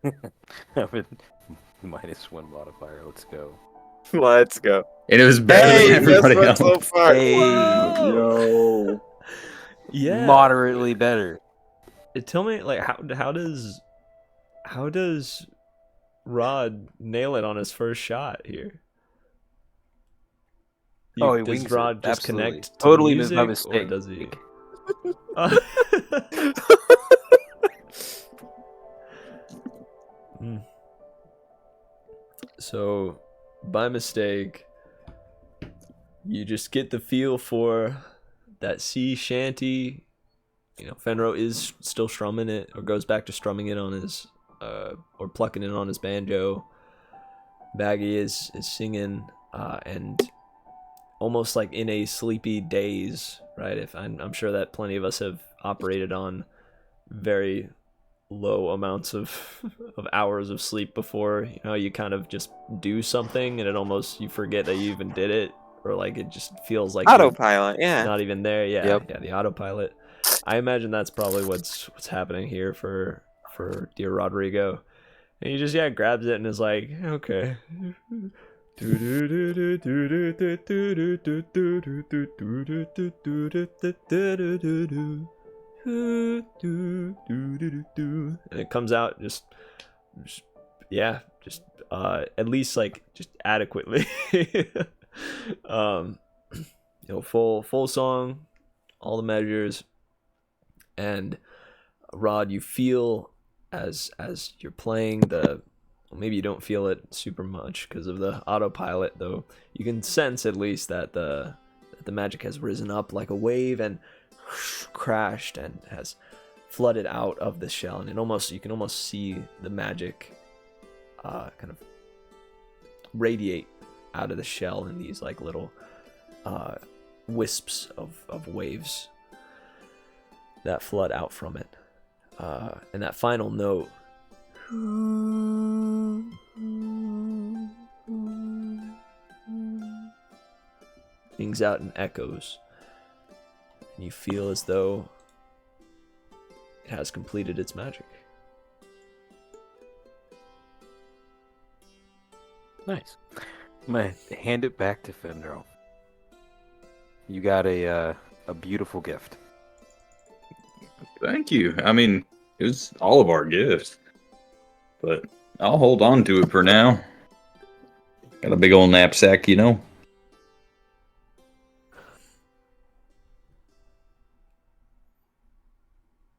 Speaker 4: With -1 modifier. Let's go.
Speaker 3: Let's go.
Speaker 6: And it was better
Speaker 3: Hey,
Speaker 6: than
Speaker 3: this
Speaker 6: everybody
Speaker 3: one
Speaker 6: else.
Speaker 3: so far.
Speaker 5: Yo.
Speaker 1: Yeah.
Speaker 4: Moderately better.
Speaker 1: Tell me, like, how does Rod nail it on his first shot here?
Speaker 4: Oh, he
Speaker 1: does
Speaker 4: wings
Speaker 1: Rod
Speaker 4: it.
Speaker 1: just
Speaker 4: Absolutely.
Speaker 1: connect to
Speaker 4: Totally
Speaker 1: the
Speaker 4: was
Speaker 1: music,
Speaker 4: my mistake.
Speaker 1: or does he? Mm. So, by mistake, you just get the feel for that sea shanty. You know, Fenro is still strumming it, or goes back to strumming it on his, or plucking it on his banjo. Baggi is singing, and almost like in a sleepy daze, right? If I'm sure that plenty of us have operated on very low amounts of hours of sleep before. You know, you kind of just do something and it almost, you forget that you even did it, or like it just feels like you're
Speaker 3: Autopilot, yeah.
Speaker 1: not even there. Yeah,
Speaker 4: Yep.
Speaker 1: yeah, the autopilot. I imagine that's probably what's happening here for dear Rodrigo. And he just grabs it and is like, okay. And it comes out just at least like just adequately. Full song, all the measures. And Rod, you feel as you're playing maybe you don't feel it super much because of the autopilot, though you can sense at least that the magic has risen up like a wave and crashed and has flooded out of the shell, and you can almost see the magic kind of radiate out of the shell in these like little wisps of waves that flood out from it. And that final note rings out and echoes, and you feel as though it has completed its magic.
Speaker 4: Nice. I'm gonna hand it back to Fendro. You got a beautiful gift.
Speaker 6: Thank you. I mean, it was all of our gifts. But I'll hold on to it for now. Got a big old knapsack, you know.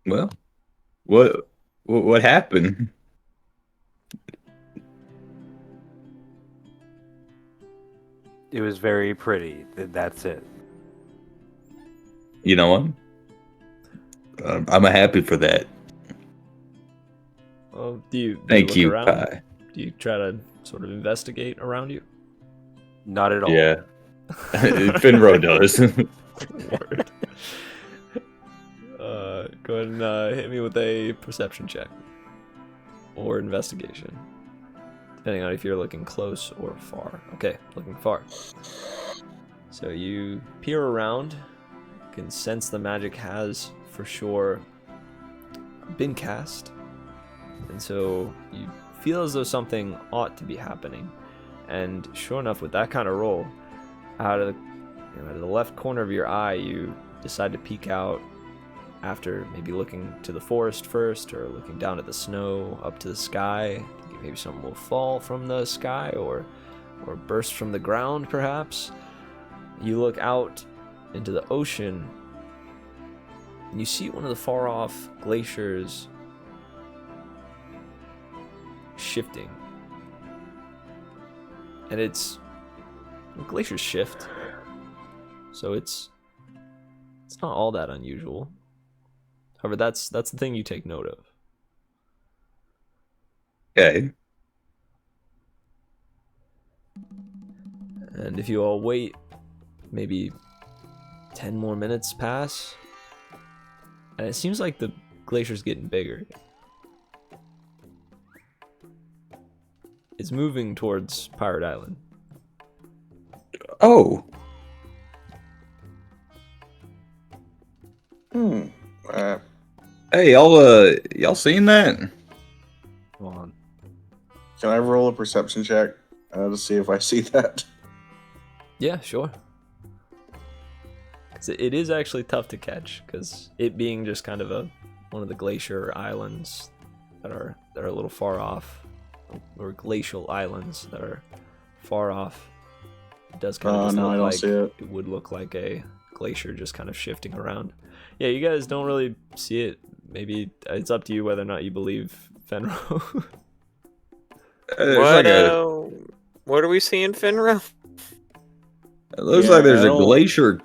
Speaker 6: Well, what happened?
Speaker 4: It was very pretty. That's it.
Speaker 6: You know what? I'm happy for that.
Speaker 1: Well, do you
Speaker 6: Thank
Speaker 1: look
Speaker 6: you,
Speaker 1: around?
Speaker 6: Pi.
Speaker 1: Do you try to sort of investigate around you?
Speaker 4: Not at all.
Speaker 6: Yeah. Finro does.
Speaker 1: Word. Go ahead and hit me with a perception check. Or investigation. Depending on if you're looking close or far. Okay, looking far. So you peer around. You can sense the magic has, for sure, been cast. And so you feel as though something ought to be happening. And sure enough, with that kind of roll, out of the left corner of your eye, you decide to peek out after maybe looking to the forest first, or looking down at the snow, up to the sky. Thinking maybe something will fall from the sky, or burst from the ground, perhaps. You look out into the ocean, and you see one of the far-off glaciers shifting. And glaciers shift, so it's not all that unusual. However, that's the thing you take note of.
Speaker 6: Okay.
Speaker 1: And if you all wait, maybe 10 more minutes pass, and it seems like the glacier's getting bigger. It's moving towards Pirate Island.
Speaker 6: Oh. Hey, y'all seen that?
Speaker 4: Come on.
Speaker 5: Can I roll a perception check to see if I see that?
Speaker 1: Yeah, sure. 'Cause it is actually tough to catch, because it being just kind of one of the glacier islands that are a little far off, or glacial islands that are far off. It does kind of just
Speaker 5: no, I
Speaker 1: look
Speaker 5: don't
Speaker 1: like
Speaker 5: see it.
Speaker 1: it would look like a glacier just kind of shifting around. Yeah, you guys don't really see it. Maybe it's up to you whether or not you believe Fenro.
Speaker 3: What are we seeing, Finra?
Speaker 6: It looks
Speaker 5: Yeah,
Speaker 6: like there's
Speaker 5: I
Speaker 6: a
Speaker 5: don't-
Speaker 6: glacier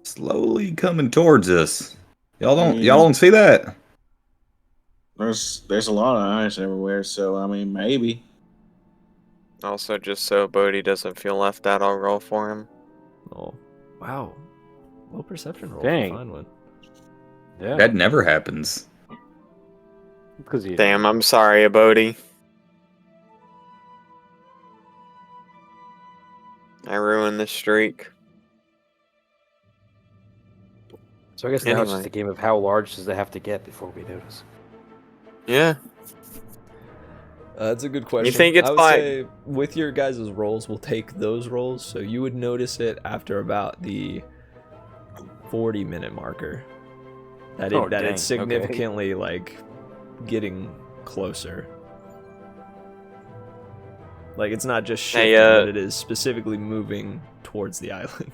Speaker 6: slowly coming towards us. Y'all
Speaker 5: Yeah.
Speaker 6: don't see that?
Speaker 5: There's a lot of ice everywhere, so I mean maybe.
Speaker 3: Also, just so Bodhi doesn't feel left out, I'll roll for him.
Speaker 1: Oh, wow. Low perception roll.
Speaker 4: Dang.
Speaker 1: For fine one.
Speaker 4: Yeah.
Speaker 6: That never happens.
Speaker 4: Because you.
Speaker 3: Damn, I'm sorry, Bodhi. I ruined the streak.
Speaker 4: So I guess now it's just
Speaker 3: Anyway.
Speaker 4: a game of how large does it have to get before we notice.
Speaker 3: Yeah.
Speaker 1: That's a good question.
Speaker 3: think it's
Speaker 1: I would
Speaker 3: like-
Speaker 1: say with your guys' rolls, we'll take those rolls, so you would notice it after about the 40-minute marker. That
Speaker 4: Oh,
Speaker 1: it's
Speaker 4: dang,
Speaker 1: significantly like getting closer. Like it's not just shifting, but it is specifically moving towards the island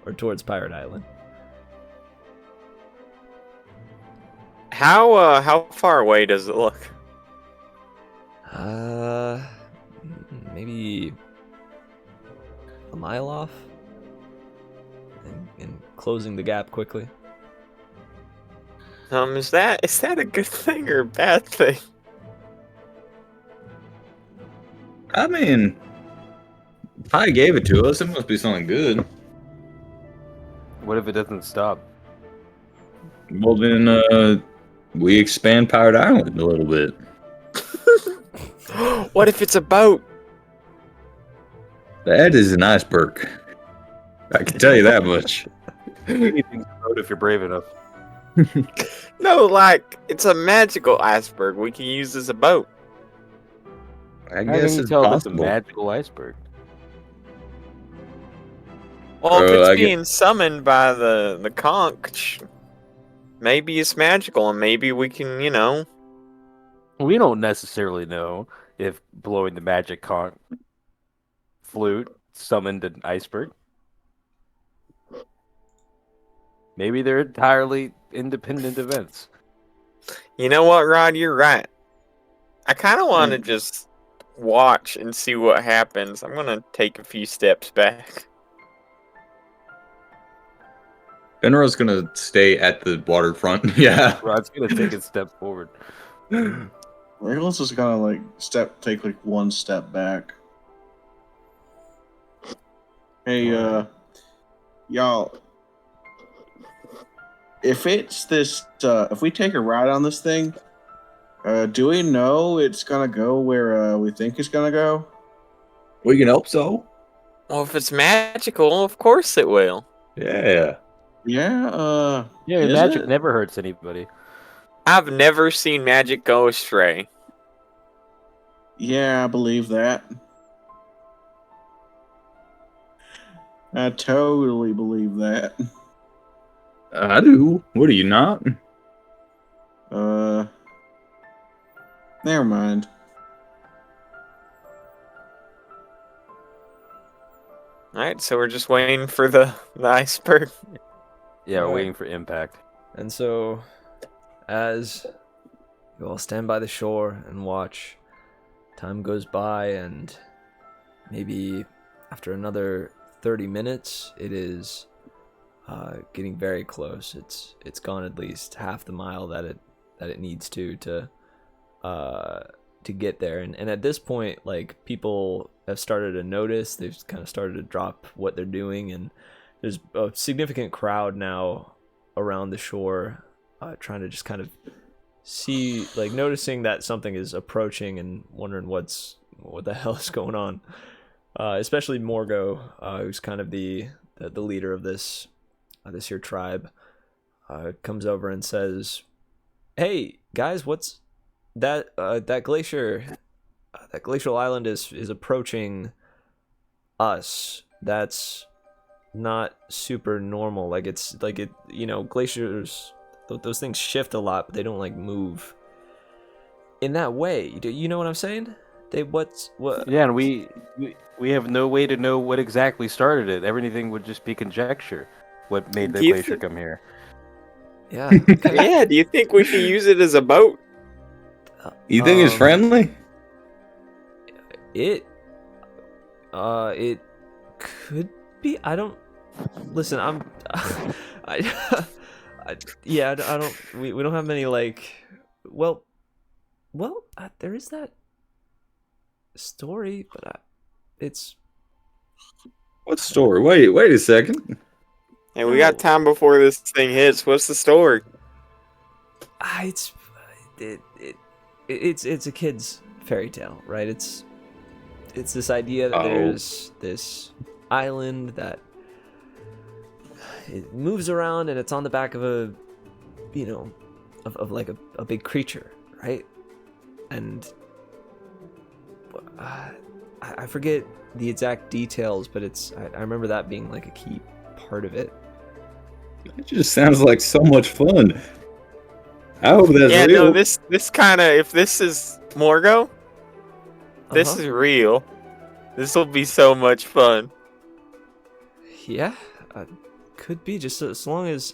Speaker 1: or towards Pirate Island.
Speaker 3: How far away does it look?
Speaker 1: Maybe a mile off, and closing the gap quickly.
Speaker 3: Is that a good thing or a bad thing?
Speaker 6: I mean, Pi gave it to us. It must be something good.
Speaker 4: What if it doesn't stop?
Speaker 6: Well, then, we expand Pirate Island a little bit.
Speaker 3: What if it's a boat?
Speaker 6: That is an iceberg. I can tell you that much.
Speaker 4: Anything's a boat if you're brave enough.
Speaker 3: No, like it's a magical iceberg. We can use as a boat.
Speaker 6: I
Speaker 4: How
Speaker 6: guess
Speaker 4: can you
Speaker 6: it's
Speaker 4: tell if it's a
Speaker 6: possible.
Speaker 4: magical iceberg?
Speaker 3: Well, if
Speaker 6: Bro,
Speaker 3: it's
Speaker 6: I get-
Speaker 3: being summoned by the conch, maybe it's magical, and maybe we can,
Speaker 4: We don't necessarily know if blowing the magic conch flute summoned an iceberg. Maybe they're entirely independent events.
Speaker 3: You know what, Rod? You're right. I kind of want to just watch and see what happens. I'm gonna take a few steps back.
Speaker 6: Fenro's gonna stay at the waterfront. Yeah.
Speaker 4: Rod's gonna take a step forward.
Speaker 5: Regulus is gonna take one step back. Hey, y'all. If it's this, if we take a ride on this thing, do we know it's gonna go where we think it's gonna go?
Speaker 6: We can hope so.
Speaker 3: Well, if it's magical, of course it will.
Speaker 6: Yeah.
Speaker 5: Yeah.
Speaker 4: Yeah,
Speaker 5: Is
Speaker 4: magic
Speaker 5: it?
Speaker 4: never hurts anybody.
Speaker 3: I've never seen magic go astray.
Speaker 5: Yeah, I believe that. I totally believe that.
Speaker 6: I do. What are you not?
Speaker 5: Never mind.
Speaker 3: Alright, so we're just waiting for the iceberg.
Speaker 4: Yeah, we're
Speaker 1: Alright.
Speaker 4: waiting for impact.
Speaker 1: And so, as you all stand by the shore and watch, time goes by, and maybe after another 30 minutes, it is getting very close. It's gone at least half the mile that it needs to get there. And at this point, like, people have started to notice. They've kind of started to drop what they're doing, and there's a significant crowd now around the shore, trying to just kind of see, like, noticing that something is approaching and wondering what the hell is going on. Especially Morgo, who's kind of the leader of this here tribe, comes over and says, "Hey guys, what's that? That glacier, that glacial island is approaching us. That's not super normal. Like, it's like it, glaciers, those things shift a lot, but they don't like move in that way. You know what I'm saying? What?
Speaker 4: Yeah, and we have no way to know what exactly started it. Everything would just be conjecture. What made the
Speaker 3: Do you
Speaker 4: glacier
Speaker 3: think-
Speaker 4: come here?
Speaker 1: Yeah.
Speaker 3: Yeah, do you think we should use it as a boat?
Speaker 6: You think it's friendly?
Speaker 1: It could be. I don't listen. Yeah. I don't. We don't have many, like. Well. There is that story, but it's.
Speaker 6: What story? Wait a second.
Speaker 3: Hey, we got time before this thing hits. What's the story?
Speaker 1: It's a kid's fairy tale, right? It's this idea that there's this island that it moves around, and it's on the back of a, of like a big creature, right? And I forget the exact details, but I remember that being like a key part of it.
Speaker 6: It just sounds like so much fun. I hope that's
Speaker 3: Yeah,
Speaker 6: real.
Speaker 3: no, this kind of, if this is Morgo, this is real. This will be so much fun.
Speaker 1: Yeah, could be, just as long as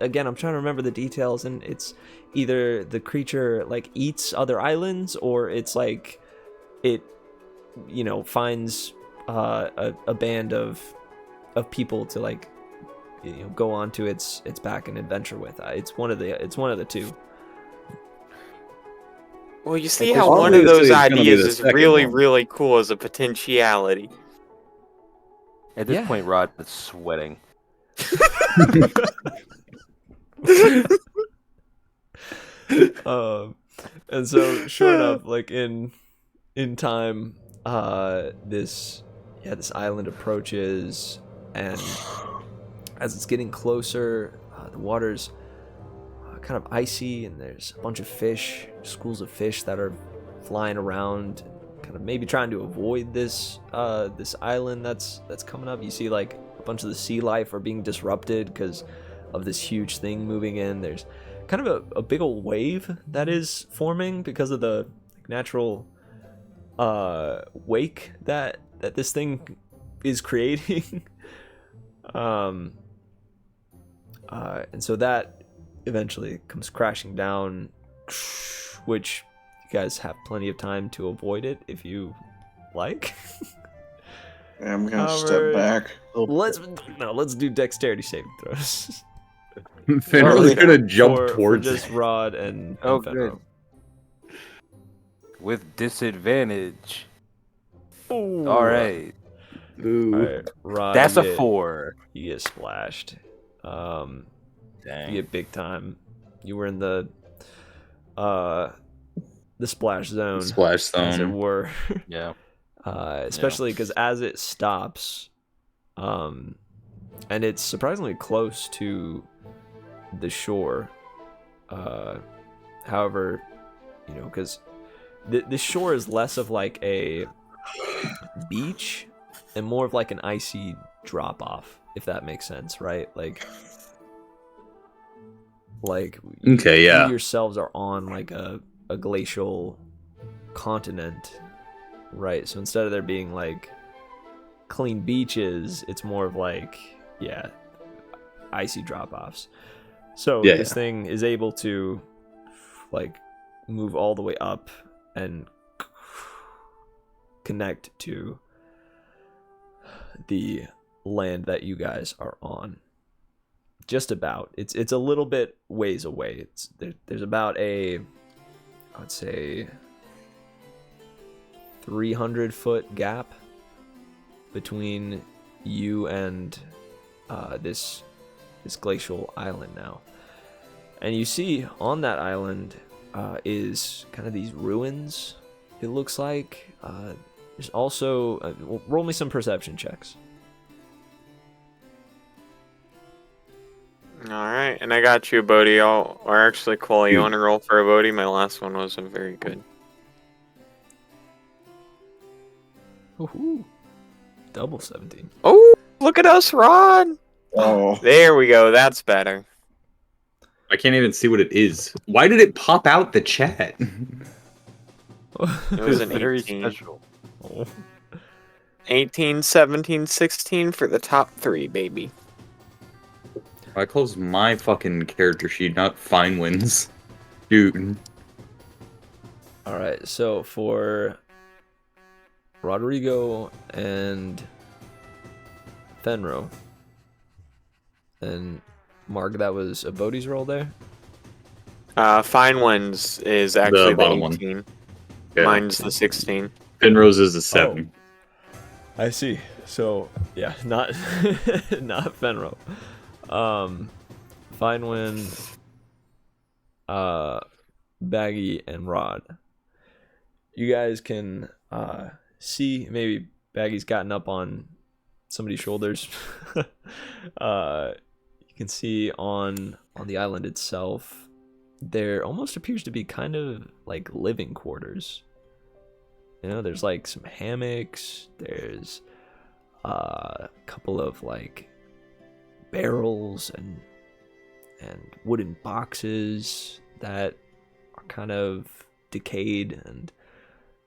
Speaker 1: again, I'm trying to remember the details, and it's either the creature like eats other islands, or it's like it finds a band of people to, like, go onto its back and adventure with. It's one of the two.
Speaker 3: Well, you see
Speaker 6: Well,
Speaker 3: how one of those
Speaker 6: obviously it's gonna be
Speaker 3: ideas
Speaker 6: the
Speaker 3: is
Speaker 6: second
Speaker 3: really,
Speaker 6: one.
Speaker 3: really cool as a potentiality.
Speaker 4: At this
Speaker 1: Yeah.
Speaker 4: point, Rod is sweating.
Speaker 1: And so, sure enough, like in time, this island approaches, and as it's getting closer, the water's kind of icy, and there's a bunch of fish, schools of fish that are flying around, kind of maybe trying to avoid this island that's coming up. You see, like, a bunch of the sea life are being disrupted because of this huge thing moving in. There's kind of a big old wave that is forming because of the natural wake that this thing is creating. And so that eventually comes crashing down, which you guys have plenty of time to avoid it if you like.
Speaker 5: I'm gonna
Speaker 1: However,
Speaker 5: step back.
Speaker 1: Let's do dexterity saving throws.
Speaker 6: Fenrir's gonna jump
Speaker 1: for
Speaker 6: towards
Speaker 1: just
Speaker 6: it.
Speaker 1: Rod and
Speaker 4: Oh,
Speaker 1: Fenrir.
Speaker 4: With disadvantage.
Speaker 1: Ooh.
Speaker 4: All right.
Speaker 6: Boo.
Speaker 1: Alright, Rod,
Speaker 4: That's
Speaker 1: you
Speaker 4: a 4.
Speaker 1: You get splashed. You
Speaker 4: Dang.
Speaker 1: get big time. You were in the splash zone,
Speaker 6: Splash
Speaker 1: as it
Speaker 6: zone.
Speaker 1: were.
Speaker 4: Yeah.
Speaker 1: Especially because as it stops, and it's surprisingly close to the shore. However, you know, because the shore is less of like a beach and more of like an icy drop off, if that makes sense, right? Like
Speaker 6: Okay, yeah.
Speaker 1: you yourselves are on like a glacial continent, right? So instead of there being like clean beaches, it's more of like, yeah, icy drop offs. So
Speaker 6: Yeah,
Speaker 1: this
Speaker 6: yeah.
Speaker 1: thing is able to like move all the way up and connect to the land that you guys are on. Just about. It's a little bit ways away. There's about I would say 300-foot gap between you and this glacial island now. And you see on that island is kind of these ruins, it looks like. There's also well, roll me some perception checks.
Speaker 3: All right, and I got you, Bodhi. Or actually, Cole, you want to roll for a Bodhi? My last one wasn't very good.
Speaker 1: Woohoo. Double 17.
Speaker 3: Oh, look at us, Rod!
Speaker 5: Oh,
Speaker 3: There we go. That's better.
Speaker 6: I can't even see what it is. Why did it pop out the chat?
Speaker 3: It was an
Speaker 4: Very
Speaker 3: 18.
Speaker 4: special.
Speaker 3: 18, 17, 16 for the top 3, baby.
Speaker 6: I closed my fucking character sheet, not fine wins. Dude.
Speaker 1: All right, so for Rodrigo and Fenro and Mark, that was a Bodhi's roll there.
Speaker 3: Fine ones is actually the
Speaker 6: bottom one.
Speaker 3: 18.
Speaker 6: Yeah.
Speaker 3: Mine's the 16.
Speaker 6: Finrose is a 7.
Speaker 1: I see. So yeah, not not Fenro. Finewin, Baggi, and Rod. You guys can see maybe Baggy's gotten up on somebody's shoulders. You can see on the island itself, there almost appears to be kind of like living quarters. You know, there's like some hammocks. There's a couple of like barrels and wooden boxes that are kind of decayed and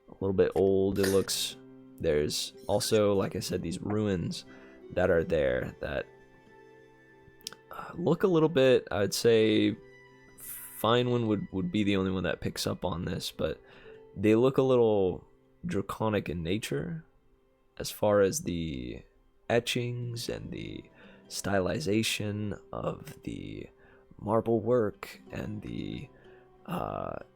Speaker 1: a little bit old. It looks. There's also, like I said, these ruins that are there that look a little bit. I would say Finewind would be the only one that picks up on this, but they look a little draconic in nature as far as the etchings and the stylization of the marble work and the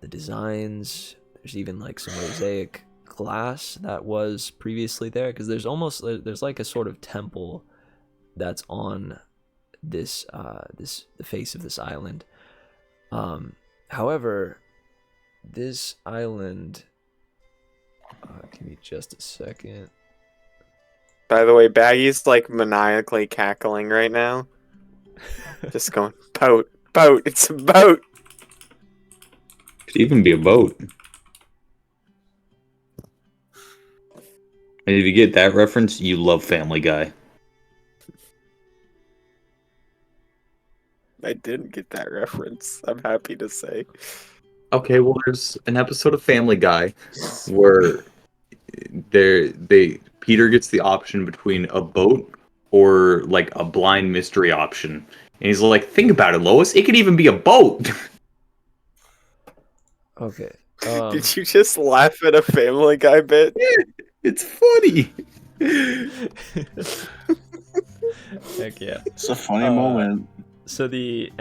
Speaker 1: designs. There's even like some mosaic glass that was previously there, because there's like a sort of temple that's on this the face of this island. However, this island, give me just a second.
Speaker 3: By the way, Baggy's like maniacally cackling right now. Just going, boat, it's a boat.
Speaker 6: Could even be a boat. And if you get that reference, you love Family Guy.
Speaker 3: I didn't get that reference, I'm happy to say.
Speaker 6: Okay, well, there's an episode of Family Guy where Peter gets the option between a boat or like a blind mystery option, and he's like, "Think about it, Lois. It could even be a boat."
Speaker 1: Okay.
Speaker 3: Did you just laugh at a Family Guy bit?
Speaker 6: It's funny.
Speaker 1: Heck yeah.
Speaker 5: it's a funny moment.
Speaker 1: So the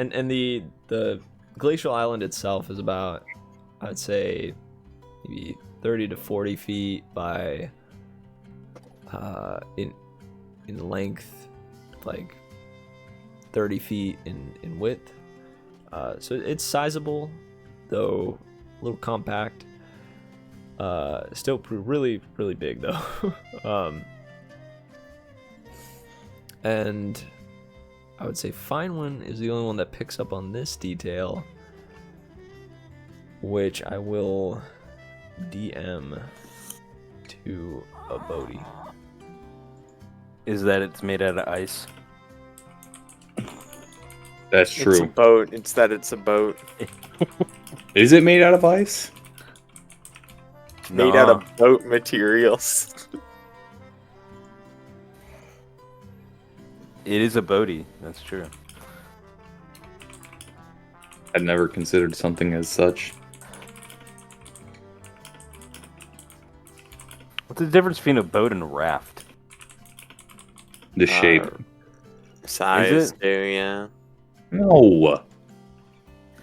Speaker 1: glacial island itself is about, I'd say, maybe 30 to 40 feet by in length, like 30 feet in width. So it's sizable, though a little compact. Still really, really big, though. And I would say Fine One is the only one that picks up on this detail, which I will DM to a Bodhi.
Speaker 4: Is that it's made out of ice?
Speaker 6: That's
Speaker 3: It's a
Speaker 6: true.
Speaker 3: boat. It's that it's a boat.
Speaker 6: Is it made out of ice?
Speaker 3: Made out of boat materials.
Speaker 4: It is a boaty. That's true.
Speaker 6: I'd never considered something as such.
Speaker 4: What's the difference between a boat and a raft?
Speaker 6: The shape.
Speaker 3: Size,
Speaker 4: Is it?
Speaker 3: too, yeah.
Speaker 6: No.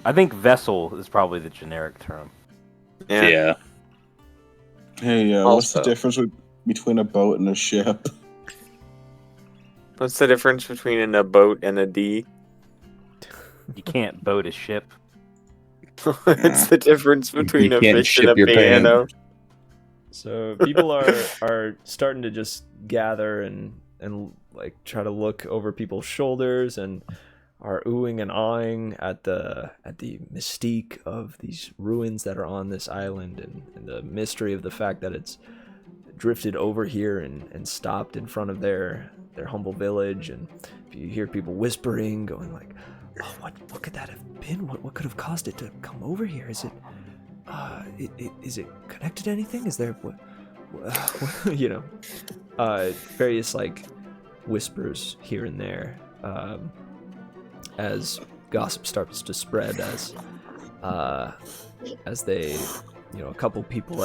Speaker 4: I think vessel is probably the generic term.
Speaker 6: Yeah.
Speaker 5: Hey, what's the
Speaker 3: Also-
Speaker 5: difference between a boat and a ship?
Speaker 3: What's the difference between a boat and a D?
Speaker 4: You can't boat a ship.
Speaker 3: What's the difference between a
Speaker 6: can't
Speaker 3: fish and a
Speaker 6: ship your
Speaker 3: piano?
Speaker 1: So people are starting to just gather and like try to look over people's shoulders and are oohing and awing at the mystique of these ruins that are on this island and the mystery of the fact that it's drifted over here and stopped in front of their humble village. And you hear people whispering, going like, "Oh, what could that have been? What could have caused it to come over here? Is it is it connected to anything? Is there you know, various like whispers here and there, as gossip starts to spread, as they, you know, a couple people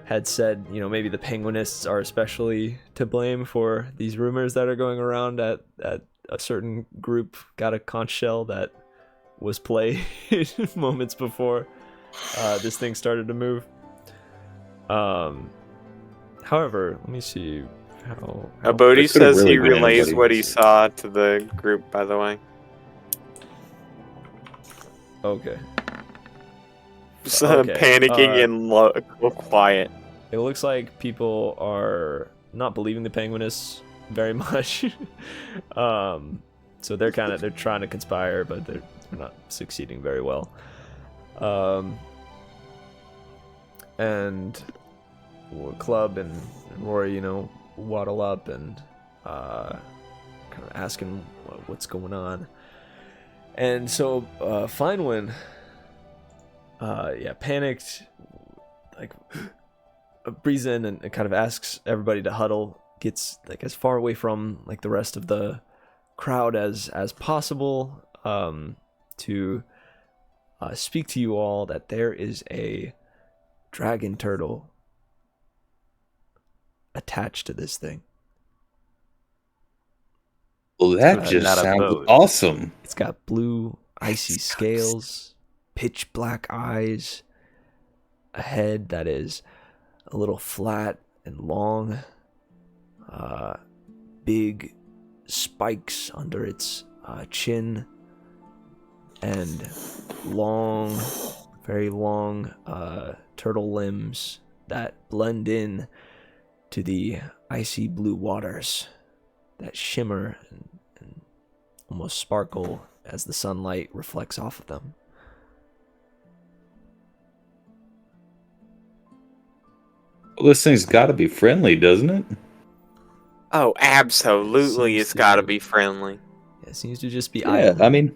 Speaker 1: had said, you know, maybe the penguinists are especially to blame for these rumors that are going around at a certain group got a conch shell that was played moments before this thing started to move. However, let me see how
Speaker 3: Bodhi
Speaker 6: This could've
Speaker 3: says
Speaker 6: really
Speaker 3: he
Speaker 6: been
Speaker 3: relays
Speaker 6: anybody.
Speaker 3: what he saw to the group, by the way.
Speaker 1: okay.
Speaker 3: Just
Speaker 1: Okay,
Speaker 3: panicking and quiet.
Speaker 1: It looks like people are not believing the penguinists very much. So they're trying to conspire, but they're not succeeding very well. And Club and Rory, you know, waddle up and kind of asking what's going on. And so Finewin, panicked, like breathes in and kind of asks everybody to huddle, gets like as far away from like the rest of the crowd as possible, to speak to you all that there is a dragon turtle attached to this thing.
Speaker 6: Well, that
Speaker 4: So
Speaker 6: just
Speaker 4: not a
Speaker 6: sounds
Speaker 4: boat.
Speaker 6: awesome.
Speaker 1: It's got blue, icy scales, pitch black eyes, a head that is a little flat and long, big spikes under its chin, and long, very long turtle limbs that blend in to the icy blue waters that shimmer and almost sparkle as the sunlight reflects off of them.
Speaker 6: Well, this thing's got to be friendly, doesn't it?
Speaker 3: Oh, absolutely,
Speaker 1: Seems
Speaker 3: it's got to
Speaker 1: to-
Speaker 3: be friendly.
Speaker 1: It seems to just be
Speaker 6: Yeah,
Speaker 1: idle.
Speaker 6: I mean,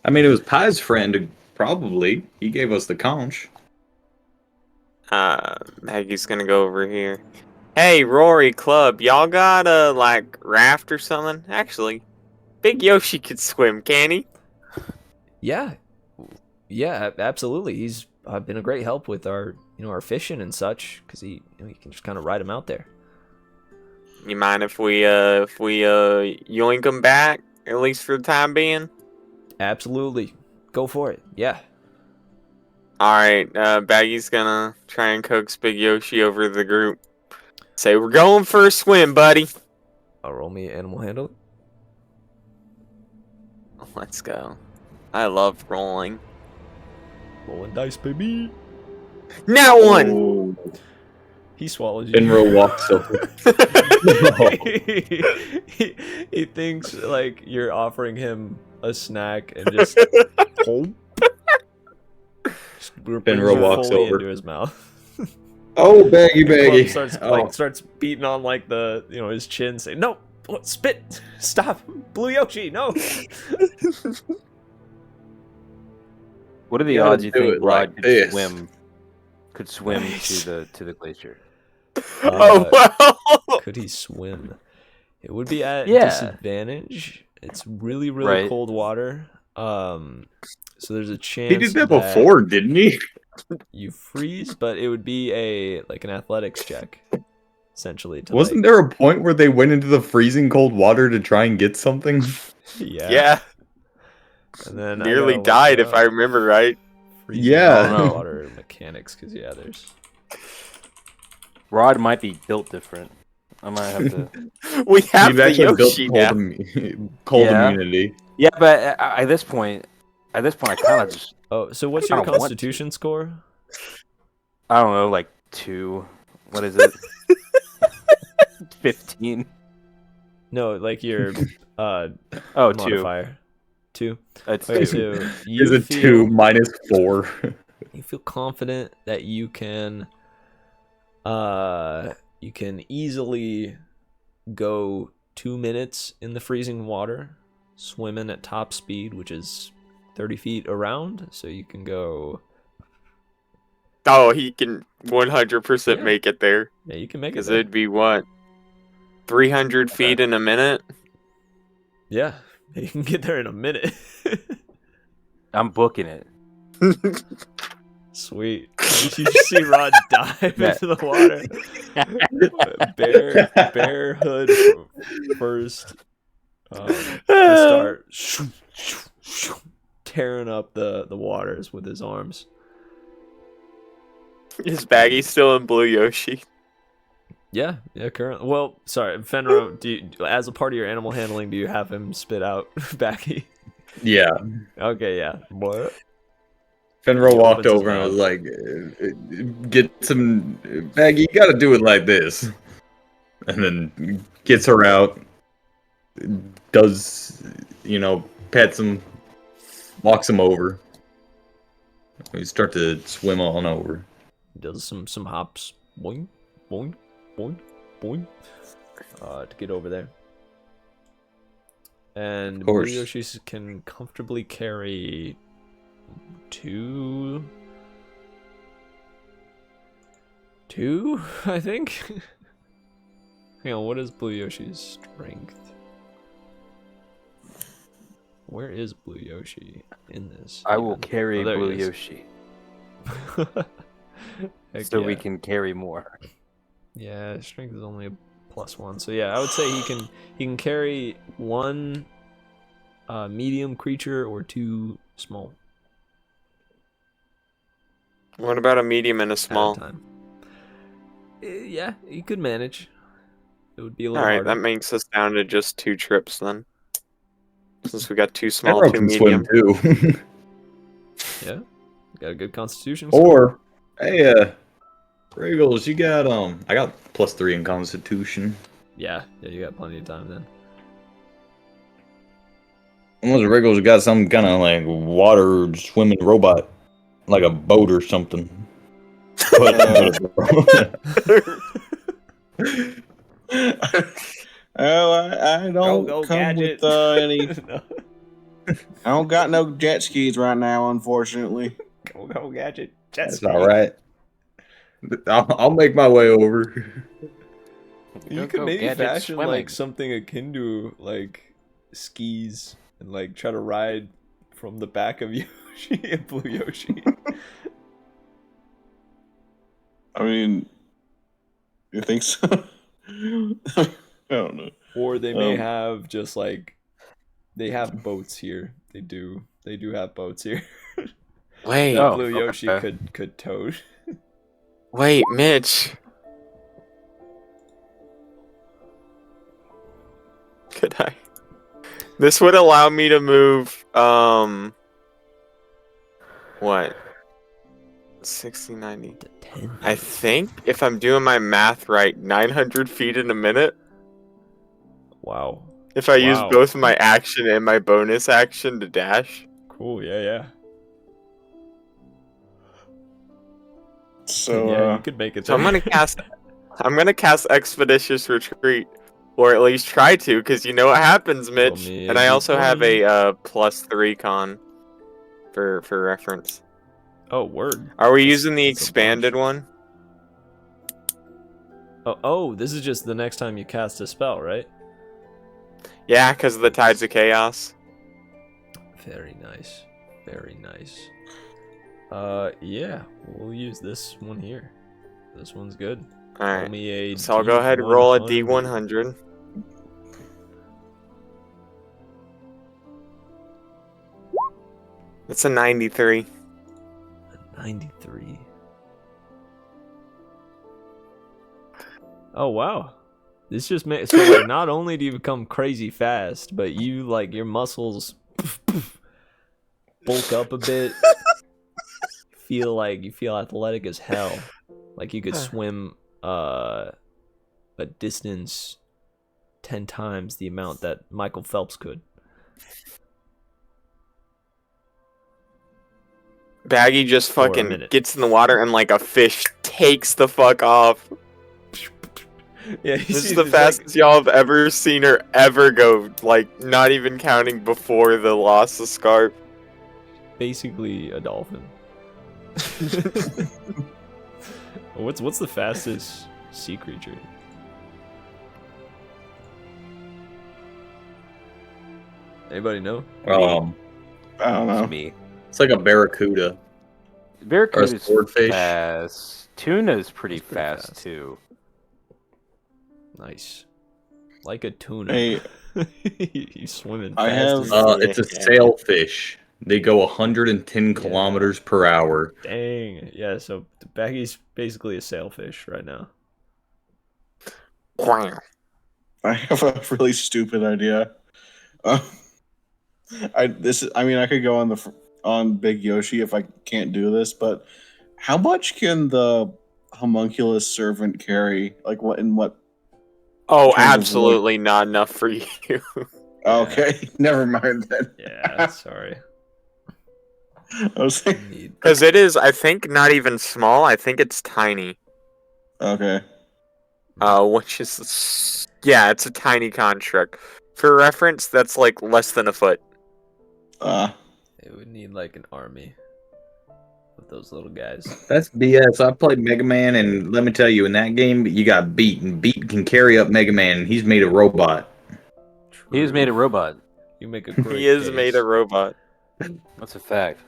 Speaker 6: it was Pie's friend, probably. He gave us the conch.
Speaker 3: Maggie's gonna go over here. Hey, Rory, Club, y'all got a, like, raft or something? Actually, Big Yoshi could swim, can he?
Speaker 1: Yeah, absolutely. He's been a great help with our, you know, our fishing and such, because he can just kind of ride him out there.
Speaker 3: You mind if we yoink him back, at least for the time being?
Speaker 1: Absolutely, go for it. Yeah.
Speaker 3: Alright, Baggy's gonna try and coax Big Yoshi over to the group. Say we're going for a swim, buddy.
Speaker 1: Roll me animal handling.
Speaker 3: Let's go. I love rolling.
Speaker 1: Rolling dice, baby.
Speaker 3: Now one.
Speaker 6: Oh,
Speaker 1: He swallows you.
Speaker 6: Finro walks over.
Speaker 1: he thinks like you're offering him a snack and just
Speaker 6: Finro walks
Speaker 1: fully
Speaker 6: over.
Speaker 1: into his mouth.
Speaker 6: Oh, Baggy, Baggy.
Speaker 1: Starts
Speaker 6: Oh.
Speaker 1: starts beating on like the his chin, saying, "No, spit, stop, Blue Yoshi, no."
Speaker 4: What are the
Speaker 6: You gotta
Speaker 4: odds you
Speaker 6: do
Speaker 4: think
Speaker 6: it like
Speaker 4: Rod could
Speaker 6: this.
Speaker 4: swim
Speaker 1: Nice.
Speaker 4: to the glacier?
Speaker 3: Oh wow.
Speaker 1: Could he swim? It would be at
Speaker 4: Yeah.
Speaker 1: disadvantage. It's really
Speaker 4: Right.
Speaker 1: cold water. So there's a chance
Speaker 6: He did that before, didn't he?
Speaker 1: you freeze, but it would be an athletics check, essentially. To
Speaker 6: Wasn't there a point where they went into the freezing cold water to try and get something?
Speaker 1: Yeah.
Speaker 3: Yeah.
Speaker 1: And then I
Speaker 3: Nearly
Speaker 1: gotta look
Speaker 3: died
Speaker 1: it
Speaker 3: if I
Speaker 1: up.
Speaker 3: remember right.
Speaker 1: Freezing
Speaker 6: Yeah.
Speaker 1: water mechanics, because there's.
Speaker 4: Rod might be built different. I might have to.
Speaker 3: We have
Speaker 6: You've
Speaker 3: the
Speaker 6: actually built
Speaker 3: Yoshi
Speaker 6: cold,
Speaker 3: now.
Speaker 6: cold
Speaker 4: Yeah.
Speaker 6: immunity.
Speaker 4: Yeah, but at this point, I kind of just
Speaker 1: Oh, so what's
Speaker 4: I
Speaker 1: your
Speaker 4: don't want
Speaker 1: Constitution score?
Speaker 4: I don't know, like 2. What is it? 15.
Speaker 1: No, like your
Speaker 4: Oh, 2.
Speaker 1: modifier. 2.
Speaker 4: It's
Speaker 1: Okay,
Speaker 4: 2.
Speaker 1: so you
Speaker 6: Is it
Speaker 1: feel
Speaker 6: 2 minus 4?
Speaker 1: you feel confident that you can easily go 2 minutes in the freezing water, swimming at top speed, which is 30 feet around, so you can go.
Speaker 3: Oh, he can 100%
Speaker 1: Yeah.
Speaker 3: make it there.
Speaker 1: Yeah, you can make it.
Speaker 3: Because
Speaker 1: There.
Speaker 3: it'd be what? 300 feet in a minute?
Speaker 1: Yeah, you can get there in a minute.
Speaker 4: I'm booking it.
Speaker 1: Sweet. You just see Rod dive
Speaker 4: Yeah.
Speaker 1: into the water. Bear hood first. To start tearing up the waters with his arms.
Speaker 3: Is Baggy still in Blue Yoshi?
Speaker 1: Yeah, currently. Well, sorry, Fenro, as a part of your animal handling, do you have him spit out Baggy?
Speaker 6: Yeah.
Speaker 1: Okay, yeah. What?
Speaker 6: Fenro
Speaker 1: He
Speaker 6: walked
Speaker 1: opens his
Speaker 6: over and was
Speaker 1: mouth.
Speaker 6: like, get some... Baggy, you gotta do it like this. And then gets her out, does, pets him, walks him over. We start to swim on over.
Speaker 1: Does some hops. Boing, boing, boing, boing. To get over there. And
Speaker 6: Of course.
Speaker 1: Blue Yoshis can comfortably carry 2, I think. Hang on, what is Blue Yoshi's strength? Where is Blue Yoshi in this?
Speaker 4: I will
Speaker 1: even?
Speaker 4: carry
Speaker 1: Oh, there he
Speaker 4: Blue
Speaker 1: is.
Speaker 4: Yoshi
Speaker 1: Heck
Speaker 4: so we
Speaker 1: yeah.
Speaker 4: can carry more.
Speaker 1: Yeah, strength is only a +1. So yeah, I would say he can carry 1 medium creature or 2 small.
Speaker 3: What about a medium and a
Speaker 1: At
Speaker 3: small?
Speaker 1: a time. Yeah, you could manage. It would be a little
Speaker 3: Alright, that
Speaker 1: harder.
Speaker 3: makes us down to just 2 trips then. Since we got 2 small,
Speaker 6: Fenro
Speaker 3: 2
Speaker 6: can
Speaker 3: medium.
Speaker 6: swim too.
Speaker 1: Yeah, got a good constitution score.
Speaker 6: Or, hey, Regals, you got, I got +3 in Constitution.
Speaker 1: Yeah, you got plenty of time then.
Speaker 6: Unless Regals got some kind of, like, water swimming robot. Like a boat or something.
Speaker 5: I don't
Speaker 1: Go,
Speaker 5: come
Speaker 1: gadget.
Speaker 5: with any.
Speaker 1: No.
Speaker 5: I don't got no jet skis right now, unfortunately.
Speaker 1: Go, gadget. Jet
Speaker 6: That's
Speaker 1: ski.
Speaker 6: alright. I'll make my way over.
Speaker 1: You
Speaker 4: Go,
Speaker 1: could
Speaker 4: go,
Speaker 1: maybe
Speaker 4: gadget
Speaker 1: fashion
Speaker 4: swimming.
Speaker 1: like something akin to like skis and like try to ride from the back of Yoshi and Blue Yoshi.
Speaker 5: I mean, you think so? I don't know.
Speaker 1: Or they may
Speaker 5: Um,
Speaker 1: have just like they have boats here. They do have boats here.
Speaker 3: Wait,
Speaker 1: That
Speaker 4: Oh,
Speaker 1: Blue Yoshi
Speaker 4: okay.
Speaker 1: could toad.
Speaker 3: wait, Mitch. Could I? This would allow me to move, what? 60, 90.
Speaker 1: To 10.
Speaker 3: I think, if I'm doing my math right, 900 feet in a minute.
Speaker 1: Wow.
Speaker 3: If I use
Speaker 1: Wow.
Speaker 3: both my action and my bonus action to dash.
Speaker 1: Cool. Yeah.
Speaker 5: So,
Speaker 1: Yeah, you could make it.
Speaker 3: So I'm
Speaker 1: there.
Speaker 3: gonna cast Expeditious Retreat, or at least try to, because you know what happens, Mitch.
Speaker 1: me
Speaker 3: And
Speaker 1: a
Speaker 3: I also have
Speaker 1: D20.
Speaker 3: a +3 con for reference.
Speaker 1: Oh, word.
Speaker 3: Are we
Speaker 1: That's-
Speaker 3: using the
Speaker 1: that's a
Speaker 3: expanded
Speaker 1: bunch.
Speaker 3: one?
Speaker 1: Oh, this is just the next time you cast a spell, right?
Speaker 3: Yeah, because of the Tides of Chaos.
Speaker 1: Very nice. Very nice. Yeah, we'll use this one here. This one's good. Roll
Speaker 3: Alright.
Speaker 1: me a
Speaker 3: So I'll go ahead and roll a
Speaker 1: D100.
Speaker 3: D100. It's a 93.
Speaker 1: 93. Oh wow. This just makes so like not only do you become crazy fast, but you like your muscles bulk up a bit. You feel athletic as hell. Like you could swim a distance 10 times the amount that Michael Phelps could.
Speaker 3: Baggy just
Speaker 1: For a
Speaker 3: fucking
Speaker 1: minute.
Speaker 3: gets in the water and like a fish takes the fuck off.
Speaker 1: Yeah,
Speaker 3: This is the fastest y'all have ever seen her ever go, like, not even counting before the loss of Scarp.
Speaker 1: basically a dolphin. What's the fastest sea creature? Anybody know?
Speaker 5: I don't know.
Speaker 4: It's me.
Speaker 6: It's like a barracuda.
Speaker 4: Barracuda's
Speaker 6: swordfish.
Speaker 4: fast. Tuna's pretty,
Speaker 1: It's pretty
Speaker 4: fast,
Speaker 1: fast.
Speaker 4: too.
Speaker 1: Nice. Like a tuna.
Speaker 5: Hey,
Speaker 1: He's swimming
Speaker 5: I
Speaker 1: fast.
Speaker 5: have-
Speaker 1: as-
Speaker 6: It's a sailfish. They go 110 kilometers per hour.
Speaker 1: Dang. Yeah, so Baggy's basically a sailfish right now.
Speaker 3: Wow.
Speaker 5: I have a really stupid idea. I could go on Big Yoshi if I can't do this, but how much can the homunculus servant carry? Like what?
Speaker 3: Oh,
Speaker 5: In terms of
Speaker 3: absolutely not enough for you.
Speaker 5: Okay, never mind then.
Speaker 1: Yeah, sorry.
Speaker 5: I was like,
Speaker 1: Need
Speaker 3: Because it is, I think, not even small. I think it's tiny.
Speaker 5: okay.
Speaker 3: Which is, yeah, it's a tiny construct. For reference, that's like less than a foot.
Speaker 1: it would need like an army of those little guys.
Speaker 6: That's BS. I played Mega Man, and let me tell you, in that game, you got Beat, and Beat can carry up Mega Man, and he's made a robot.
Speaker 4: He was made a robot.
Speaker 1: You make a great
Speaker 3: He is
Speaker 1: case.
Speaker 3: made a robot.
Speaker 4: That's a fact.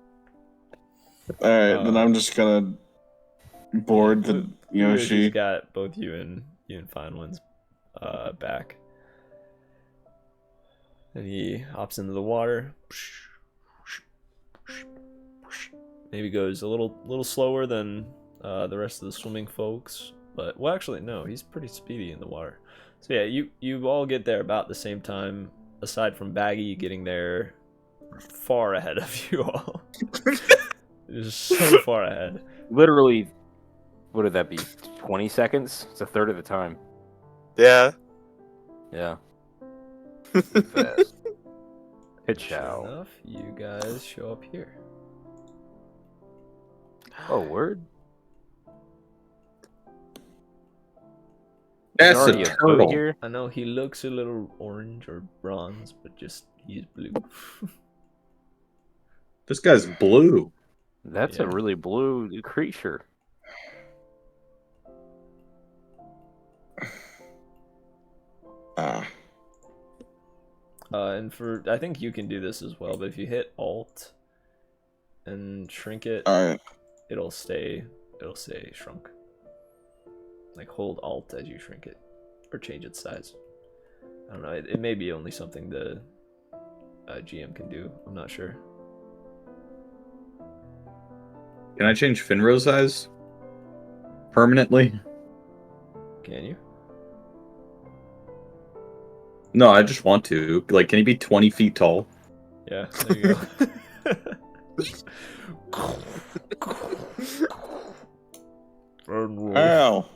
Speaker 5: All right, then I'm just gonna board the Yoshi.
Speaker 1: Yoshi's got both you and Fine One's back. And he hops into the water. Maybe goes a little slower than the rest of the swimming folks, but well, actually no, he's pretty speedy in the water. So yeah, you all get there about the same time. Aside from Baggy getting there far ahead of you all. Just so far ahead.
Speaker 4: Literally, what would that be? 20 seconds? It's a third of the time.
Speaker 3: Yeah.
Speaker 4: Yeah. Fast. Hit
Speaker 1: Sure
Speaker 4: chow.
Speaker 1: enough, you guys show up here.
Speaker 4: Oh, word?
Speaker 6: That's
Speaker 4: There's
Speaker 6: a
Speaker 4: already boat
Speaker 6: turtle.
Speaker 4: here?
Speaker 1: I know he looks a little orange or bronze, but just he's blue.
Speaker 6: This guy's blue.
Speaker 4: That's
Speaker 1: Yeah.
Speaker 4: a really blue creature.
Speaker 1: And I think you can do this as well, but if you hit Alt and shrink it,
Speaker 5: All right.
Speaker 1: it'll stay shrunk. Like hold Alt as you shrink it, or change its size. I don't know. It may be only something the GM can do. I'm not sure.
Speaker 6: Can I change Finro's size? Permanently?
Speaker 1: Can you?
Speaker 6: No, I just want to. Like, can he be 20 feet tall?
Speaker 1: Yeah, there you go.
Speaker 5: Ow.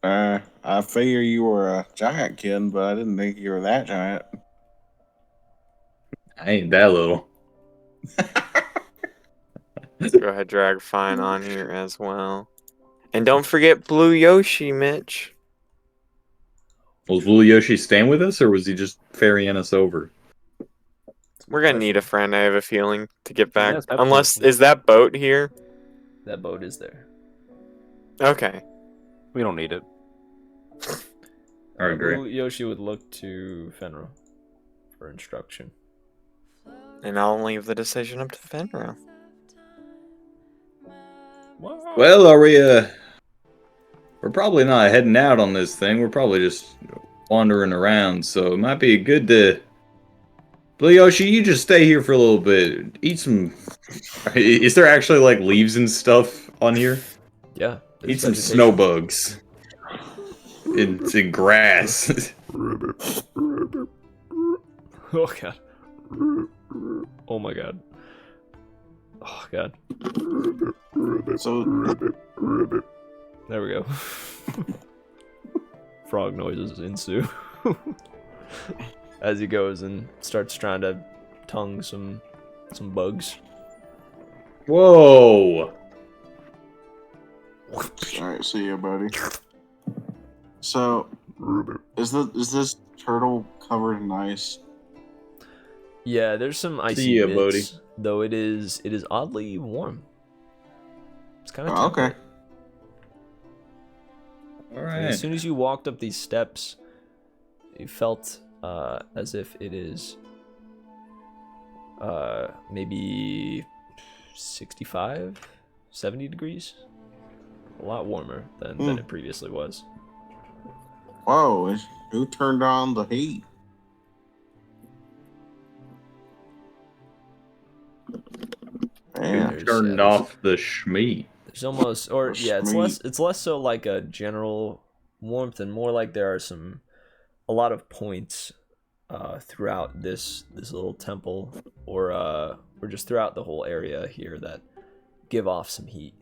Speaker 5: I figure you were a giant kid, but I didn't think you were that giant.
Speaker 6: I ain't that little.
Speaker 3: Go ahead, drag Fine on here as well. And don't forget Blue Yoshi, Mitch.
Speaker 6: Was Blue Yoshi staying with us, or was he just ferrying us over?
Speaker 3: We're gonna need a friend, I have a feeling, to get back.
Speaker 4: Yes,
Speaker 3: Unless,
Speaker 4: absolutely.
Speaker 3: is that boat here?
Speaker 1: That boat is there.
Speaker 3: Okay.
Speaker 4: We don't need it.
Speaker 6: I agree.
Speaker 1: Yoshi would look to Fenrir for instruction.
Speaker 3: And I'll leave the decision up to Fenrir.
Speaker 6: Well, are we, we're probably not heading out on this thing. We're probably just wandering around, so it might be good to... Blue Yoshi, you just stay here for a little bit. Eat some... Is there actually, like, leaves and stuff on here?
Speaker 1: Yeah.
Speaker 6: Eat some snow bugs. It's grass.
Speaker 1: Oh god. Oh my god. Oh god.
Speaker 5: So,
Speaker 1: There we go. Frog noises ensue as he goes and starts trying to tongue some bugs.
Speaker 6: Whoa!
Speaker 5: alright, see ya, buddy. So, is this turtle covered in ice?
Speaker 1: Yeah, there's some icy
Speaker 6: See ya,
Speaker 1: bits,
Speaker 6: buddy.
Speaker 1: though it is oddly warm. It's kind of
Speaker 5: Oh, okay.
Speaker 6: Alright.
Speaker 1: As soon as you walked up these steps, you felt as if it is maybe 65, 70 degrees. A lot warmer than it previously was.
Speaker 5: Whoa, who turned on the heat? Man.
Speaker 6: Turned off the schmeat.
Speaker 1: There's almost, or
Speaker 5: The
Speaker 1: yeah,
Speaker 5: schmeat.
Speaker 1: it's less so like a general warmth and more like there are a lot of points throughout this little temple or just throughout the whole area here that give off some heat.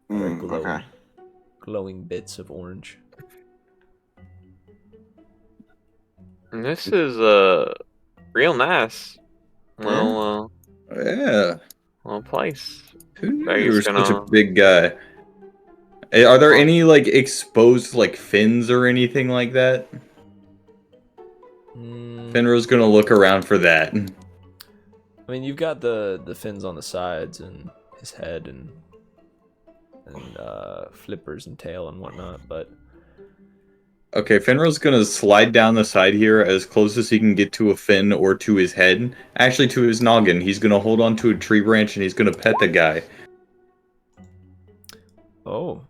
Speaker 1: Very glowing,
Speaker 5: Okay.
Speaker 1: glowing bits of orange.
Speaker 3: And this is real nice. Little
Speaker 6: Yeah.
Speaker 3: little place.
Speaker 6: Who knew
Speaker 3: Baggy's
Speaker 6: you were such a
Speaker 3: gonna-
Speaker 6: big guy? Are there any, like, exposed, like, fins or anything like that? Finro's gonna look around for that.
Speaker 1: I mean, you've got the fins on the sides and his head and flippers and tail and whatnot, but
Speaker 6: Okay, Finro's gonna slide down the side here as close as he can get to a fin or to his head. Actually, to his noggin. He's gonna hold on to a tree branch and he's gonna pet the guy.
Speaker 1: oh.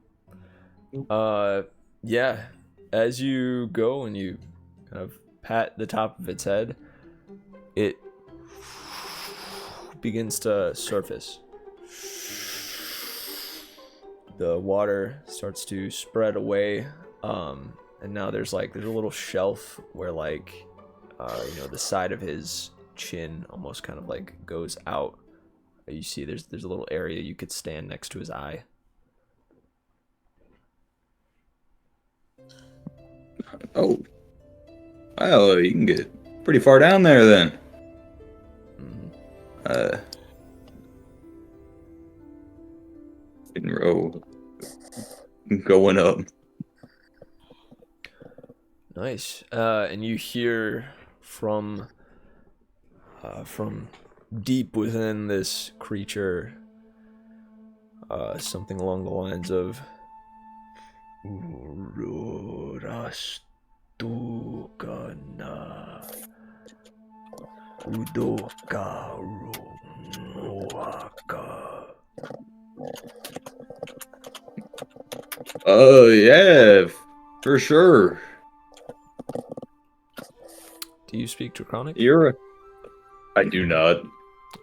Speaker 1: Yeah. As you go and you kind of pat the top of its head, it begins to surface. The water starts to spread away, and now there's a little shelf where the side of his chin almost kind of like goes out. You see there's a little area you could stand next to his eye.
Speaker 6: Oh. Well, you can get pretty far down there then. Finro going up.
Speaker 1: Nice. And you hear from deep within this creature something along the lines of Urastukana Udokaru Noaka.
Speaker 6: Oh, yeah, for sure.
Speaker 1: Do you speak Draconic?
Speaker 6: I do not.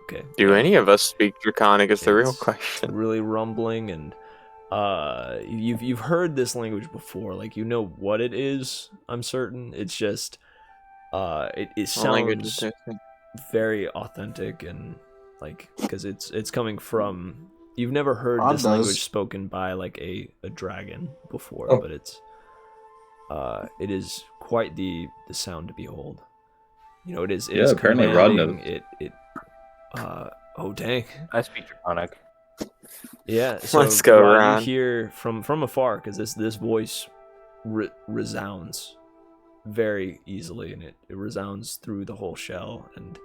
Speaker 1: Okay.
Speaker 3: Do any of us speak Draconic is the real
Speaker 1: It's
Speaker 3: question.
Speaker 1: really rumbling and you've heard this language before, like you know what it is. I'm certain. It's just it
Speaker 3: The language is
Speaker 1: sounds
Speaker 3: different.
Speaker 1: very authentic and like because it's coming from. You've never heard
Speaker 5: Ron
Speaker 1: this
Speaker 5: does.
Speaker 1: language spoken by like a dragon before,
Speaker 6: Oh.
Speaker 1: but it is quite the sound to behold. You know, it is
Speaker 6: apparently Rod
Speaker 1: commanding.
Speaker 6: knows.
Speaker 1: It oh dang.
Speaker 4: I speak Draconic.
Speaker 1: Yeah, so
Speaker 3: Let's go,
Speaker 1: Rod,
Speaker 3: Ron.
Speaker 1: you hear from afar because this voice resounds very easily, and it resounds through the whole shell, and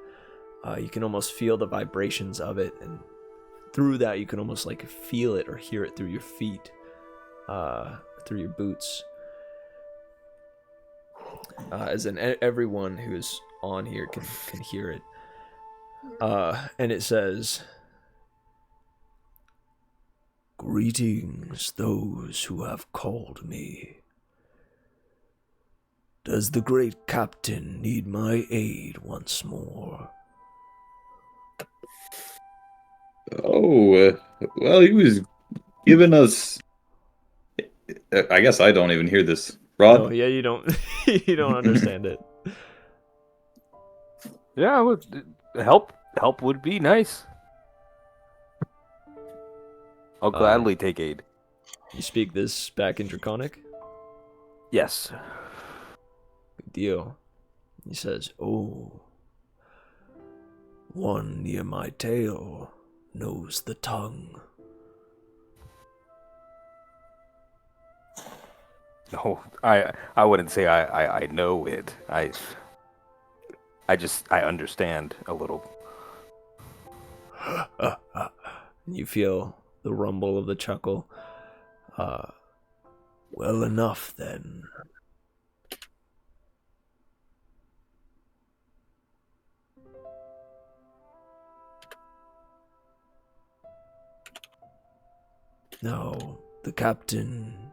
Speaker 1: you can almost feel the vibrations of it, and through that you can almost like feel it or hear it through your feet, through your boots. As in everyone who's on here can hear it, and it says, "Greetings, those who have called me. Does the great captain need my aid once more?"
Speaker 6: Oh, well, he was giving us. I guess I don't even hear this. Rod?
Speaker 1: Oh yeah, you don't you don't understand it.
Speaker 4: Yeah, I would help. Help would be nice. I'll gladly take aid.
Speaker 1: You speak this back in Draconic?
Speaker 4: Yes.
Speaker 1: Good deal. He says, "Oh, one near my tail knows the tongue."
Speaker 4: No, I wouldn't say I know it. I understand a little.
Speaker 1: You feel the rumble of the chuckle. Well enough then. Now, the captain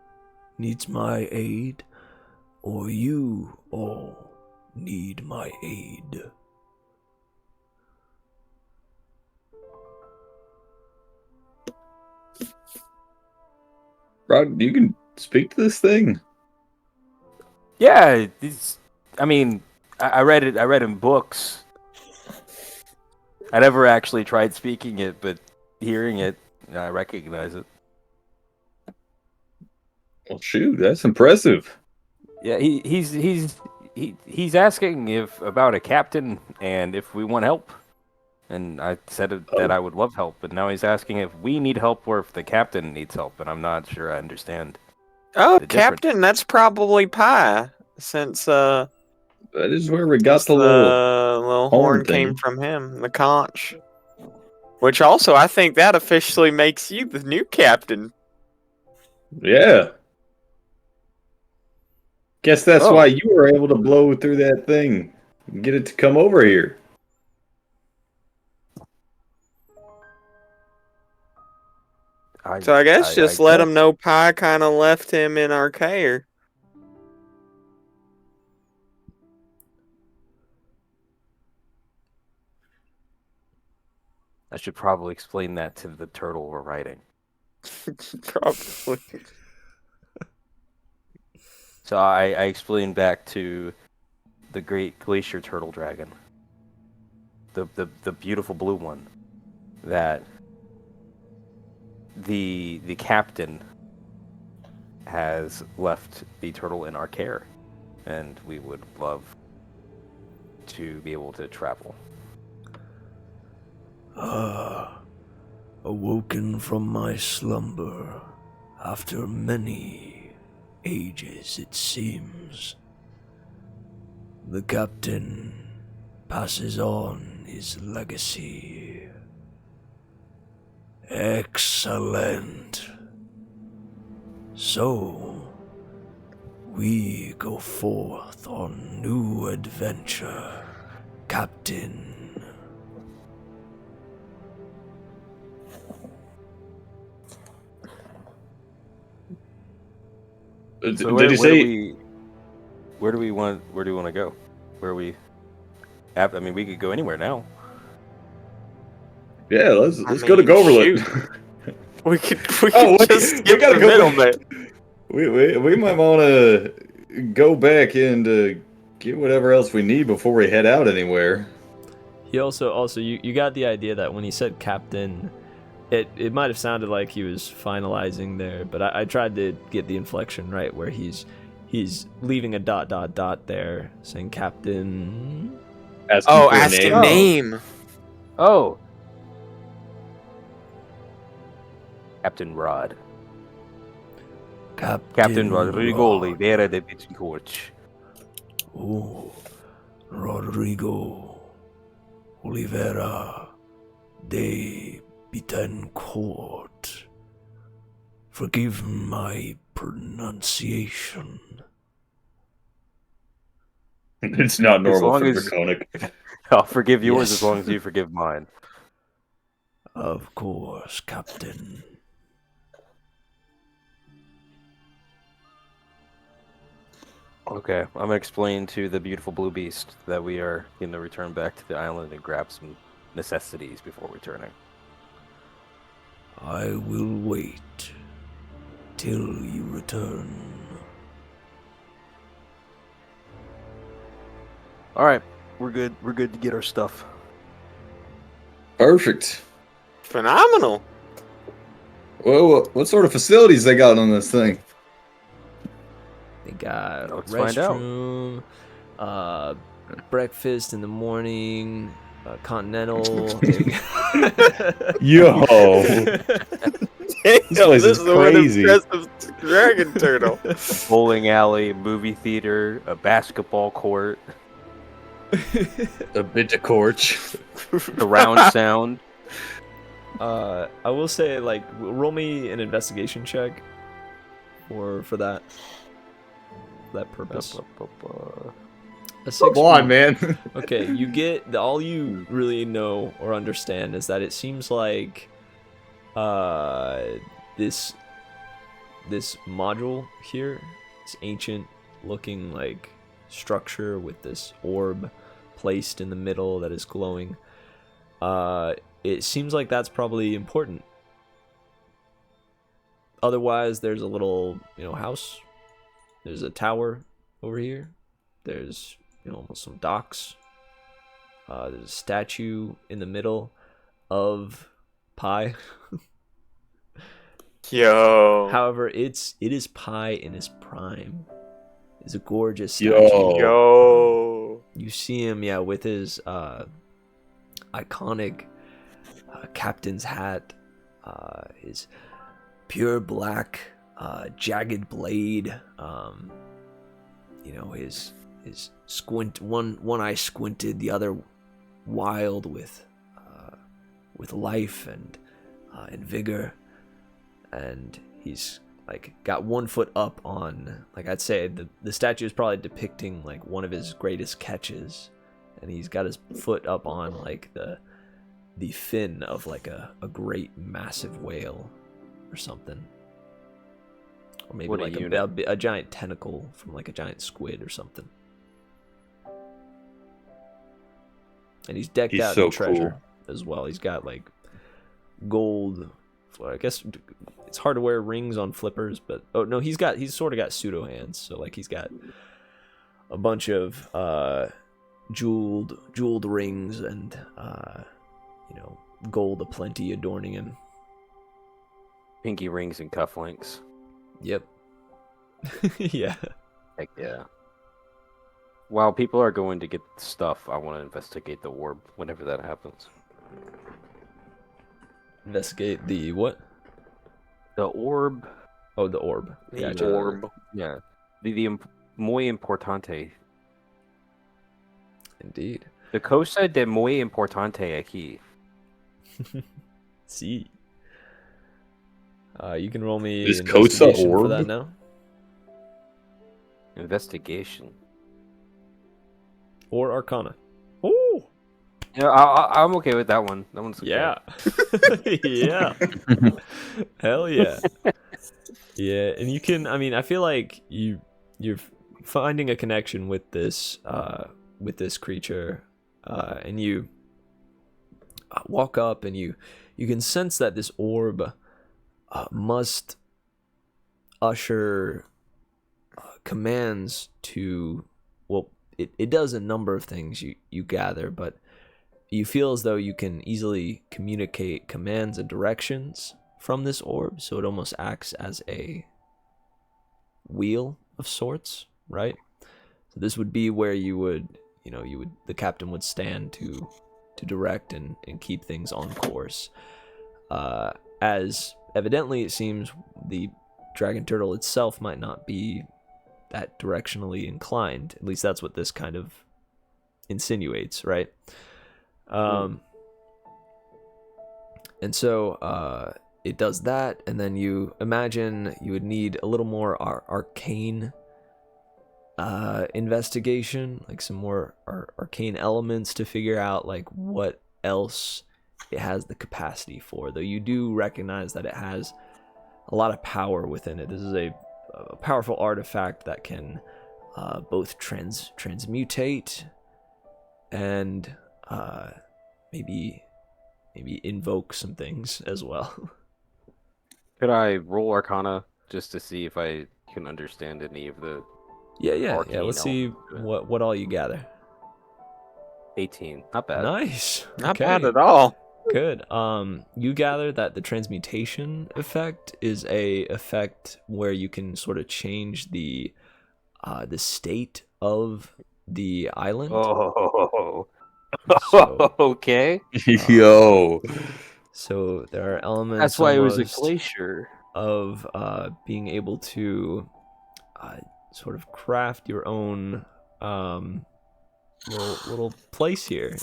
Speaker 1: needs my aid, or you all need my aid.
Speaker 6: Rod, you can speak to this thing?
Speaker 4: Yeah, I mean, I read it. I read in books. I never actually tried speaking it, but hearing it, I recognize it.
Speaker 6: Well, shoot, that's impressive.
Speaker 4: Yeah, he's asking if about a captain and if we want help. And I said that I would love help, but now he's asking if we need help or if the captain needs help, and I'm not sure I understand.
Speaker 3: Oh,
Speaker 4: The difference.
Speaker 3: Captain, that's probably Pie, since
Speaker 6: That is where we got the
Speaker 3: the
Speaker 6: little.
Speaker 3: little
Speaker 6: horn
Speaker 3: horn came
Speaker 6: thingy.
Speaker 3: from him, the conch. Which also, I think that officially makes you the new captain.
Speaker 6: Yeah. Guess that's
Speaker 4: Oh.
Speaker 6: why you were able to blow through that thing and get it to come over here.
Speaker 3: So I guess just let him
Speaker 4: guess.
Speaker 3: know Pie kind of left him in our care.
Speaker 4: I should probably explain that to the turtle we're riding.
Speaker 3: Probably.
Speaker 4: So I explained back to the great glacier turtle dragon, the beautiful blue one, that the captain has left the turtle in our care, and we would love to be able to travel.
Speaker 1: Awoken from my slumber after many ages, it seems. The captain passes on his legacy. Excellent. So, we go forth on new adventure, Captain.
Speaker 4: So
Speaker 6: Did he say?
Speaker 4: where do we want to go? I mean, we could go anywhere now.
Speaker 6: Yeah, let's
Speaker 3: I
Speaker 6: go to
Speaker 3: mean,
Speaker 6: Goverlet.
Speaker 3: shoot. We could
Speaker 6: Oh, wait,
Speaker 3: just
Speaker 6: we
Speaker 3: skip
Speaker 6: gotta
Speaker 3: the
Speaker 6: go
Speaker 3: middle
Speaker 6: back.
Speaker 3: bit.
Speaker 6: We might want to go back and get whatever else we need before we head out anywhere.
Speaker 1: He also you got the idea that when he said captain, it might have sounded like he was finalizing there, but I tried to get the inflection right where he's leaving a ... there, saying captain.
Speaker 7: Asking
Speaker 3: Oh,
Speaker 7: for a
Speaker 3: asking
Speaker 7: name.
Speaker 3: name.
Speaker 4: Oh. Captain Rod. Captain Rodrigo Oliveira de Conch.
Speaker 1: Oh, Rodrigo Oliveira de Betancourt. Forgive my pronunciation.
Speaker 6: It's not normal
Speaker 4: long
Speaker 6: for
Speaker 4: as-
Speaker 6: Draconic.
Speaker 4: I'll forgive yours
Speaker 1: Yes.
Speaker 4: as long as you forgive mine.
Speaker 1: Of course, Captain.
Speaker 4: Okay, I'm gonna explain to the beautiful blue beast that we are going to return back to the island and grab some necessities before returning.
Speaker 1: I will wait till you return.
Speaker 4: All right, we're good. We're good to get our stuff.
Speaker 6: Perfect.
Speaker 3: Phenomenal.
Speaker 6: Well, what sort of facilities they got on this thing?
Speaker 1: They got
Speaker 4: Let's find out.
Speaker 1: restroom, breakfast in the morning, continental.
Speaker 7: Yo.
Speaker 3: This
Speaker 7: place is crazy.
Speaker 3: impressive dragon turtle.
Speaker 4: Bowling alley, movie theater, a basketball court,
Speaker 6: A bit of Corch.
Speaker 4: surround sound.
Speaker 1: I will say, like, roll me an investigation check for that purpose. A 6
Speaker 6: Come on, man.
Speaker 1: Okay, you get all you really know or understand is that it seems like this module here, this ancient looking like structure with this orb placed in the middle that is glowing. It seems like that's probably important. Otherwise, there's a little, house. There's a tower over here. There's, almost some docks. There's a statue in the middle of Pi.
Speaker 3: Yo.
Speaker 1: However, it is Pi in his prime. It's a gorgeous statue.
Speaker 3: Yo.
Speaker 1: You see him, with his iconic captain's hat, his pure black jagged blade, his squint, one eye squinted, the other wild with life and vigor, and he's like got 1 foot up on, like, I'd say the statue is probably depicting like one of his greatest catches, and he's got his foot up on like the fin of like a great massive whale or something, or maybe
Speaker 4: What a
Speaker 1: like
Speaker 4: unit.
Speaker 1: a giant tentacle from like a giant squid or something. And he's decked
Speaker 6: He's
Speaker 1: out
Speaker 6: so
Speaker 1: in treasure
Speaker 6: cool.
Speaker 1: as well. He's got like gold. I guess it's hard to wear rings on flippers, but he's sort of got pseudo hands. So like he's got a bunch of jeweled rings and gold aplenty adorning him.
Speaker 4: Pinky rings and cufflinks.
Speaker 1: Yep. Yeah.
Speaker 4: Heck yeah. While people are going to get stuff, I want to investigate the orb whenever that happens.
Speaker 1: Investigate the what?
Speaker 4: The orb.
Speaker 1: Oh, the orb.
Speaker 4: The
Speaker 1: Gotcha.
Speaker 3: Orb.
Speaker 4: Yeah. The muy importante.
Speaker 1: Indeed.
Speaker 4: The cosa de muy importante aquí.
Speaker 1: See. You can roll me
Speaker 6: Is Cosa
Speaker 1: investigation for
Speaker 6: orb?
Speaker 1: that now.
Speaker 4: Investigation.
Speaker 1: Or Arcana. Ooh.
Speaker 4: Yeah, I'm okay with that one. That one's okay.
Speaker 1: Yeah. Yeah. Hell yeah. Yeah, and you can, I feel like you're finding a connection with this creature, and you walk up and you can sense that this orb must usher commands to, well, it does a number of things you gather, but you feel as though you can easily communicate commands and directions from this orb, so it almost acts as a wheel of sorts, right? So this would be where the captain would stand to direct and keep things on course. As evidently it seems the dragon turtle itself might not be that directionally inclined. At least that's what this kind of insinuates, right? And so it does that, and then you imagine you would need a little more arcane investigation, like some more arcane elements to figure out like what else it has the capacity for, though you do recognize that it has a lot of power within it. This is a powerful artifact that can both transmutate and maybe invoke some things as well.
Speaker 4: Could I roll Arcana just to see if I can understand any of the
Speaker 1: Yeah.
Speaker 4: arcane
Speaker 1: Let's see
Speaker 4: elements to it?
Speaker 1: what all you gather.
Speaker 4: 18. Not bad.
Speaker 1: Nice.
Speaker 3: Not
Speaker 1: Okay.
Speaker 3: bad at all.
Speaker 1: Good. You gather that the transmutation effect is a effect where you can sort of change the state of the island.
Speaker 4: Oh.
Speaker 1: So,
Speaker 4: Okay.
Speaker 6: Yo.
Speaker 1: so there are elements.
Speaker 4: That's why it was a
Speaker 1: almost
Speaker 4: glacier.
Speaker 1: of being able to sort of craft your own little place here,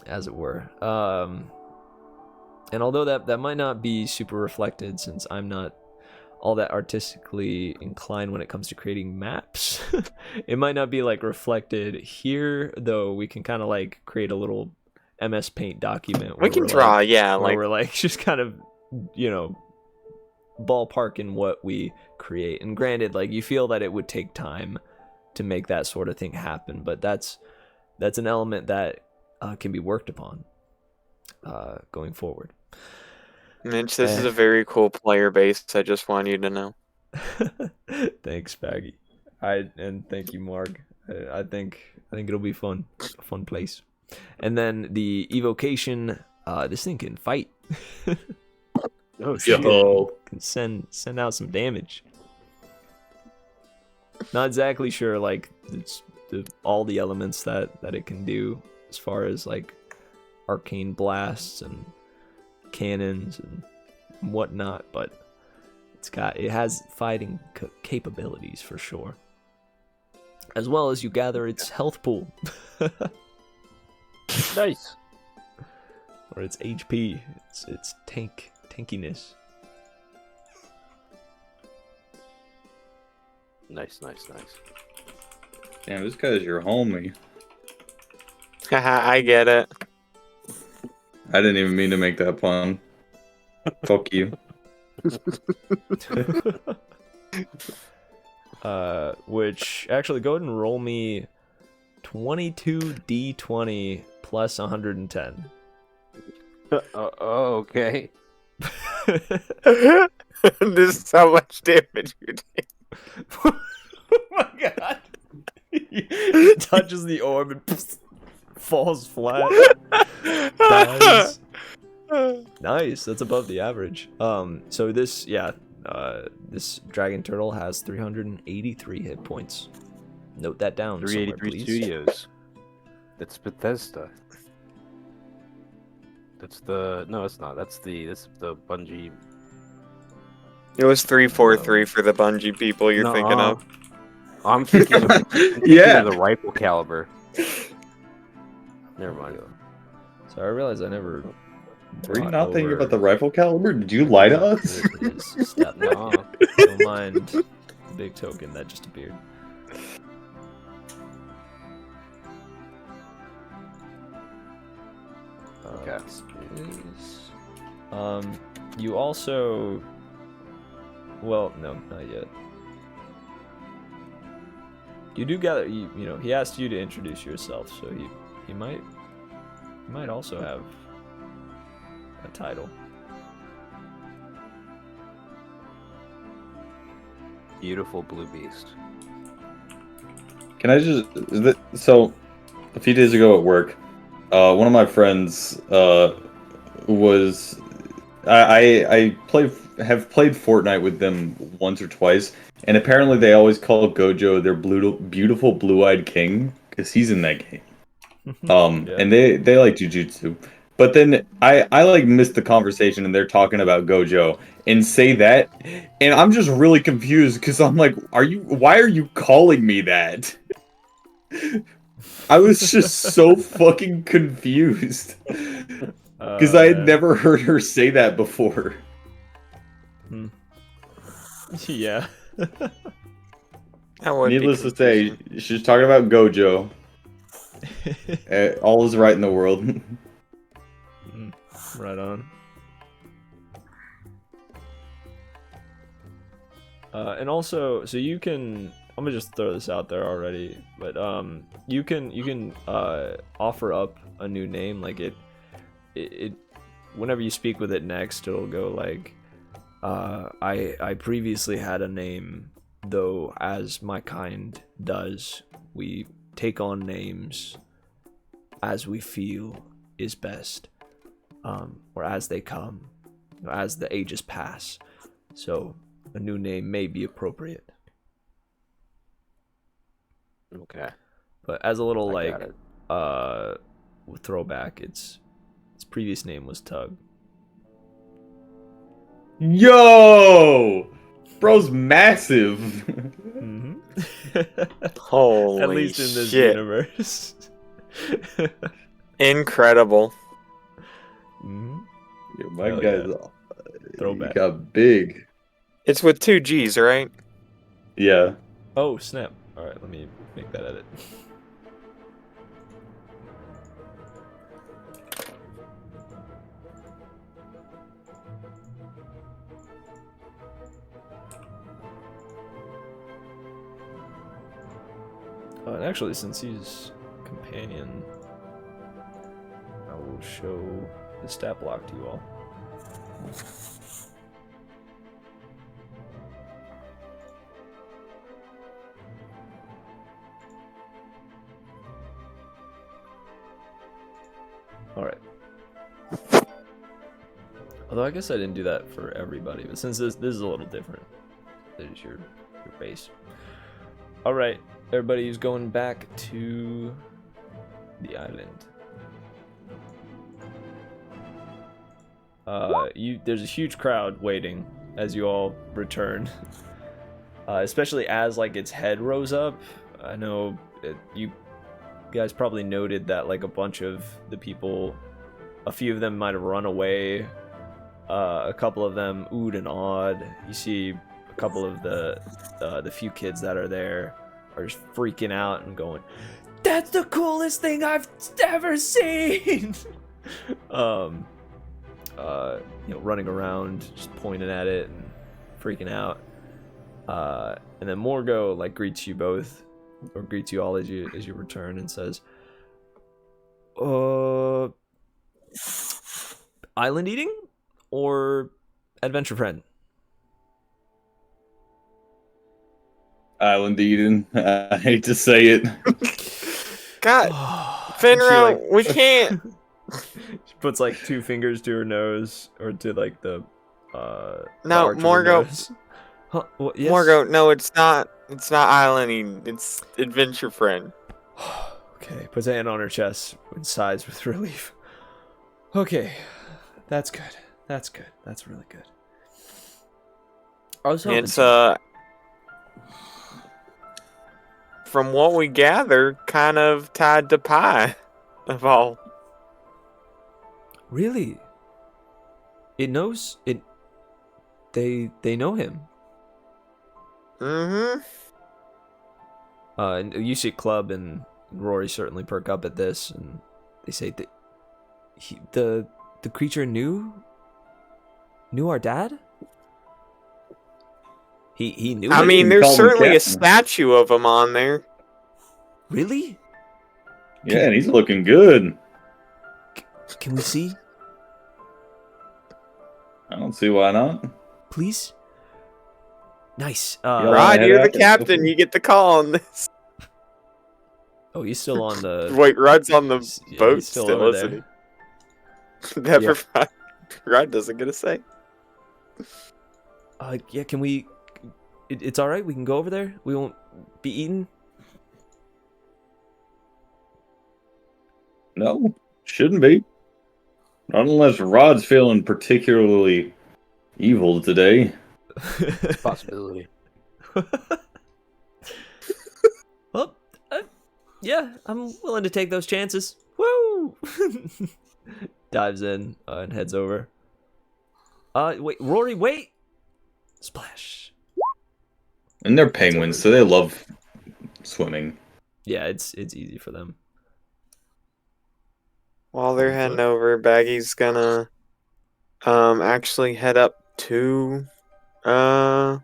Speaker 1: as it were. And although that might not be super reflected, since I'm not all that artistically inclined when it comes to creating maps, it might not be like reflected here, though we can kind of like create a little MS Paint document
Speaker 3: We can draw, yeah,
Speaker 1: where
Speaker 3: like
Speaker 1: we're like just kind of ballpark in what we create. And granted, like, you feel that it would take time to make that sort of thing happen, but that's an element that can be worked upon going forward.
Speaker 3: Mitch, this is a very cool player base. I just want you to know.
Speaker 1: Thanks, Baggi. And thank you, Marg. I think it'll be fun, a fun place. And then the evocation, this thing can fight.
Speaker 4: Oh shit.
Speaker 6: Yo.
Speaker 1: Can send out some damage. Not exactly sure like it's all the elements that it can do as far as like arcane blasts and cannons and whatnot, but it has fighting capabilities for sure, as well as you gather its health pool.
Speaker 4: Nice.
Speaker 1: Or its HP, its tankiness.
Speaker 4: Nice.
Speaker 6: Damn, this guy's your homie.
Speaker 3: Haha, I get it.
Speaker 6: I didn't even mean to make that pun. Fuck you.
Speaker 1: Which actually, go ahead and roll me 22d20 plus 110.
Speaker 4: Okay.
Speaker 3: This is how much damage you take.
Speaker 1: Oh my god. He touches the orb and falls flat. Dies. Nice, that's above the average. So this dragon turtle has 383 hit points. Note that down somewhere,
Speaker 4: 383
Speaker 1: please.
Speaker 4: Studios. That's Bethesda. No, it's not. That's the Bungie.
Speaker 3: It was 343 for the Bungie people you're thinking of.
Speaker 4: I'm thinking of,
Speaker 6: Yeah.
Speaker 4: of the rifle caliber. Never mind.
Speaker 1: So I realized I never.
Speaker 6: Were you
Speaker 1: brought
Speaker 6: not thinking
Speaker 1: over-
Speaker 6: about the rifle caliber? Did you lie to us?
Speaker 1: Step
Speaker 4: No.
Speaker 1: Don't mind the big token that just appeared.
Speaker 4: Okay.
Speaker 1: You also. Well, no, not yet. You do gather. He asked you to introduce yourself, so he might also have a title.
Speaker 4: Beautiful blue beast.
Speaker 6: Can I just so a few days ago at work, one of my friends was I have played Fortnite with them once or twice, and apparently they always call Gojo their beautiful blue-eyed king because he's in that game.
Speaker 1: Yeah.
Speaker 6: And they like jujutsu, but then I like missed the conversation and they're talking about Gojo and say that, and I'm just really confused because I'm like, why are you calling me that? I was just so fucking confused because I had
Speaker 1: Man.
Speaker 6: never heard her say that before.
Speaker 1: Yeah.
Speaker 3: That would be
Speaker 6: Needless to say,
Speaker 3: confusing.
Speaker 6: she's talking about Gojo. All is right in the world.
Speaker 1: Right on. And also, so you can. I'm gonna just throw this out there already, but you can offer up a new name. Like it whenever you speak with it next, it'll go like, I previously had a name, though as my kind does, we take on names as we feel is best, or as they come, as the ages pass. So a new name may be appropriate.
Speaker 3: Okay.
Speaker 1: But as a little
Speaker 3: I got it.
Speaker 1: throwback, its previous name was Tug.
Speaker 6: Yo, bro's massive.
Speaker 1: Mm-hmm.
Speaker 3: Holy
Speaker 1: At least in this
Speaker 3: shit.
Speaker 1: universe.
Speaker 3: Incredible.
Speaker 1: Mm-hmm.
Speaker 6: Yeah, my
Speaker 1: Hell
Speaker 6: guy's
Speaker 1: yeah. Throwback.
Speaker 6: He got big.
Speaker 3: It's with 2 G's, right?
Speaker 6: Yeah.
Speaker 1: Oh snap! All right, let me make that edit. And actually, since he's companion, I will show the stat block to you all. Alright. Although I guess I didn't do that for everybody, but since this is a little different, that is your base. Alright, everybody who's going back to the island. There's a huge crowd waiting as you all return. Especially as like its head rose up. I know you guys probably noted that like a bunch of the people, a few of them might have run away. A couple of them oohed and awed. You see a couple of the few kids that are there are just freaking out and going, "That's the coolest thing I've ever seen!" Running around, just pointing at it and freaking out. And then Morgo like greets you both, or greets you all as you return, and says, island eating or adventure friend?"
Speaker 6: Island Eden. I hate to say it.
Speaker 3: God,
Speaker 1: She,
Speaker 3: Finro,
Speaker 1: like-
Speaker 3: we can't.
Speaker 1: She puts like 2 fingers to her nose, or to like the the
Speaker 3: No,
Speaker 1: arch of her
Speaker 3: Morgo.
Speaker 1: nose. Huh? Well, yes?
Speaker 3: Morgo, no, it's not. It's not islanding. It's adventure friend.
Speaker 1: Okay, puts a hand on her chest and sighs with relief. Okay, that's good. That's good. That's really good. I was hoping
Speaker 3: It's
Speaker 1: so.
Speaker 3: From what we gather, kind of tied to pie, of all.
Speaker 1: Really? It knows it. They know him.
Speaker 3: Mm-hmm.
Speaker 1: And you see Club and Rory certainly perk up at this, and they say that the creature knew our dad. He knew.
Speaker 3: I
Speaker 1: him?
Speaker 3: mean,
Speaker 6: You
Speaker 3: there's
Speaker 6: call him
Speaker 3: certainly a
Speaker 6: Captain.
Speaker 3: statue of him on there.
Speaker 1: Really?
Speaker 6: Yeah, and he's looking good.
Speaker 1: Can we see?
Speaker 6: don't see why not.
Speaker 1: Please? Nice.
Speaker 6: Y'all wanna
Speaker 3: Rod,
Speaker 6: head
Speaker 3: you're the
Speaker 6: out?
Speaker 3: captain. You get the call on this.
Speaker 1: Oh, he's still on the...
Speaker 3: Wait, Rod's on the
Speaker 1: Yeah,
Speaker 3: boat
Speaker 1: he's still
Speaker 3: still,
Speaker 1: over
Speaker 3: isn't
Speaker 1: there.
Speaker 3: he? Never mind. Rod doesn't get a say.
Speaker 1: Yeah, can we... It's alright, we can go over there? We won't be eaten?
Speaker 6: No, shouldn't be. Not unless Rod's feeling particularly evil today.
Speaker 4: It's a possibility.
Speaker 1: Well, yeah, I'm willing to take those chances. Woo! Dives in and heads over. Wait, Rory, wait! Splash.
Speaker 6: And they're penguins, so they love swimming.
Speaker 1: Yeah, it's easy for them.
Speaker 3: While they're heading over, Baggy's gonna actually head up to Jerma.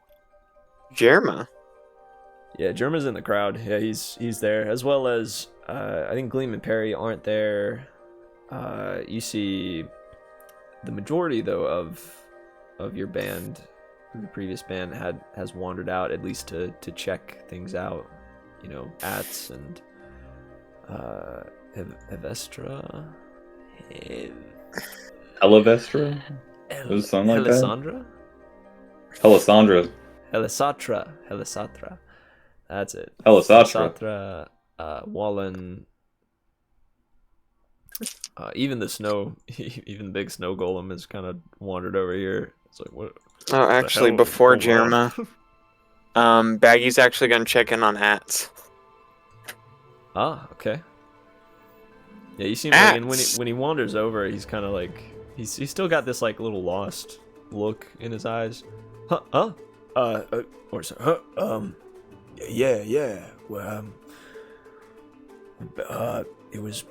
Speaker 1: Yeah, Germa's in the crowd. Yeah, he's there, as well as I think Gleam and Perry aren't there. You see the majority though of your band, the previous band has wandered out at least to check things out. You know, Ats and Evestra,
Speaker 6: Elavestra? Does it sound like that?
Speaker 1: Helisandra?
Speaker 6: Helisandra.
Speaker 1: Helisatra. That's it.
Speaker 6: Helisatra.
Speaker 1: Wallen. Even the snow, even the big snow golem has kind of wandered over here. It's like, what?
Speaker 3: Oh, actually,
Speaker 1: hell
Speaker 3: before
Speaker 1: is going on?
Speaker 3: Jerma, Baggy's actually gonna check in on Ats.
Speaker 1: Ah, okay. Yeah, you seem like, and
Speaker 3: Ats.
Speaker 1: when he wanders over, he's kind of like he's still got this like little lost look in his eyes. Or so, yeah. Well, it was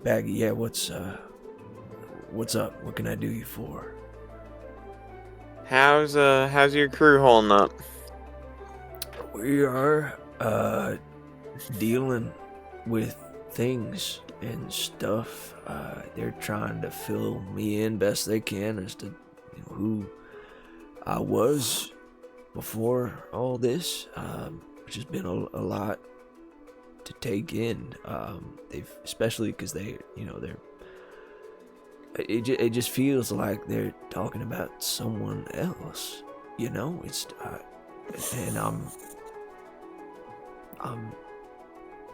Speaker 1: Baggy. Yeah, what's up? What can I do you for?
Speaker 3: How's your crew holding up?
Speaker 1: We are dealing with things and stuff. They're trying to fill me in best they can as to who I was before all this, which has been a lot to take in. They've, especially because they're it just feels like they're talking about someone else. It's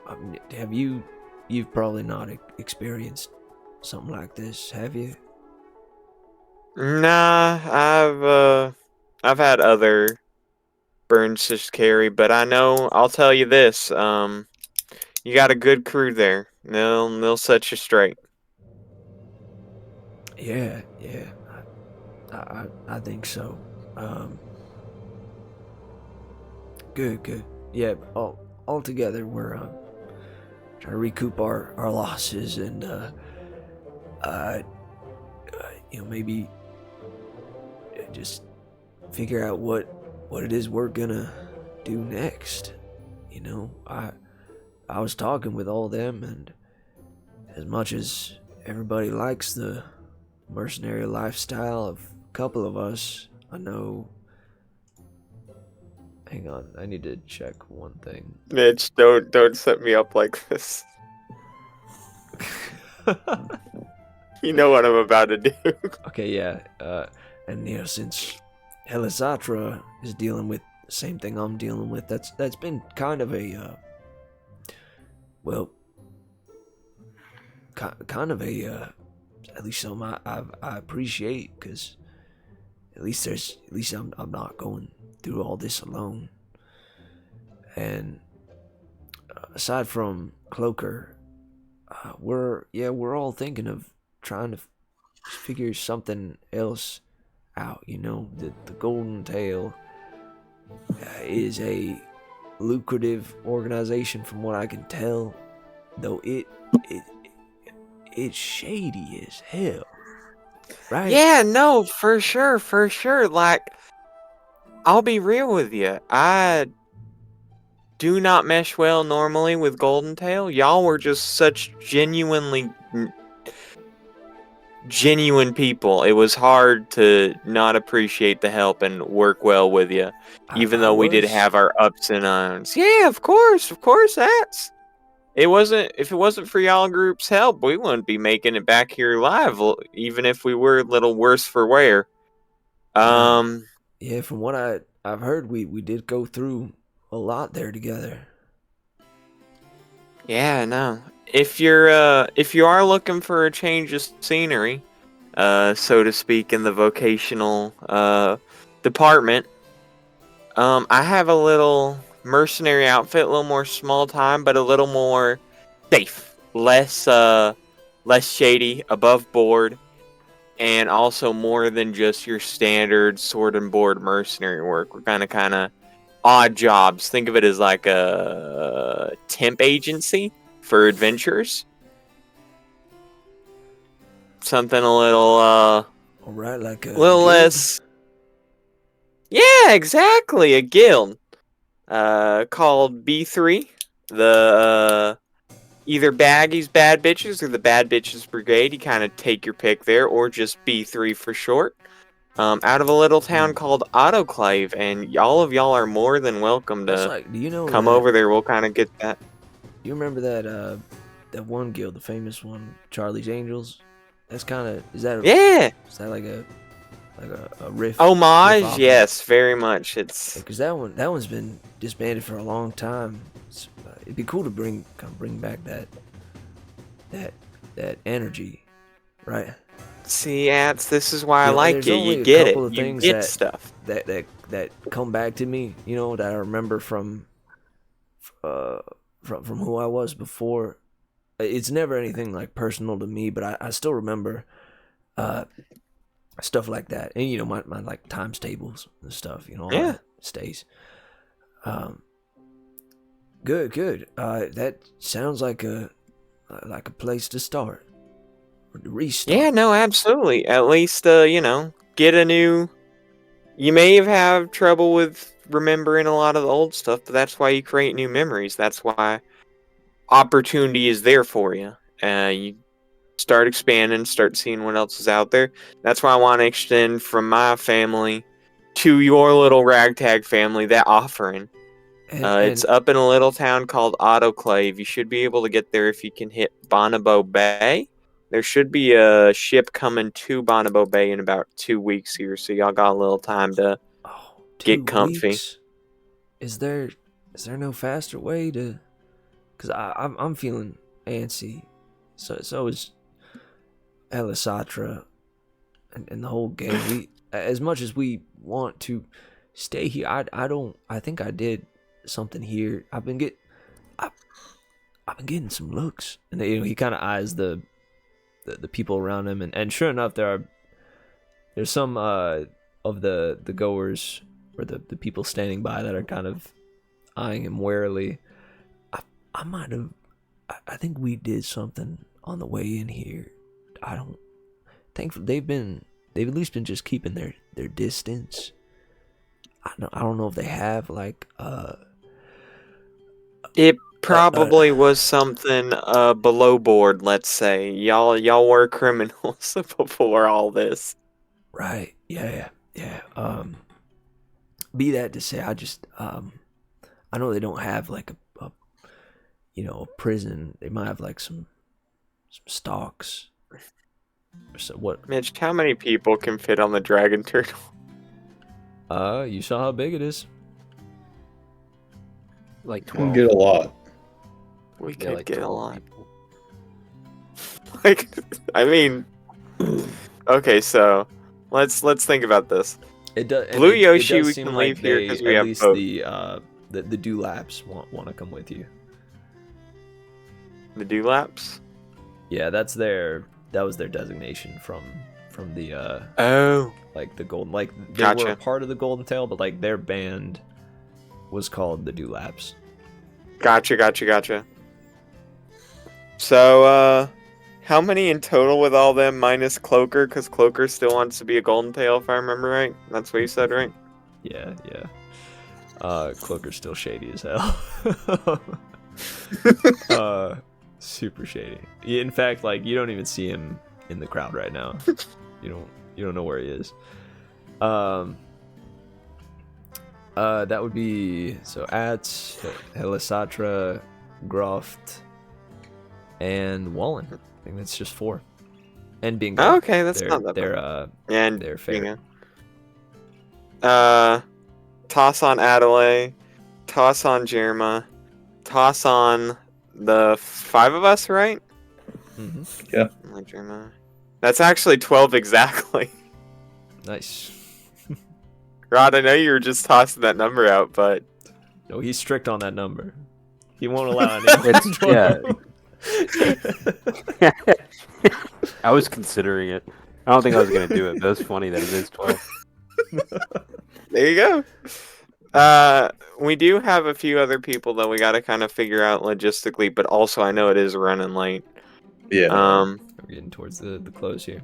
Speaker 1: and you've probably not experienced something like this, have you?
Speaker 3: Nah, I've had other burns to carry, but I'll tell you this, you got a good crew there. They'll set you straight.
Speaker 1: Yeah, I think so. Good. Yeah, all together we're trying to recoup our losses and maybe just figure out what it is we're gonna do next. I was talking with all them, and as much as everybody likes the mercenary lifestyle of a couple of us, I know. Hang on, I need to check one thing.
Speaker 3: Mitch, don't set me up like this. You know what I'm about to do.
Speaker 1: Okay, yeah. And since Helisatra is dealing with the same thing I'm dealing with, that's been kind of a kind of a at least something I appreciate, because at least I'm not going through all this alone. And aside from Cloaker, we're all thinking of trying to figure something else out. The Golden Tail is a lucrative organization from what I can tell, though it's shady as hell, right?
Speaker 3: Yeah, no, for sure. Like, I'll be real with you. I do not mesh well normally with Golden Tail. Y'all were just such genuinely genuine people. It was hard to not appreciate the help and work well with you, even though we did have our ups and downs. Yeah, of course, that's. It wasn't. If it wasn't for y'all group's help, we wouldn't be making it back here live, even if we were a little worse for wear.
Speaker 1: Yeah, from what I've heard, we did go through a lot there together.
Speaker 3: Yeah, no. If you are looking for a change of scenery, so to speak, in the vocational department, I have a little mercenary outfit, a little more small time, but a little more safe, less shady, above board, and also more than just your standard sword and board mercenary work. We're kind of odd jobs. Think of it as like a temp agency for adventurers. Something a little
Speaker 1: All right, like a
Speaker 3: little
Speaker 1: guild?
Speaker 3: less. Yeah, exactly, a guild. Called B3. The either Baggi's Bad Bitches or the Bad Bitches Brigade. You kind of take your pick there, or just B3 for short. Out of a little town called Autoclave, and all of y'all are more than welcome
Speaker 1: That's
Speaker 3: to
Speaker 1: like, do you know
Speaker 3: come
Speaker 1: that,
Speaker 3: over there. We'll kind of get that.
Speaker 1: You remember that one guild, the famous one, Charlie's Angels? That's kind of is that like a riff?
Speaker 3: Homage?
Speaker 1: riff off
Speaker 3: Yes, very much. It's
Speaker 1: because that one's been disbanded for a long time. It'd be cool to bring back that energy, right?
Speaker 3: see, Ats. This is why I
Speaker 1: You know,
Speaker 3: like
Speaker 1: there's
Speaker 3: it.
Speaker 1: only
Speaker 3: You
Speaker 1: a
Speaker 3: get
Speaker 1: couple
Speaker 3: it.
Speaker 1: of
Speaker 3: You
Speaker 1: things
Speaker 3: get stuff.
Speaker 1: that come back to me, you know, that I remember from who I was before. It's never anything like personal to me, but I still remember stuff like that, and you know my like times tables and stuff, you know, all
Speaker 3: Yeah.
Speaker 1: that stays. Good. That sounds like a place to start or to restart.
Speaker 3: Yeah, no, absolutely. At least, get a new. You may have had trouble with remembering a lot of the old stuff, but that's why you create new memories. That's why opportunity is there for you. You start expanding, start seeing what else is out there. That's why I want to extend from my family to your little ragtag family that offering. It's up in a little town called Autoclave. You should be able to get there if you can hit Bonobo Bay. There should be a ship coming to Bonobo Bay in about 2 weeks here, so y'all got a little time to get comfy.
Speaker 1: Weeks? Is there no faster way to? Cause I'm feeling antsy. So is Elisatra and the whole gang. We as much as we want to stay here, I think I did something here. I've been getting some looks, and you know, he kind of eyes the people around him, and sure enough, there's some of the goers or the people standing by that are kind of eyeing him warily. I might have. I think we did something on the way in here. I don't. Thankfully, they've at least been just keeping their distance. I don't know if they have like
Speaker 3: It probably was something below board, let's say. Y'all were criminals before all this.
Speaker 1: Right. Yeah. Be that to say, I just I know they don't have like a prison. They might have like some stocks. So what?
Speaker 3: Mitch, how many people can fit on the dragon turtle?
Speaker 1: You saw how big it is.
Speaker 4: Like
Speaker 6: You can
Speaker 4: 12.
Speaker 6: get a lot.
Speaker 3: We
Speaker 4: Yeah,
Speaker 3: could
Speaker 4: like
Speaker 3: get a
Speaker 4: 12
Speaker 3: lot.
Speaker 4: people.
Speaker 3: Like, I mean, okay, so let's think about this.
Speaker 1: It does.
Speaker 3: Blue Yoshi,
Speaker 1: does
Speaker 3: we
Speaker 1: seem
Speaker 3: can
Speaker 1: like
Speaker 3: leave here
Speaker 1: they-
Speaker 3: 'cause we
Speaker 1: at
Speaker 3: have
Speaker 1: least
Speaker 3: boat.
Speaker 1: the Dewlaps want to come with you.
Speaker 3: The Dewlaps?
Speaker 1: Yeah, that was their designation from the
Speaker 3: Oh,
Speaker 1: like the golden, like they
Speaker 3: Gotcha.
Speaker 1: were a part of the Golden Tail, but like their band was called the Dewlaps.
Speaker 3: gotcha. So, how many in total with all them minus Cloaker? Because Cloaker still wants to be a Golden Tail, if I remember right. That's what you said, right?
Speaker 1: Yeah. Cloaker's still shady as hell. Super shady. In fact, like you don't even see him in the crowd right now. You don't know where he is. That would be so Ats, Helisatra, Groft, and Wallen. I think that's just 4. And Bingo.
Speaker 3: Oh, okay, that's not that bad. And
Speaker 1: they're fair.
Speaker 3: Bingo. Toss on Adelaide, toss on Jerma, toss on the 5 of us, right?
Speaker 1: Mm-hmm.
Speaker 6: Yeah.
Speaker 3: Jerma. That's actually 12 exactly.
Speaker 1: Nice.
Speaker 3: Rod, I know you were just tossing that number out, but
Speaker 1: No, he's strict on that number. He won't allow any.
Speaker 8: I was considering it. I don't think I was gonna do it, but it's funny that it is 12.
Speaker 3: there you go. We do have a few other people that we got to kind of figure out logistically, but also I know it is running late.
Speaker 6: Yeah.
Speaker 1: We're getting towards the close here.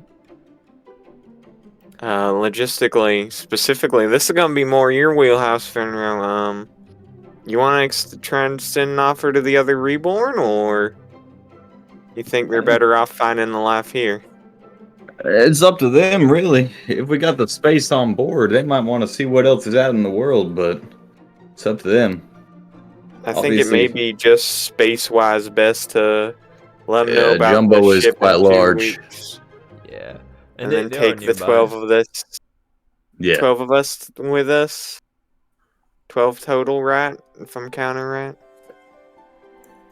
Speaker 3: Logistically, specifically, this is gonna be more your wheelhouse, Finro. You want to try and extend an offer to the other reborn, or you think they're better off finding the life here?
Speaker 6: It's up to them, really. If we got the space on board, they might want to see what else is out in the world, but it's up to them.
Speaker 3: I think it may be just space-wise best to let them know about
Speaker 6: Jumbo
Speaker 3: the
Speaker 6: is
Speaker 3: ship
Speaker 6: quite
Speaker 3: in 2
Speaker 6: large.
Speaker 3: weeks.
Speaker 1: Yeah.
Speaker 3: And
Speaker 1: they
Speaker 3: then
Speaker 1: are
Speaker 3: take the
Speaker 1: nearby.
Speaker 3: 12 of this.
Speaker 6: Yeah.
Speaker 3: 12 of us with us. 12 total, right? If I'm counting right.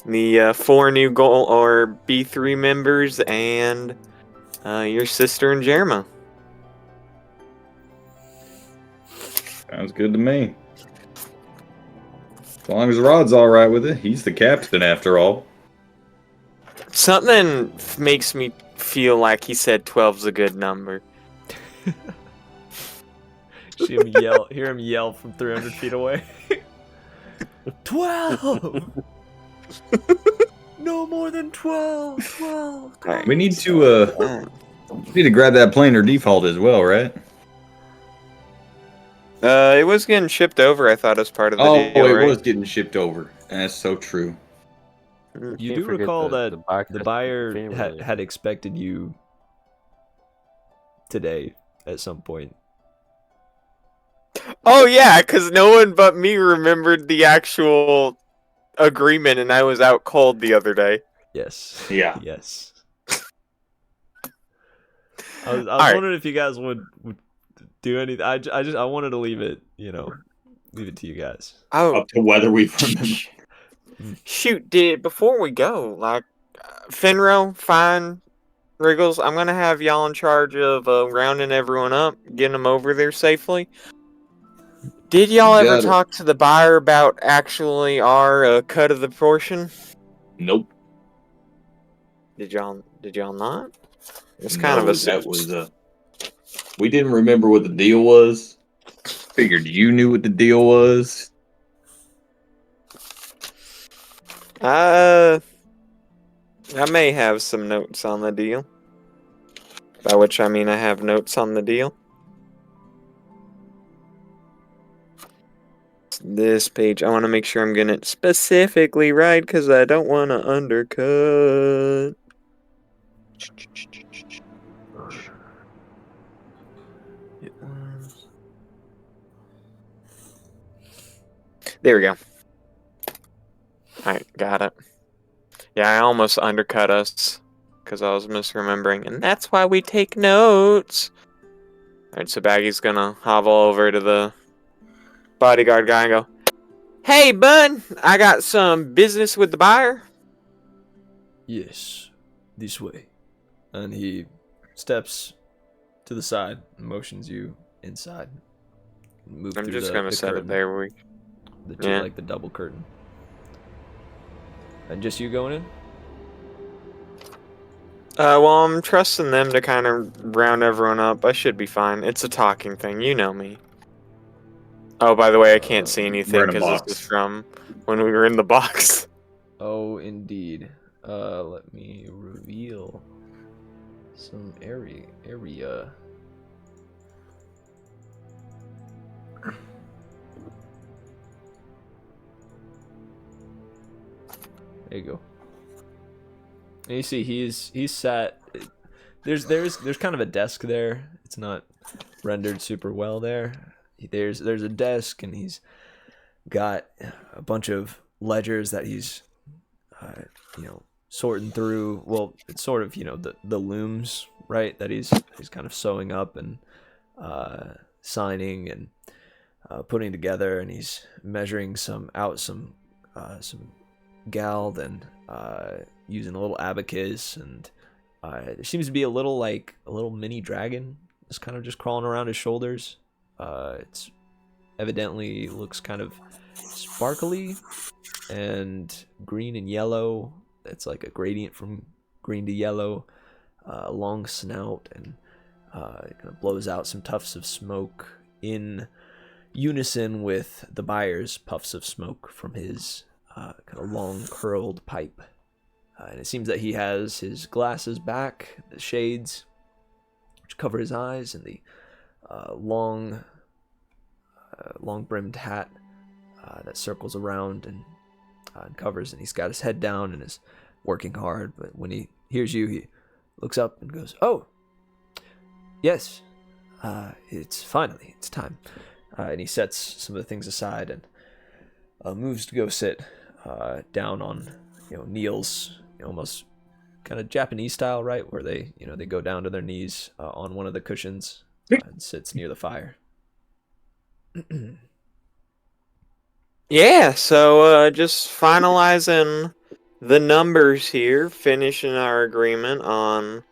Speaker 3: The 4 new goal or B3 members and your sister and Jerma.
Speaker 6: Sounds good to me. As long as Rod's all right with it, he's the captain after all.
Speaker 3: Something makes me feel like he said 12's a good number.
Speaker 1: Hear him yell from 300 feet away. 12! No more than 12! 12!
Speaker 3: Right.
Speaker 6: We need to grab that planar default as well, right?
Speaker 3: It was getting shipped over, I thought, as part of the deal,
Speaker 6: it
Speaker 3: right?
Speaker 6: was getting shipped over. That's so true.
Speaker 1: You do recall that the buyer had expected you today at some point.
Speaker 3: Oh yeah, because no one but me remembered the actual agreement, and I was out cold the other day.
Speaker 1: Yes.
Speaker 6: Yeah.
Speaker 1: Yes. I was wondering if you guys would do anything. I wanted to leave it to you guys.
Speaker 3: Oh,
Speaker 6: Up to whether we remember.
Speaker 3: shoot! Before we go, like Finro, Fine, Wriggles, I'm gonna have y'all in charge of rounding everyone up, getting them over there safely. Did y'all ever talk to the buyer about actually our cut of the portion?
Speaker 6: Nope.
Speaker 3: Did y'all not? It's kind of a.
Speaker 6: We didn't remember what the deal was. Figured you knew what the deal was.
Speaker 3: I may have some notes on the deal. By which I mean I have notes on the deal. This page, I want to make sure I'm getting it specifically right because I don't want to undercut. There we go. Alright, got it. Yeah, I almost undercut us because I was misremembering, and that's why we take notes. Alright, so Baggy's gonna hobble over to the bodyguard guy and go, "Hey, bud, I got some business with the buyer."
Speaker 1: Yes, this way. And he steps to the side and motions you inside. Move
Speaker 3: I'm
Speaker 1: through
Speaker 3: just
Speaker 1: the
Speaker 3: gonna set
Speaker 1: curtain.
Speaker 3: it there.
Speaker 1: Like the double curtain. And just you going in?
Speaker 3: Well, I'm trusting them to kind of round everyone up. I should be fine. It's a talking thing, you know me. Oh, by the way, I can't see anything because this is from when we were in the box.
Speaker 1: Oh, indeed. Let me reveal some area. There you go. And you see he's sat. there's kind of a desk there. It's not rendered super well there. There's a desk, and he's got a bunch of ledgers that he's sorting through. Well, it's sort of the looms, right, that he's kind of sewing up and signing and putting together, and he's measuring some gald and using a little abacus, and there seems to be a little mini dragon that's kind of just crawling around his shoulders. It's evidently looks kind of sparkly and green and yellow. It's like a gradient from green to yellow. Long snout, and it kind of blows out some tufts of smoke in unison with the buyer's puffs of smoke from his kind of long curled pipe. And it seems that he has his glasses back, the shades which cover his eyes, and the long brimmed hat that circles around and covers, and he's got his head down and is working hard. But when he hears you, he looks up and goes, "Oh, yes, it's time." And he sets some of the things aside and moves to go sit down on, kneels, almost kind of Japanese style, right, where they go down to their knees on one of the cushions and sits near the fire.
Speaker 3: Yeah, so just finalizing the numbers here, finishing our agreement on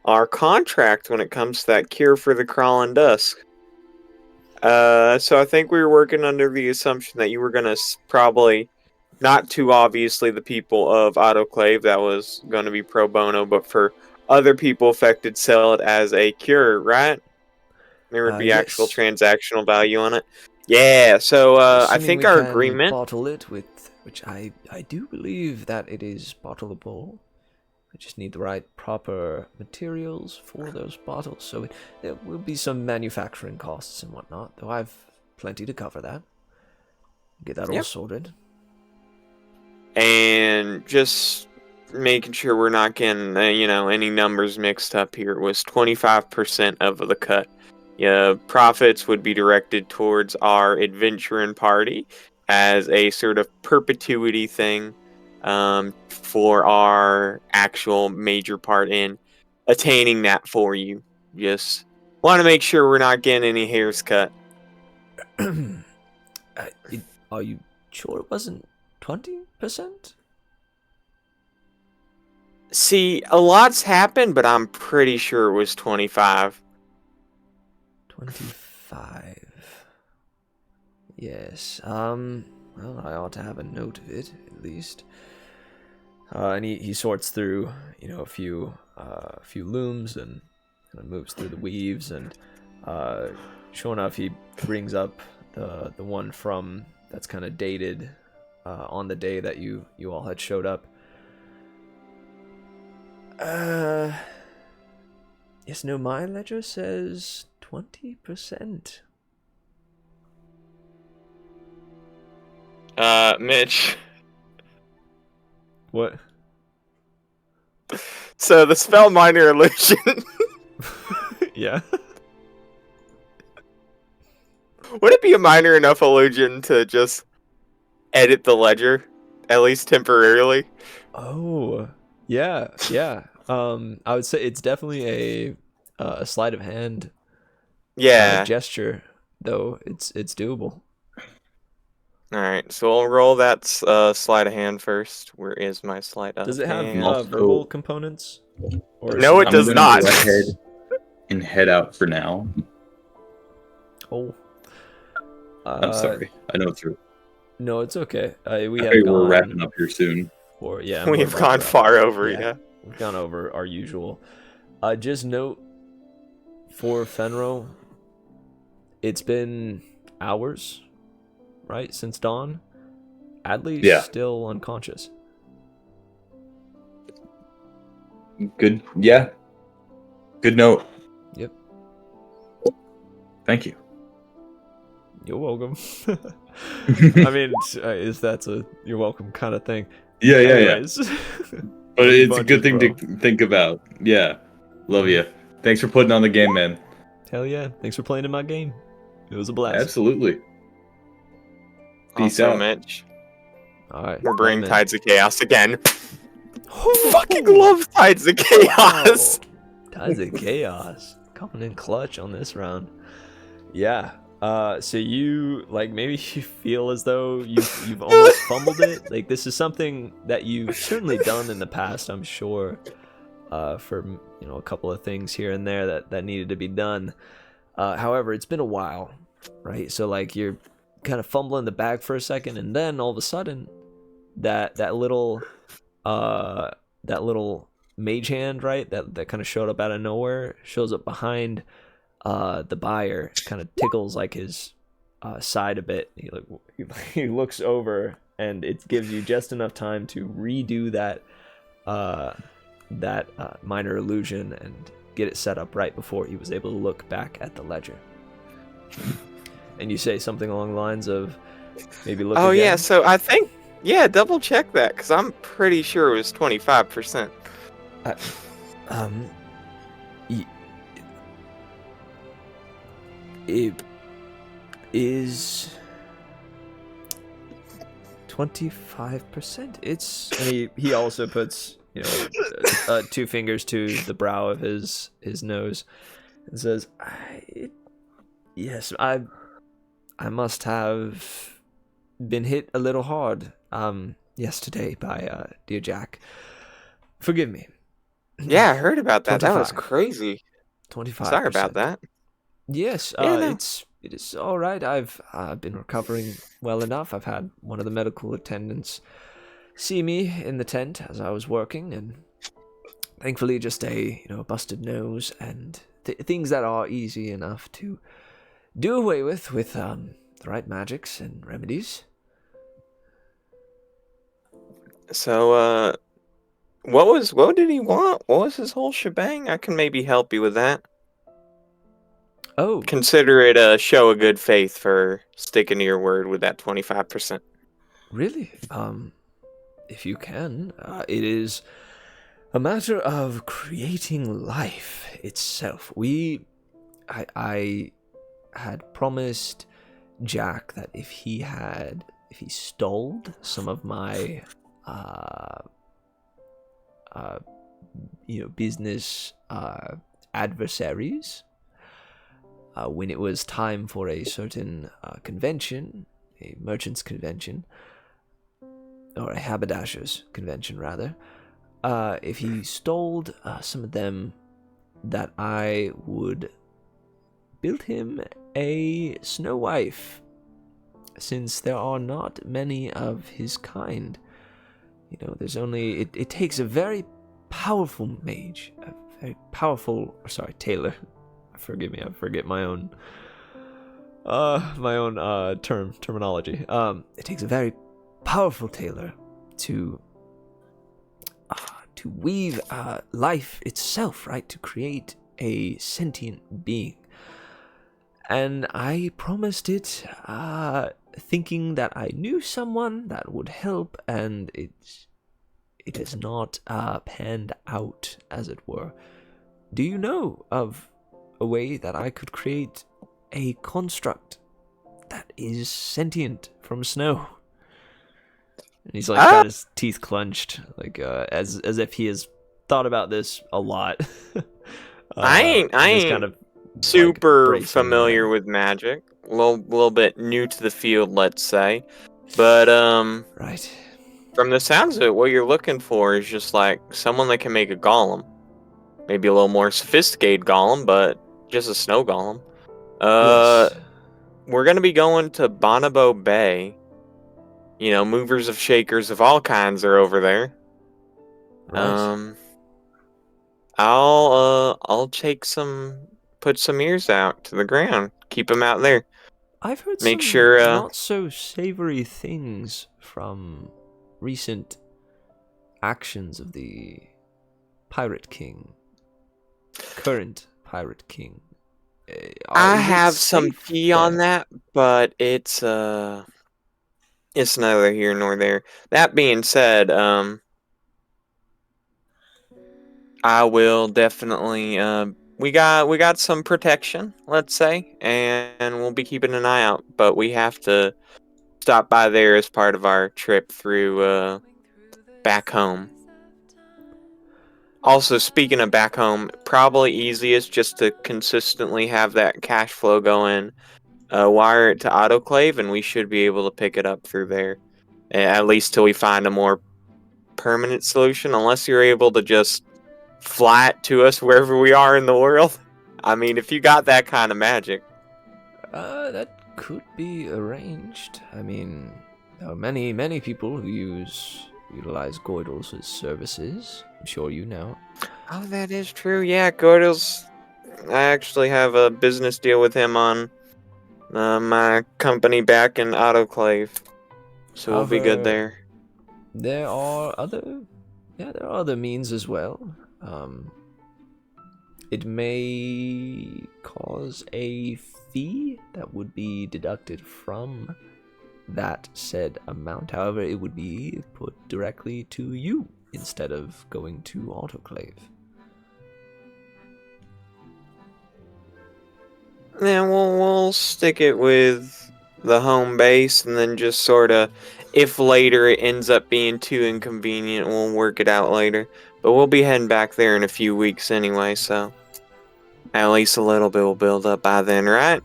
Speaker 3: our contract when it comes to that cure for the crawling dusk. So I think we were working under the assumption that you were going to probably, not too obviously the people of Autoclave, that was going to be pro bono, but for other people affected, sell it as a cure, right? There would be actual transactional value on it. Yeah, so I think our agreement...
Speaker 1: bottle it with, which I do believe that it is bottleable. We just need the right proper materials for those bottles, so there will be some manufacturing costs and whatnot, though I've plenty to cover that. Get that all sorted.
Speaker 3: And just making sure we're not getting, any numbers mixed up here. It was 25% of the cut. Yeah, profits would be directed towards our adventuring party as a sort of perpetuity thing for our actual major part in attaining that for you. Just want to make sure we're not getting any hairs cut.
Speaker 1: Are you sure it wasn't 20%?
Speaker 3: See, a lot's happened, but I'm pretty sure it was 25.
Speaker 1: 25. Yes. Well, I ought to have a note of it, at least. And he sorts through, a few looms and kind of moves through the weaves, and sure enough, he brings up the one from that's kind of dated on the day that you all had showed up. Yes, no, my ledger says 20%.
Speaker 3: Mitch.
Speaker 1: What?
Speaker 3: So the spell minor illusion.
Speaker 1: Yeah.
Speaker 3: Would it be a minor enough illusion to just edit the ledger, at least temporarily?
Speaker 1: Oh, yeah. I would say it's definitely a sleight of hand.
Speaker 3: Yeah.
Speaker 1: Gesture, though it's doable.
Speaker 3: All right, so we'll roll that sleight of hand first. Where is my sleight of hand?
Speaker 1: Does it have verbal components? Or
Speaker 3: no, it does not.
Speaker 6: Go ahead and head out for now.
Speaker 1: Oh.
Speaker 6: I'm sorry. I know it's true.
Speaker 1: No, it's okay.
Speaker 6: We're wrapping up here soon.
Speaker 3: We've gone far over, yeah.
Speaker 1: We've gone over our usual. Just note for Fenro, it's been hours, right, since dawn. Adley's still unconscious.
Speaker 6: Good. Yeah. Good note.
Speaker 1: Yep.
Speaker 6: Thank you.
Speaker 1: You're welcome. I mean, that's a you're welcome kind of thing.
Speaker 6: Yeah.
Speaker 1: Anyways.
Speaker 6: But it's a good thing to think about. Yeah. Love you. Thanks for putting on the game, man.
Speaker 1: Hell yeah. Thanks for playing in my game. It was a blast.
Speaker 6: Absolutely. Peace
Speaker 3: Also,
Speaker 6: out.
Speaker 3: Mitch,
Speaker 1: All right.
Speaker 3: we're bringing
Speaker 1: man.
Speaker 3: Tides of Chaos again. Fucking love Tides of Chaos.
Speaker 1: Wow. Tides of Chaos. Coming in clutch on this round. Yeah. So you like maybe you feel as though you've almost fumbled it. Like this is something that you've certainly done in the past, I'm sure. For a couple of things here and there that needed to be done. However, it's been a while, right? So like you're kind of fumbling the bag for a second, and then all of a sudden, that little mage hand, right? That kind of showed up out of nowhere, shows up behind the buyer, kind of tickles like his side a bit. He looks over, and it gives you just enough time to redo that minor illusion and get it set up right before he was able to look back at the ledger. And you say something along the lines of maybe look
Speaker 3: Oh
Speaker 1: again?
Speaker 3: yeah, so I think double check that because I'm pretty sure it was 25%.
Speaker 1: It is 25%. It's and he also puts two fingers to the brow of his nose and says, "Yes, I must have been hit a little hard yesterday by dear Jack. Forgive me."
Speaker 3: Yeah, I heard about that. That was
Speaker 1: 25.
Speaker 3: crazy.
Speaker 1: 25%.
Speaker 3: Sorry about that.
Speaker 1: Yes,
Speaker 3: Yeah, no.
Speaker 1: it is all right. I've been recovering well enough. I've had one of the medical attendants see me in the tent as I was working, and thankfully just a busted nose and things that are easy enough to do away with the right magics and remedies.
Speaker 3: So, what did he want? What was his whole shebang? I can maybe help you with that.
Speaker 1: Oh,
Speaker 3: Consider it a show of good faith for sticking to your word with that 25%.
Speaker 1: really? If you can, it is a matter of creating life itself. I had promised Jack that if he stole some of my business adversaries, when it was time for a certain convention, a merchants convention, or a haberdashers convention rather, if he stole some of them, that I would build him a snow wife, since there are not many of his kind. There's only it takes a very powerful mage, a very powerful tailor. Forgive me, I forget my own terminology. It takes a very powerful tailor to weave life itself, right? To create a sentient being. And I promised it, thinking that I knew someone that would help, and it has not panned out, as it were. Do you know of a way that I could create a construct that is sentient from snow? And he's like got his teeth clenched, like as if he has thought about this a lot.
Speaker 3: I ain't
Speaker 1: kind of
Speaker 3: super familiar with magic. A little bit new to the field, let's say. But
Speaker 1: right.
Speaker 3: From the sounds of it, what you're looking for is just like someone that can make a golem. Maybe a little more sophisticated golem, but just a snow golem.
Speaker 1: Yes.
Speaker 3: We're gonna be going to Bonobo Bay. Movers of shakers of all kinds are over there.
Speaker 1: Right.
Speaker 3: I'll put some ears out to the ground. Keep them out there.
Speaker 1: I've heard
Speaker 3: Make
Speaker 1: some
Speaker 3: sure,
Speaker 1: not so savory things from recent actions of the Pirate King, current Pirate King.
Speaker 3: I
Speaker 1: Is it
Speaker 3: have some
Speaker 1: safe
Speaker 3: tea on
Speaker 1: there?
Speaker 3: that, but it's neither here nor there. That being said, I will definitely. We got some protection, let's say, and we'll be keeping an eye out. But we have to stop by there as part of our trip through back home. Also, speaking of back home, probably easiest just to consistently have that cash flow going. Wire it to autoclave, and we should be able to pick it up through there, at least till we find a more permanent solution. Unless you're able to just fly it to us wherever we are in the world. I mean, if you got that kind of magic.
Speaker 1: That could be arranged. I mean, there are many people who utilize Goidels' services. I'm sure you know.
Speaker 3: Oh, that is true. Yeah, Gordels. I actually have a business deal with him on my company back in Autoclave. So we'll be good
Speaker 1: However,
Speaker 3: there.
Speaker 1: there are other means as well. It may cause a fee that would be deducted from that said amount. However, it would be put directly to you instead of going to Autoclave.
Speaker 3: Yeah, we'll stick it with the home base, and then just sort of, if later it ends up being too inconvenient, we'll work it out later. But we'll be heading back there in a few weeks anyway, so at least a little bit will build up by then, right?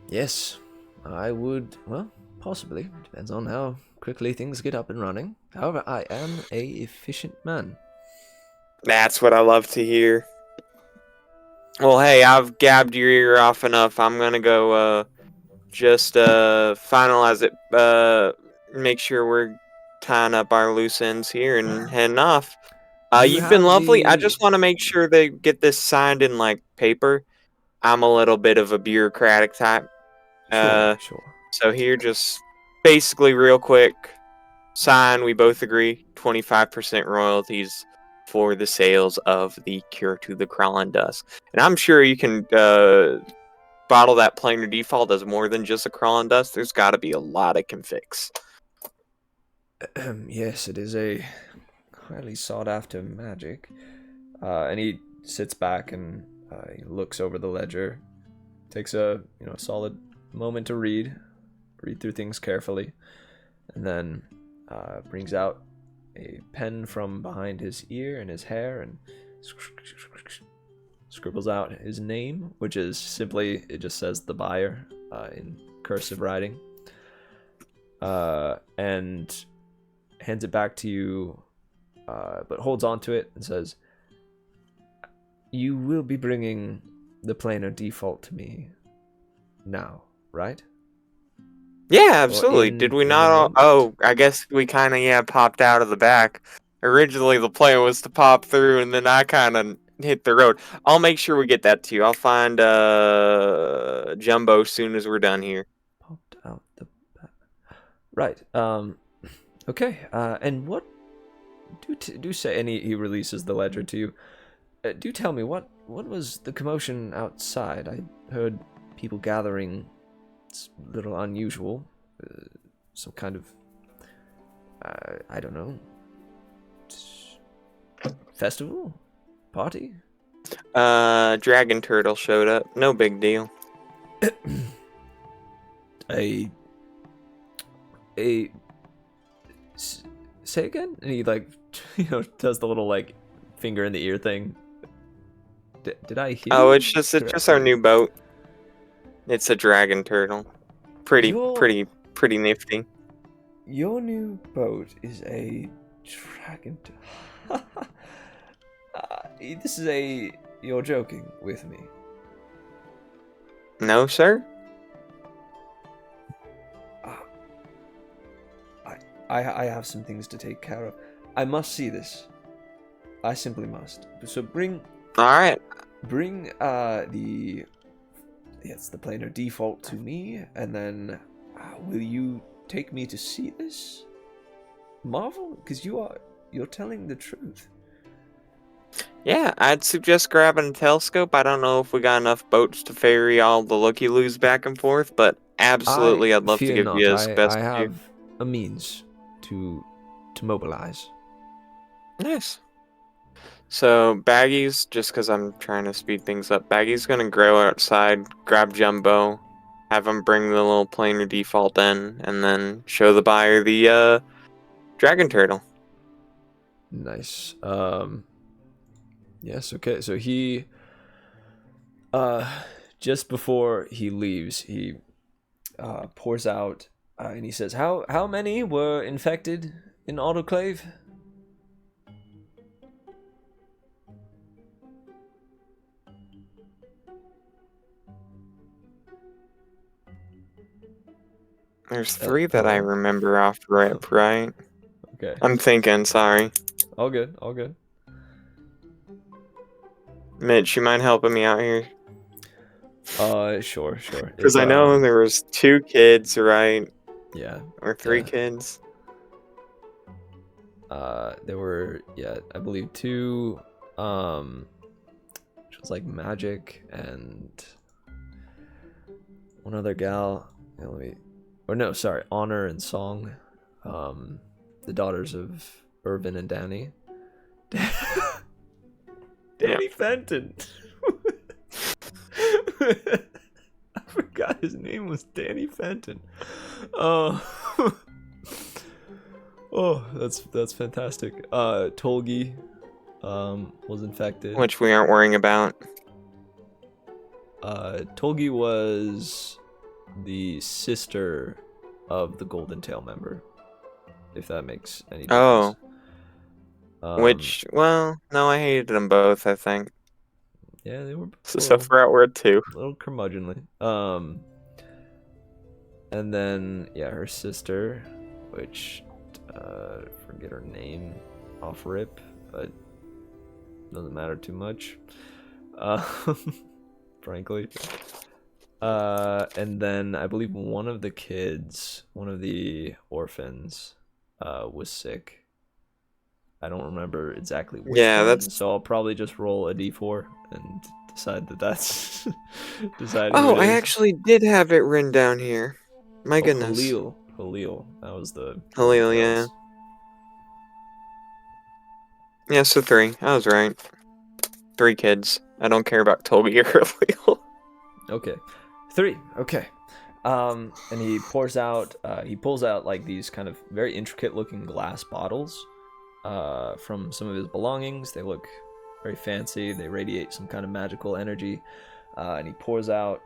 Speaker 1: Yes, I would, well, possibly. Depends on how quickly things get up and running. However, I am a efficient man.
Speaker 3: That's what I love to hear. Well, hey, I've gabbed your ear off enough. I'm gonna go just finalize it, make sure we're tying up our loose ends here and heading off.
Speaker 1: You
Speaker 3: You've been
Speaker 1: have
Speaker 3: lovely. I
Speaker 1: the...
Speaker 3: just want to make sure they get this signed in like paper. I'm a little bit of a bureaucratic type.
Speaker 1: Sure, sure.
Speaker 3: So here, just basically real quick, sign. We both agree 25% royalties for the sales of the Cure to the Crawling Dusk. And I'm sure you can bottle that planar default as more than just a Crawling Dusk. There's got to be a lot it can fix.
Speaker 1: Yes, it is a highly sought after magic. And he sits back and he looks over the ledger, takes a solid moment to read through things carefully, and then brings out a pen from behind his ear and his hair and scribbles out his name, which is simply, it just says the buyer in cursive writing, and hands it back to you, but holds on to it and says, "You will be bringing the planar default to me now, right?"
Speaker 3: Yeah, absolutely.
Speaker 1: in-
Speaker 3: Did we
Speaker 1: in the
Speaker 3: not all...
Speaker 1: note?
Speaker 3: Oh, I guess we kind of, popped out of the back. Originally, the plan was to pop through, and then I kind of hit the road. I'll make sure we get that to you. I'll find Jumbo as soon as we're done here.
Speaker 1: Popped out the back. Right. Okay. And what do say? And he releases the ledger to you. Do tell me what was the commotion outside? I heard people gathering. It's a little unusual. Some kind of I don't know. Festival? Party?
Speaker 3: Dragon Turtle showed up. No big deal.
Speaker 1: Say again? And he does the little finger in the ear thing. Did I hear?
Speaker 3: Oh,
Speaker 1: you
Speaker 3: it's just our
Speaker 1: correctly?
Speaker 3: new boat. It's a Dragon Turtle. Pretty
Speaker 1: Your-
Speaker 3: pretty nifty.
Speaker 1: Your new boat is a dragon. This is a. You're joking with me.
Speaker 3: No, sir.
Speaker 1: I have some things to take care of. I must see this. I simply must. So bring
Speaker 3: All right.
Speaker 1: the planar default to me, and then will you take me to see this marvel? Because you're telling the truth.
Speaker 3: Yeah, I'd suggest grabbing a telescope. I don't know if we got enough boats to ferry all the looky-loos back and forth, but absolutely, I'd love to
Speaker 1: Fear
Speaker 3: give
Speaker 1: not.
Speaker 3: you as best
Speaker 1: I
Speaker 3: view.
Speaker 1: have a means to mobilize.
Speaker 3: Nice. So Baggy's, just because I'm trying to speed things up, Baggy's gonna go outside, grab Jumbo, have him bring the little planar default in, and then show the buyer the dragon turtle.
Speaker 1: Nice. Yes, okay. So he just before he leaves, he pours out and he says, How many were infected in autoclave?
Speaker 3: There's 3 that I remember off rip, right?
Speaker 1: Okay.
Speaker 3: I'm thinking, sorry.
Speaker 1: All good, all good.
Speaker 3: Mitch, you mind helping me out here?
Speaker 1: Sure.
Speaker 3: Because I know there was 2 kids, right?
Speaker 1: Yeah.
Speaker 3: Or 3
Speaker 1: Yeah.
Speaker 3: kids.
Speaker 1: There were, I believe 2, which was like Magic and one other gal. Honor and Song. The daughters of Irvin and Danny. Danny Fenton. I forgot his name was Danny Fenton. Oh, that's fantastic. Tolgi was infected.
Speaker 3: Which we aren't worrying about.
Speaker 1: Tolgi was the sister of the Golden Tail member, if that makes any difference.
Speaker 3: Which, well, no, I hated them both, I think.
Speaker 1: Yeah, they were
Speaker 3: So for outward too.
Speaker 1: a little curmudgeonly. And then her sister, which forget her name off rip, but doesn't matter too much. Frankly. And then I believe one of the orphans, was sick. I don't remember exactly which one, so I'll probably just roll a d4 and decide that's decide.
Speaker 3: Oh, I actually did have it written down here. My goodness.
Speaker 1: Halil. That was the
Speaker 3: Halil, yeah. Yeah, so 3. I was right. 3 kids. I don't care about Toby or Halil.
Speaker 1: Okay. 3. Okay. And he pulls out like these kind of very intricate looking glass bottles from some of his belongings. They look very fancy. They radiate some kind of magical energy. And he pours out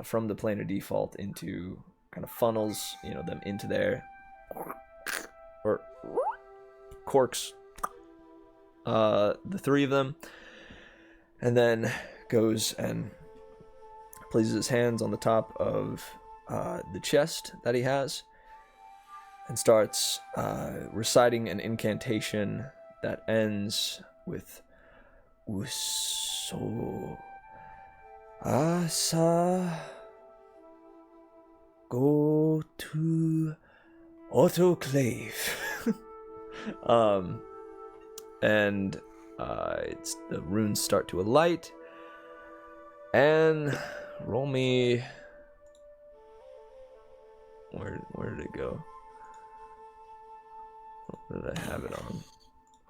Speaker 1: from the planar default into kind of funnels, them into there, or corks, the 3 of them, and then goes and places his hands on the top of the chest that he has and starts reciting an incantation that ends with Uso Asa go to autoclave. And it's the runes start to alight. And roll me. Where did it go? What did I have it on?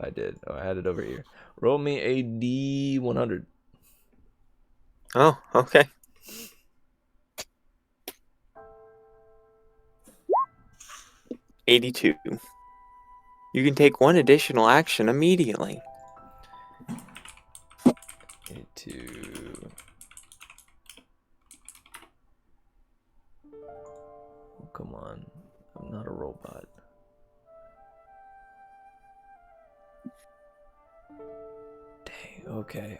Speaker 1: I did. Oh, I had it over here. Roll me a D100.
Speaker 3: Oh, okay. $82. You can take 1 additional action immediately.
Speaker 1: 82. Oh, come on. I'm not a robot. Dang, okay.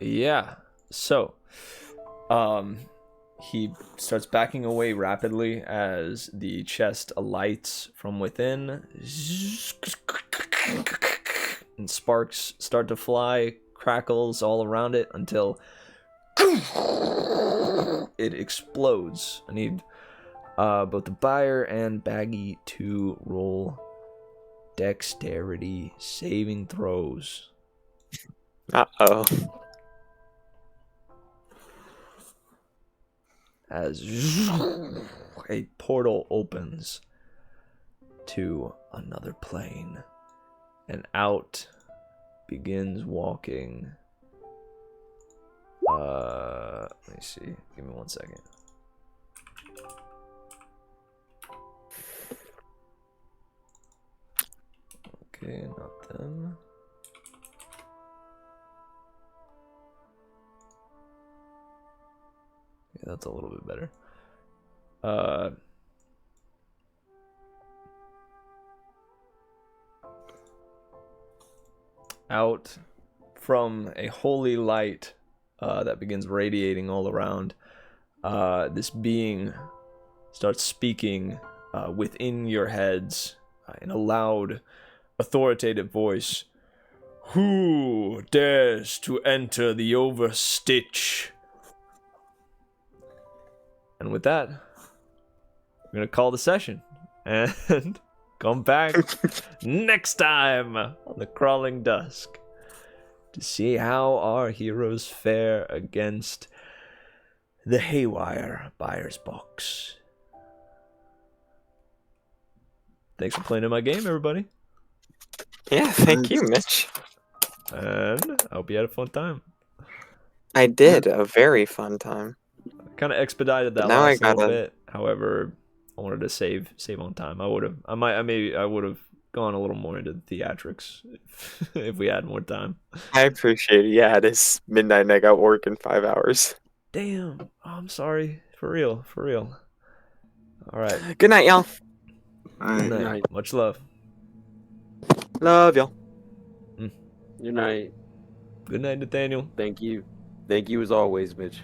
Speaker 1: Yeah. So, he starts backing away rapidly as the chest alights from within. And sparks start to fly, crackles all around it until it explodes. I need both the buyer and Baggi to roll dexterity saving throws.
Speaker 3: Uh-oh.
Speaker 1: As a portal opens to another plane, and out begins walking. Let me see. Give me 1 second. Okay, not them. Yeah, that's a little bit better. Out from a holy light that begins radiating all around, this being starts speaking within your heads in a loud, authoritative voice. Who dares to enter the overstitch? And with that, I'm going to call the session and come back next time on the Crawling Dusk to see how our heroes fare against the Haywire Buyer's Box. Thanks for playing in my game, everybody.
Speaker 3: Yeah, thank you, Mitch.
Speaker 1: And I hope you had a fun time.
Speaker 3: I did a very fun time.
Speaker 1: Kind of expedited that
Speaker 3: Now I
Speaker 1: last little
Speaker 3: gotta-
Speaker 1: bit. However, I wanted to save on time. I would have gone a little more into the theatrics if we had more time.
Speaker 3: I appreciate it. Yeah, it is midnight and I got work in 5 hours.
Speaker 1: Damn. Oh, I'm sorry. For real. All right.
Speaker 3: Good night, y'all.
Speaker 1: Good night.
Speaker 8: night.
Speaker 1: Much love.
Speaker 3: Love y'all.
Speaker 8: Good night.
Speaker 1: Good night, Nathaniel.
Speaker 8: Thank you. Thank you as always, Mitch.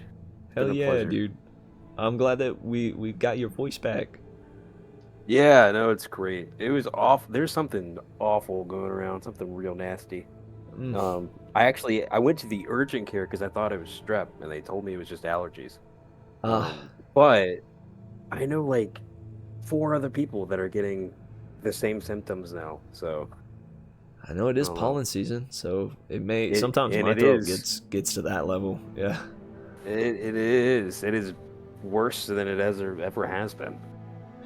Speaker 1: Hell
Speaker 8: been a
Speaker 1: yeah,
Speaker 8: pleasure.
Speaker 1: dude. I'm glad that we got your voice back.
Speaker 8: Yeah, no, it's great. It was off. There's something awful going around. Something real nasty. I went to the urgent care because I thought it was strep, and they told me it was just allergies. But I know like 4 other people that are getting the same symptoms now. So
Speaker 1: I know it is
Speaker 8: Oh, wow.
Speaker 1: pollen season, so
Speaker 8: It-
Speaker 1: sometimes
Speaker 8: and
Speaker 1: my
Speaker 8: it
Speaker 1: throat
Speaker 8: is.
Speaker 1: gets to that level. Yeah.
Speaker 8: it is. It is worse than it ever has been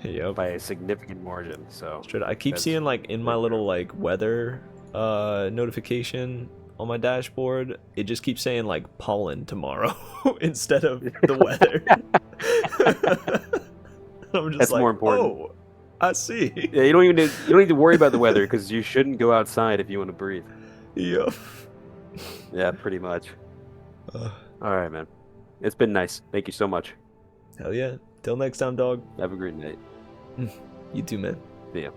Speaker 1: Yep.
Speaker 8: by a significant margin. So
Speaker 1: Straight- I keep
Speaker 8: that's
Speaker 1: seeing like in my
Speaker 8: very
Speaker 1: little
Speaker 8: fair.
Speaker 1: like weather notification on my dashboard, it just keeps saying like pollen tomorrow instead of the weather. I'm just
Speaker 8: That's
Speaker 1: like,
Speaker 8: more important.
Speaker 1: oh, I see.
Speaker 8: Yeah, you don't need to worry about the weather because you shouldn't go outside if you want to breathe.
Speaker 1: Yep.
Speaker 8: Yeah, pretty much.
Speaker 1: Uh,
Speaker 8: All right, man. It's been nice. Thank you so much.
Speaker 1: hell yeah. Till next time, dog.
Speaker 8: Have a great night.
Speaker 1: You too, man.
Speaker 8: See ya.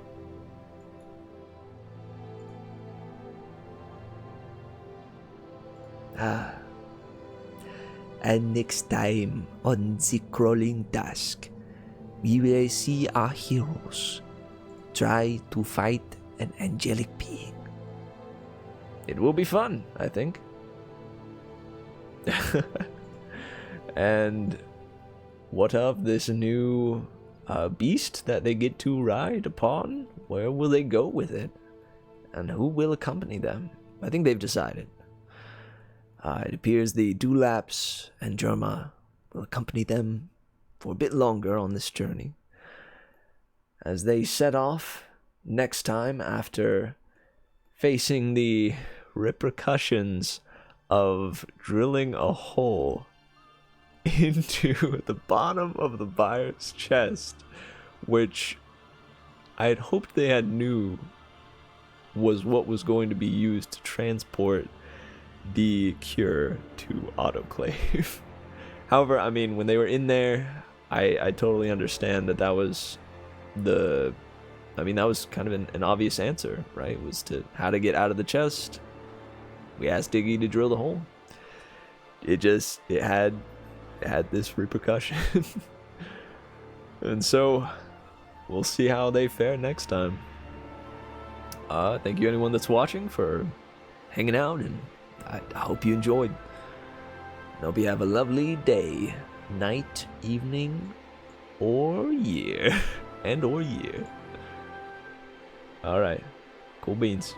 Speaker 9: And next time on the Crawling Dusk, we will see our heroes try to fight an angelic being.
Speaker 1: It will be fun, I think. And what of this new beast that they get to ride upon? Where will they go with it? And who will accompany them? I think they've decided. It appears the Dewlaps and Germa will accompany them for a bit longer on this journey, as they set off next time after facing the repercussions of drilling a hole into the bottom of the buyer's chest, which I had hoped they had knew was what was going to be used to transport the cure to autoclave. However, I mean, when they were in there, I totally understand that was that was kind of an obvious answer, right? Was to how to get out of the chest. We asked Diggy to drill the hole. It had this repercussion. And so we'll see how they fare next time. Thank you anyone that's watching for hanging out, and I hope you enjoyed. I hope you have a lovely day, night, evening, or year. And or year. Alright. Cool beans.